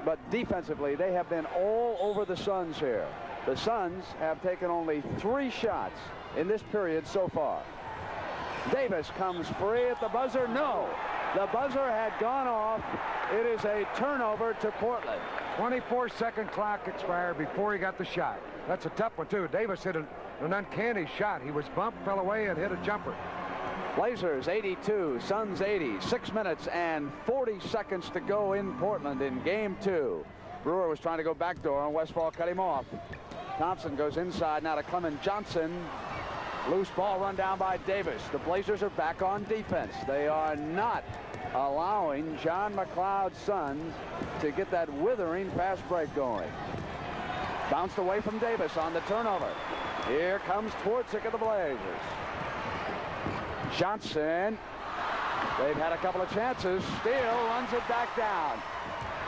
but defensively, they have been all over the Suns here. The Suns have taken only 3 shots in this period so far. Davis comes free at the buzzer. No, the buzzer had gone off. It is a turnover to Portland. 24-second clock expired before he got the shot. That's a tough one, too. Davis hit an uncanny shot. He was bumped, fell away, and hit a jumper. Blazers 82, Suns 80. 6 minutes and 40 seconds to go in Portland in game 2. Brewer was trying to go backdoor, and Westphal cut him off. Thompson goes inside now to Clement Johnson. Loose ball run down by Davis. The Blazers are back on defense. They are not allowing John McLeod's Suns to get that withering fast break going. Bounced away from Davis on the turnover. Here comes Twardzik of the Blazers. Johnson. They've had a couple of chances. Steele runs it back down.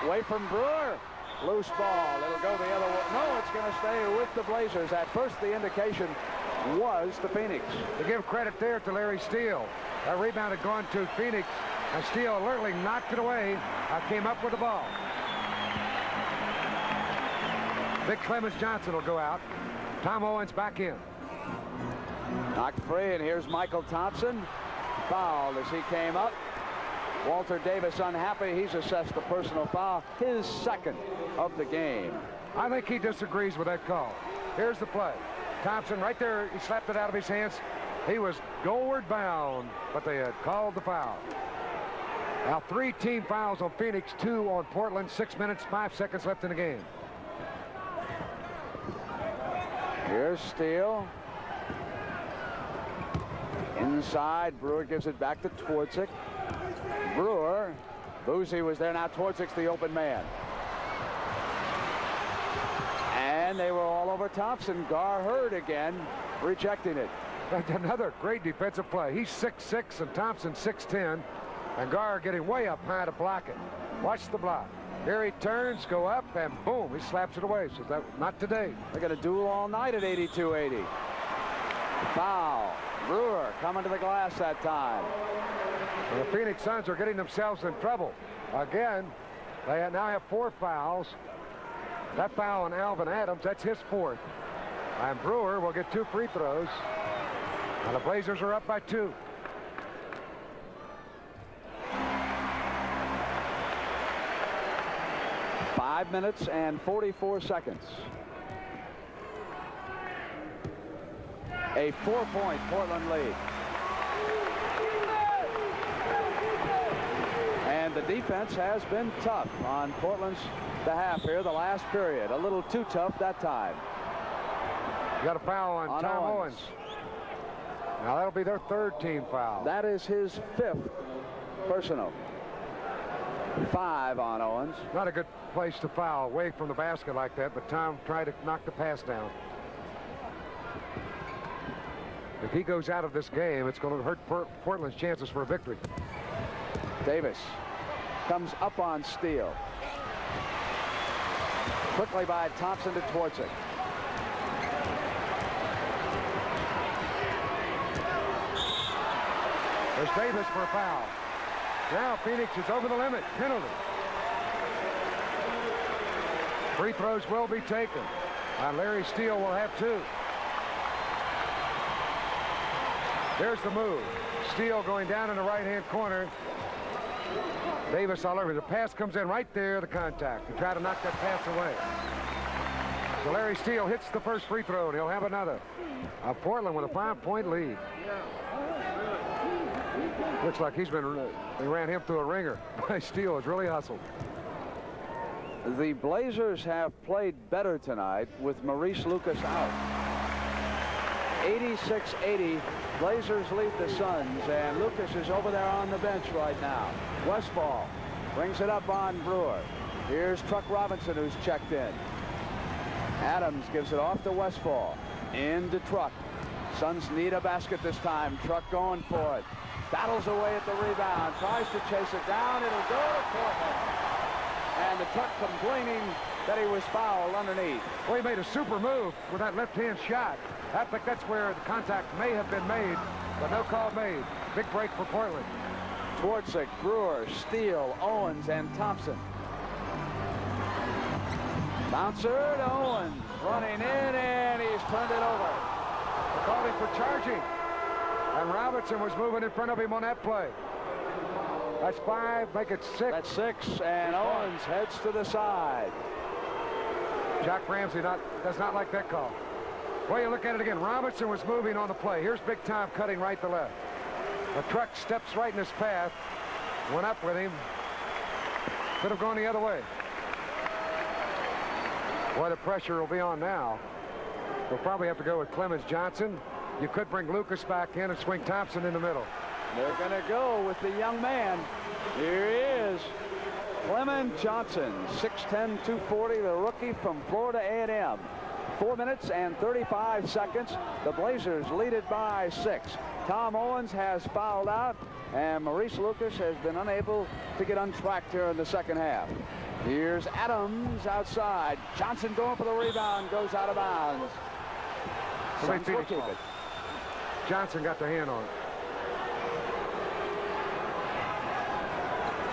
Away from Brewer. Loose ball. It'll go the other way. No, it's going to stay with the Blazers. At first, the indication was to Phoenix. To give credit there to Larry Steele. That rebound had gone to Phoenix, and Steele alertly knocked it away. Came up with the ball. Vic Clemens Johnson will go out. Tom Owens back in. Knocked free, and here's Michael Thompson. Fouled as he came up. Walter Davis unhappy. He's assessed a personal foul, his second of the game. I think he disagrees with that call. Here's the play. Thompson right there, he slapped it out of his hands. He was goalward bound, but they had called the foul. Now 3 team fouls on Phoenix, 2 on Portland. 6 minutes, 5 seconds left in the game. Here's Steele. Inside, Brewer gives it back to Twardzik. Brewer, Boozy was there, now Twardzik the open man. And they were all over Thompson. Gar Hurd again, rejecting it. Another great defensive play. He's 6'6", and Thompson 6'10", and Gar getting way up high to block it. Watch the block. Here he turns, go up, and boom, he slaps it away. So that not today. They're going to duel all night at 82-80. Foul. Brewer coming to the glass that time. Well, the Phoenix Suns are getting themselves in trouble. Again, they now have 4 fouls. That foul on Alvin Adams, that's his 4th. And Brewer will get 2 free throws. And the Blazers are up by 2. Five minutes and 44 seconds. A 4-point Portland lead. And the defense has been tough on Portland's behalf here the last period. A little too tough that time. You got a foul on Tom Owens. Now that'll be their 3rd team foul. That is his 5th personal. 5 on Owens. Not a good place to foul away from the basket like that, but Tom tried to knock the pass down. If he goes out of this game, it's going to hurt Portland's chances for a victory. Davis comes up on Steele. Quickly by Thompson to Twardzik. There's Davis for a foul. Now Phoenix is over the limit. Penalty. Free throws will be taken. And Larry Steele will have 2. There's the move. Steele going down in the right-hand corner. Davis all over. The pass comes in right there, the contact. To try to knock that pass away. So Larry Steele hits the first free throw, and he'll have another. Portland with a 5-point lead. Looks like they ran him through a ringer. Steele has really hustled. The Blazers have played better tonight with Maurice Lucas out. 86-80 Blazers lead the Suns, and Lucas is over there on the bench right now. Westfall brings it up on Brewer. Here's Truck Robinson, who's checked in. Adams gives it off to Westfall. Into Truck. Suns need a basket this time. Truck going for it. Battles away at the rebound. Tries to chase it down. It'll go to Portland. And the Truck complaining that he was fouled underneath. Well, he made a super move with that left-hand shot. I think that's where the contact may have been made, but no call made. Big break for Portland. Twardzik, Brewer, Steele, Owens, and Thompson. Bouncer to Owens. Running in, and he's turned it over. They called him for charging. And Robinson was moving in front of him on that play. That's 5, make it 6. That's 6, and Owens heads to the side. Jack Ramsey does not like that call. Well, you look at it again. Robinson was moving on the play. Here's Big Tom cutting right to left. The Truck steps right in his path. Went up with him. Could have gone the other way. Boy, the pressure will be on now. We'll probably have to go with Clemens Johnson. You could bring Lucas back in and swing Thompson in the middle. They're going to go with the young man. Here he is. Clemens Johnson, 6'10", 240, the rookie from Florida A&M. 4 minutes and 35 seconds. The Blazers lead it by 6. Tom Owens has fouled out, and Maurice Lucas has been unable to get untracked here in the second half. Here's Adams outside. Johnson going for the rebound, goes out of bounds. Suns will keep it. Johnson got the hand on it.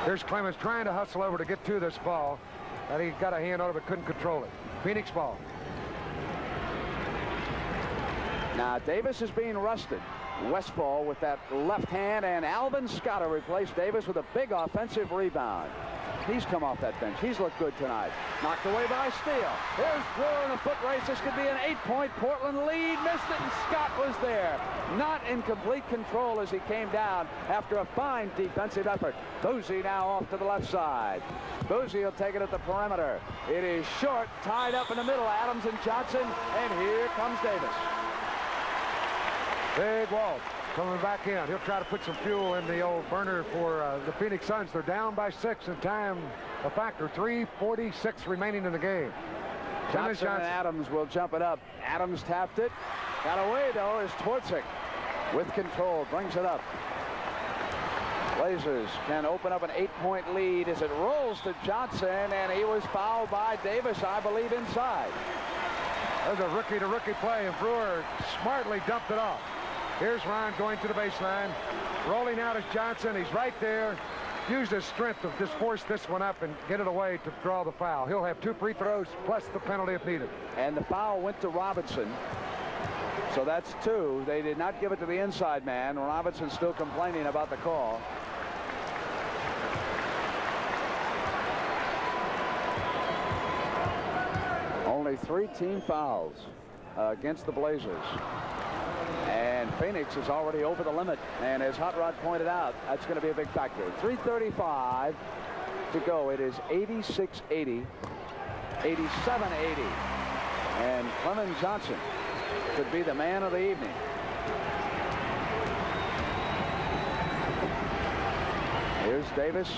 Here's Clemens trying to hustle over to get to this ball, and he got a hand on it but couldn't control it. Phoenix ball. Now Davis is being rusted. Westfall with that left hand, and Alvin Scott will replace Davis with a big offensive rebound. He's come off that bench. He's looked good tonight. Knocked away by Steele. Here's Brewer in a foot race. This could be an 8-point Portland lead. Missed it, and Scott was there. Not in complete control as he came down after a fine defensive effort. Boozy now off to the left side. Boozy will take it at the perimeter. It is short, tied up in the middle. Adams and Johnson, and here comes Davis. Big Walt coming back in. He'll try to put some fuel in the old burner for the Phoenix Suns. They're down by 6 and time a factor. 3:46 remaining in the game. Johnson and Adams will jump it up. Adams tapped it. Got away, though, is Twardzik with control. Brings it up. Blazers can open up an 8-point lead as it rolls to Johnson, and he was fouled by Davis, I believe, inside. There's a rookie-to-rookie play, and Brewer smartly dumped it off. Here's Ron going to the baseline. Rolling out is Johnson. He's right there. Used his strength to just force this one up and get it away to draw the foul. He'll have 2 free throws plus the penalty if needed. And the foul went to Robinson. So that's 2. They did not give it to the inside man. Robinson still complaining about the call. Only 3 team fouls against the Blazers. And Phoenix is already over the limit. And as Hot Rod pointed out, that's going to be a big factor. 3:35 to go. It is 86-80, 87-80. And Clemens Johnson could be the man of the evening. Here's Davis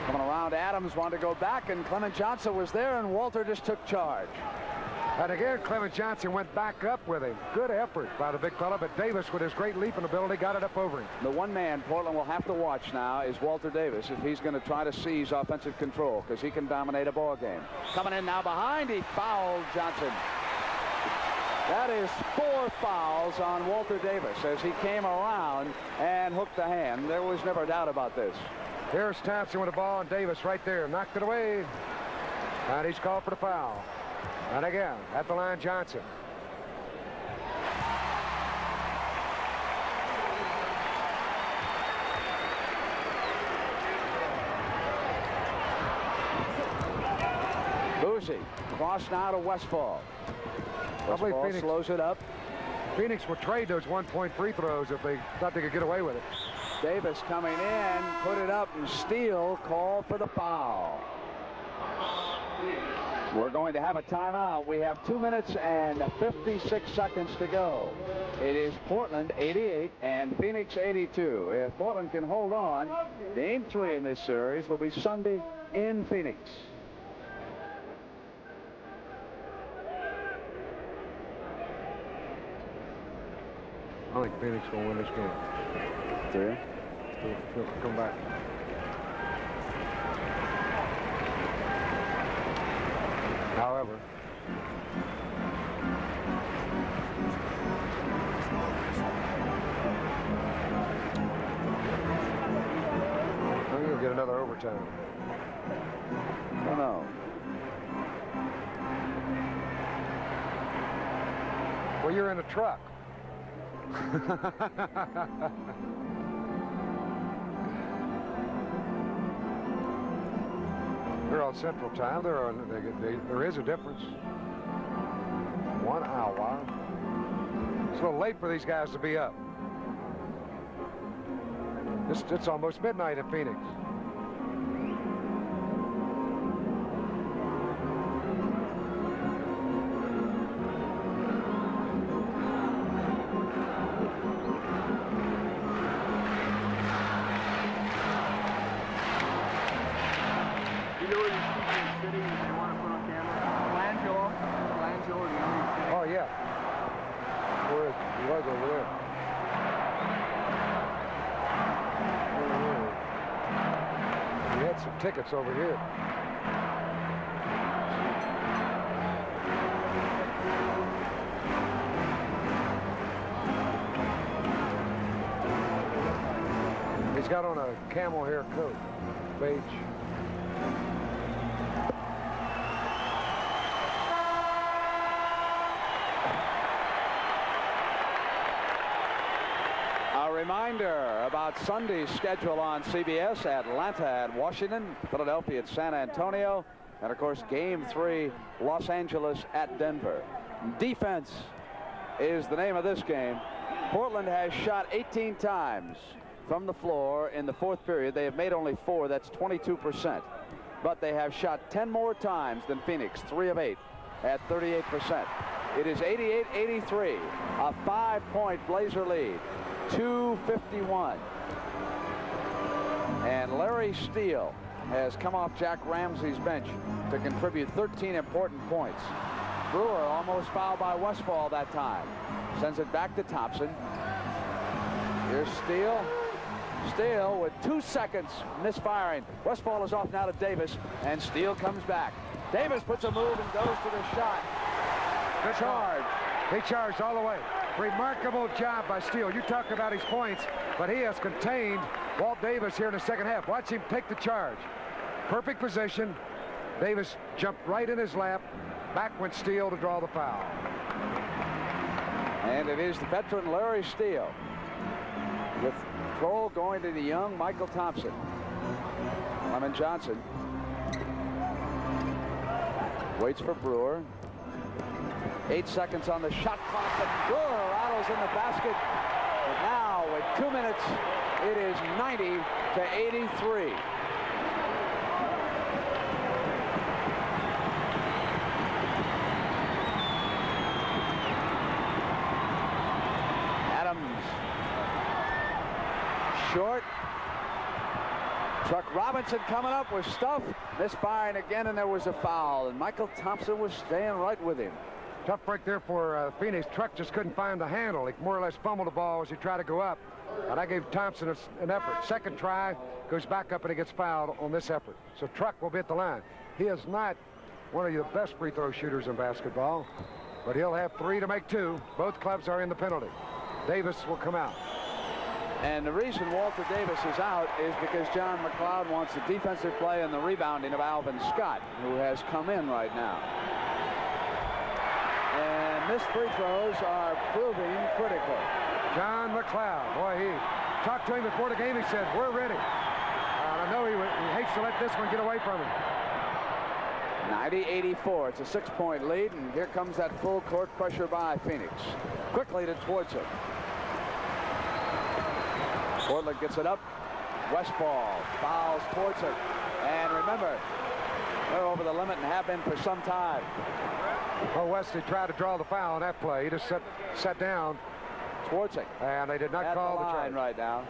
coming around. Adams wanted to go back, and Clemens Johnson was there, and Walter just took charge. And again, Clemens Johnson went back up with him. Good effort by the big fella, but Davis, with his great leaping ability, got it up over him. The one man Portland will have to watch now is Walter Davis if he's going to try to seize offensive control, because he can dominate a ball game. Coming in now behind, he fouled Johnson. That is 4 fouls on Walter Davis as he came around and hooked the hand. There was never a doubt about this. Here's Thompson with the ball, and Davis right there. Knocked it away. And he's called for the foul. And again, at the line, Johnson. Boozy, cross now to Westfall. Westfall slows it up. Phoenix would trade those 1-point free throws if they thought they could get away with it. Davis coming in, put it up, and Steele called for the foul. We're going to have a timeout. We have 2 minutes and 56 seconds to go. It is Portland 88 and Phoenix 82. If Portland can hold on, game 3 in this series will be Sunday in Phoenix. I think Phoenix will win this game. Three. Come back. However, I think you'll get another overtime. I don't know. Well, you're in a truck. They're on Central Time. There is a difference. 1 hour. It's a little late for these guys to be up. It's almost midnight in Phoenix. Oh, yeah. Where is he? He was over there. He had some tickets over here. He's got on a camel hair coat, beige. Reminder about Sunday's schedule on CBS: Atlanta at Washington, Philadelphia at San Antonio, and of course game 3, Los Angeles at Denver. Defense is the name of this game. Portland has shot 18 times from the floor in the 4th period. They have made only 4. That's 22%. But they have shot 10 more times than Phoenix, 3 of 8 at 38%. It is 88-83, a 5-point Blazer lead. 2:51. And Larry Steele has come off Jack Ramsey's bench to contribute 13 important points. Brewer almost fouled by Westfall that time. Sends it back to Thompson. Here's Steele. Steele with 2 seconds misfiring. Westfall is off now to Davis, and Steele comes back. Davis puts a move and goes to the shot. Good charge. He charged all the way. Remarkable job by Steele. You talk about his points, but he has contained Walt Davis here in the second half. Watch him take the charge. Perfect position. Davis jumped right in his lap. Back went Steele to draw the foul. And it is the veteran Larry Steele, with Kroll going to the young Michael Thompson. Lemon Johnson waits for Brewer. 8 seconds on the shot clock, but Brewer rattles in the basket. But now with 2 minutes, it is 90-83. Adams short. Chuck Robinson coming up with stuff, misfiring again, and there was a foul, and Michael Thompson was staying right with him. Tough break there for Phoenix. Truck just couldn't find the handle. He more or less fumbled the ball as he tried to go up. And I gave Thompson an effort. Second try, goes back up and he gets fouled on this effort. So Truck will be at the line. He is not one of the best free throw shooters in basketball, but he'll have 3 to make 2. Both clubs are in the penalty. Davis will come out. And the reason Walter Davis is out is because John McLeod wants the defensive play and the rebounding of Alvin Scott, who has come in right now. And missed free throws are proving critical. John McLeod, boy, he talked to him before the game. He said, "We're ready." I know he hates to let this one get away from him. 90-84. It's a 6-point lead, and here comes that full court pressure by Phoenix. Quickly to Twardson. Portland gets it up. Westfall fouls Twardson. And remember, they're over the limit and have been for some time. Well, Wesley tried to draw the foul on that play. He just sat down. Twardzik. And they did not call the line charge. right now.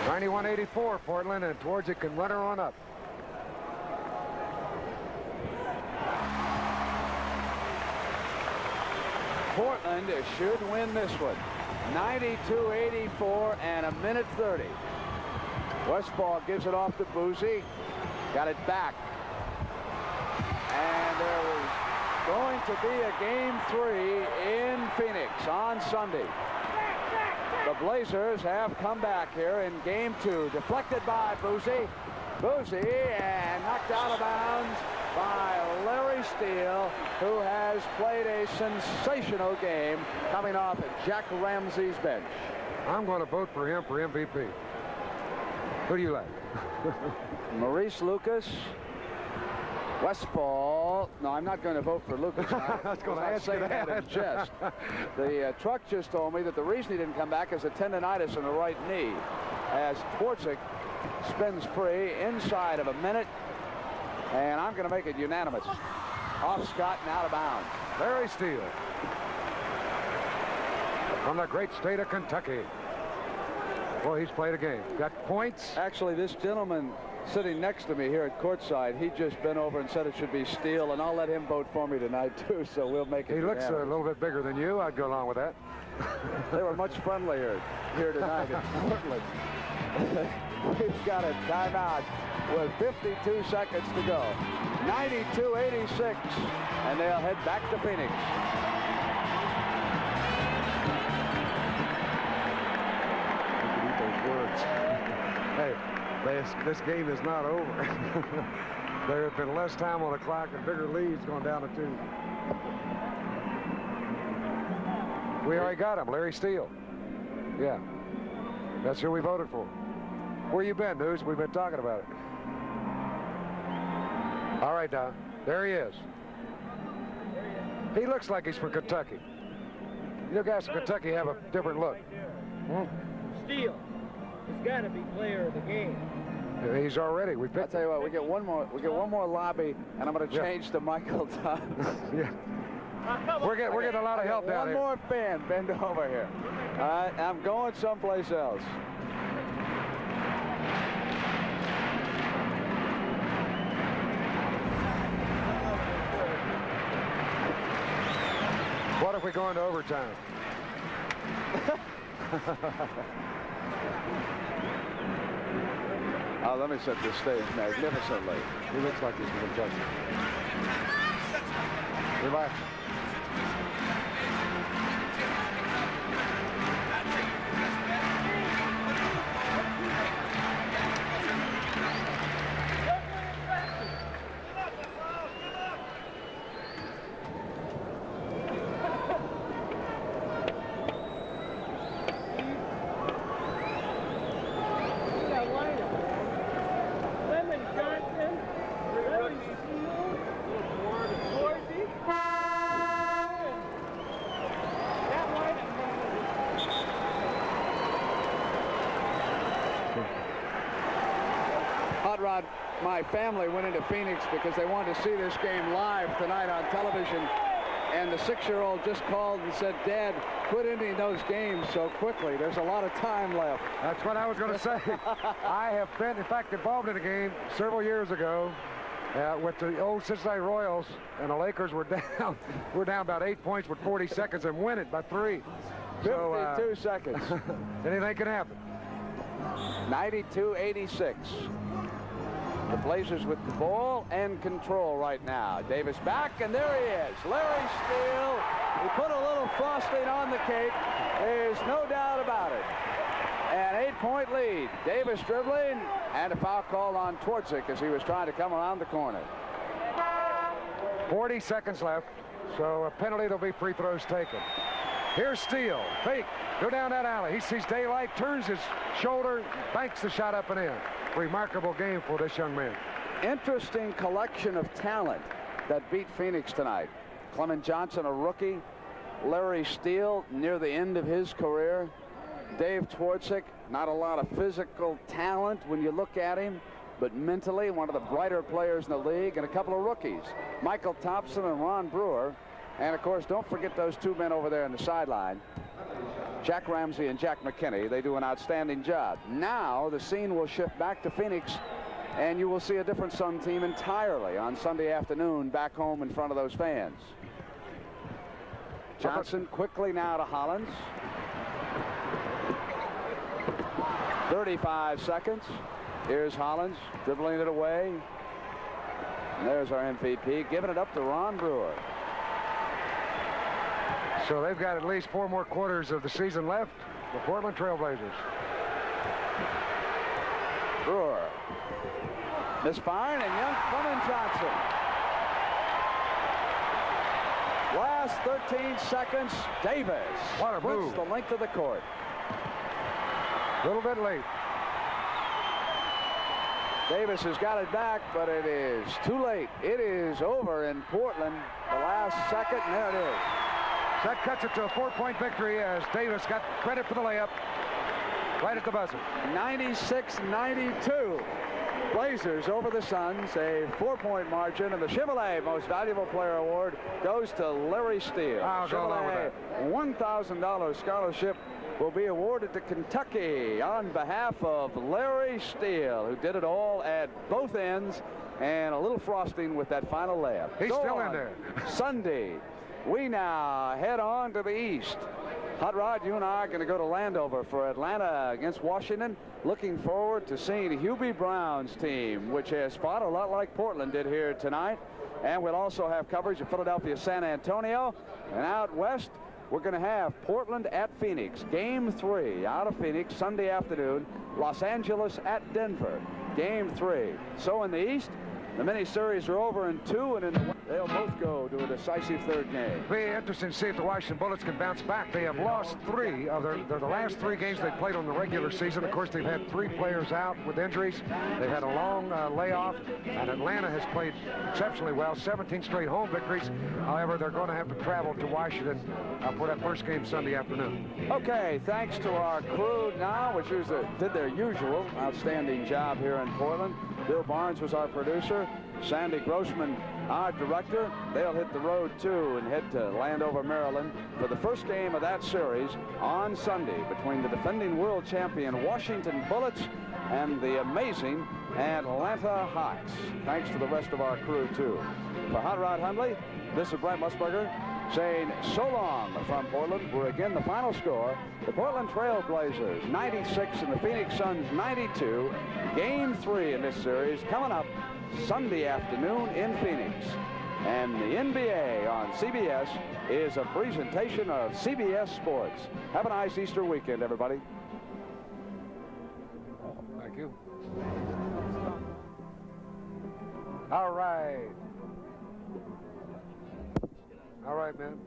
(91-84) Portland, and Twardzik can run her on up. Portland should win this one. 92-84 and a minute 30. Westphal gives it off to Boozy. Got it back. And there was going to be a game 3 in Phoenix on Sunday. The Blazers have come back here in game 2. Deflected by Boozy. Boozy and knocked out of bounds by Larry Steele, who has played a sensational game coming off Jack Ramsey's bench. I'm going to vote for him for MVP. Who do you like? Maurice Lucas, Westphal. No, I'm not going to vote for Lucas. I was going to ask say you that in jest. The truck just told me that the reason he didn't come back is a tendonitis in the right knee, as Twardzik spins free inside of a minute, and I'm going to make it unanimous. Off Scott and out of bounds. Larry Steele from the great state of Kentucky. Well, he's played a game. Got points. Actually, this gentleman sitting next to me here at courtside, he just bent over and said it should be Steele, and I'll let him vote for me tonight too, so we'll make it. He looks a little bit bigger than you. I'd go along with that. They were much friendlier here tonight in Portland. We've got a timeout with 52 seconds to go. 92-86, and they'll head back to Phoenix. Those words. Hey, this game is not over. There have been less time on the clock and bigger leads going down to 2. We already got him, Larry Steele. Yeah, that's who we voted for. Where you been, News? We've been talking about it. All right, Don. There he is. He looks like he's from Kentucky. You know, guys from Kentucky have a different look. Steele has got to be player of the game. He's already. We picked. I'll tell you what. We get one more. We get one more lobby, and I'm going to change to Michael Thomas. Yeah. We're getting a lot of help down here. One more fan, bend over here. All right, I'm going someplace else. What if we go into overtime? Oh, let me set this stage magnificently. He looks like he's from Kentucky. Relax. My family went into Phoenix because they wanted to see this game live tonight on television, and the 6-year-old just called and said, "Dad, quit ending those games so quickly. There's a lot of time left." That's what I was going to say. I have been, in fact, involved in a game several years ago with the old Cincinnati Royals, and the Lakers were down. We're down about 8 points with 40 seconds and win it by 3. 52 seconds. Anything can happen. 92-86. The Blazers with the ball and control right now. Davis back, and there he is. Larry Steele. He put a little frosting on the cake. There's no doubt about it. An 8-point lead. Davis dribbling, and a foul called on Twardzik as he was trying to come around the corner. 40 seconds left, so a penalty. There'll be free throws taken. Here's Steele. Fake. Go down that alley. He sees daylight, turns his shoulder, banks the shot up and in. Remarkable game for this young man. Interesting collection of talent that beat Phoenix tonight. Clement Johnson, a rookie. Larry Steele, near the end of his career. Dave Twardzik, not a lot of physical talent when you look at him, but mentally one of the brighter players in the league, and a couple of rookies, Michael Thompson and Ron Brewer. And of course, don't forget those two men over there on the sideline, Jack Ramsey and Jack McKinney. They do an outstanding job. Now the scene will shift back to Phoenix, and you will see a different Sun team entirely on Sunday afternoon back home in front of those fans. Johnson quickly now to Hollins. 35 seconds. Here's Hollins dribbling it away. And there's our MVP, giving it up to Ron Brewer. So they've got at least 4 more quarters of the season left, the Portland Trailblazers. Brewer misfiring, and young Clement Johnson. Last 13 seconds, Davis. What a move. The length of the court. A little bit late. Davis has got it back, but it is too late. It is over in Portland. The last second, and there it is. That cuts it to a 4-point victory as Davis got credit for the layup right at the buzzer. 96-92. Blazers over the Suns, a 4-point margin, and the Chevrolet Most Valuable Player Award goes to Larry Steele. Chevrolet $1,000 scholarship will be awarded to Kentucky on behalf of Larry Steele, who did it all at both ends, and a little frosting with that final layup. He's still in there. Sunday, we now head on to the east. Hot Rod, you and I are going to go to Landover for Atlanta against Washington. Looking forward to seeing Hubie Brown's team, which has fought a lot like Portland did here tonight. And we'll also have coverage of Philadelphia, San Antonio. And out west, we're going to have Portland at Phoenix. Game 3 out of Phoenix Sunday afternoon. Los Angeles at Denver. Game 3. So in the east, the mini-series are over in 2, and in the they'll both go to a decisive third game. It'll be interesting to see if the Washington Bullets can bounce back. They have lost 3 of the last 3 games they played on the regular season. Of course, they've had 3 players out with injuries. They've had a long layoff, and Atlanta has played exceptionally well. 17 straight home victories. However, they're going to have to travel to Washington for that first game Sunday afternoon. Okay, thanks to our crew now, which did their usual outstanding job here in Portland. Bill Barnes was our producer. Sandy Grossman, our director. They'll hit the road, too, and head to Landover, Maryland for the first game of that series on Sunday between the defending world champion Washington Bullets and the amazing Atlanta Hawks. Thanks to the rest of our crew, too. For Hot Rod Hundley, this is Brent Musburger saying so long from Portland, where again the final score, the Portland Trail Blazers 96 and the Phoenix Suns 92. Game 3 in this series coming up Sunday afternoon in Phoenix. And the NBA on CBS is a presentation of CBS Sports. Have a nice Easter weekend, everybody. Thank you. All right. All right, man.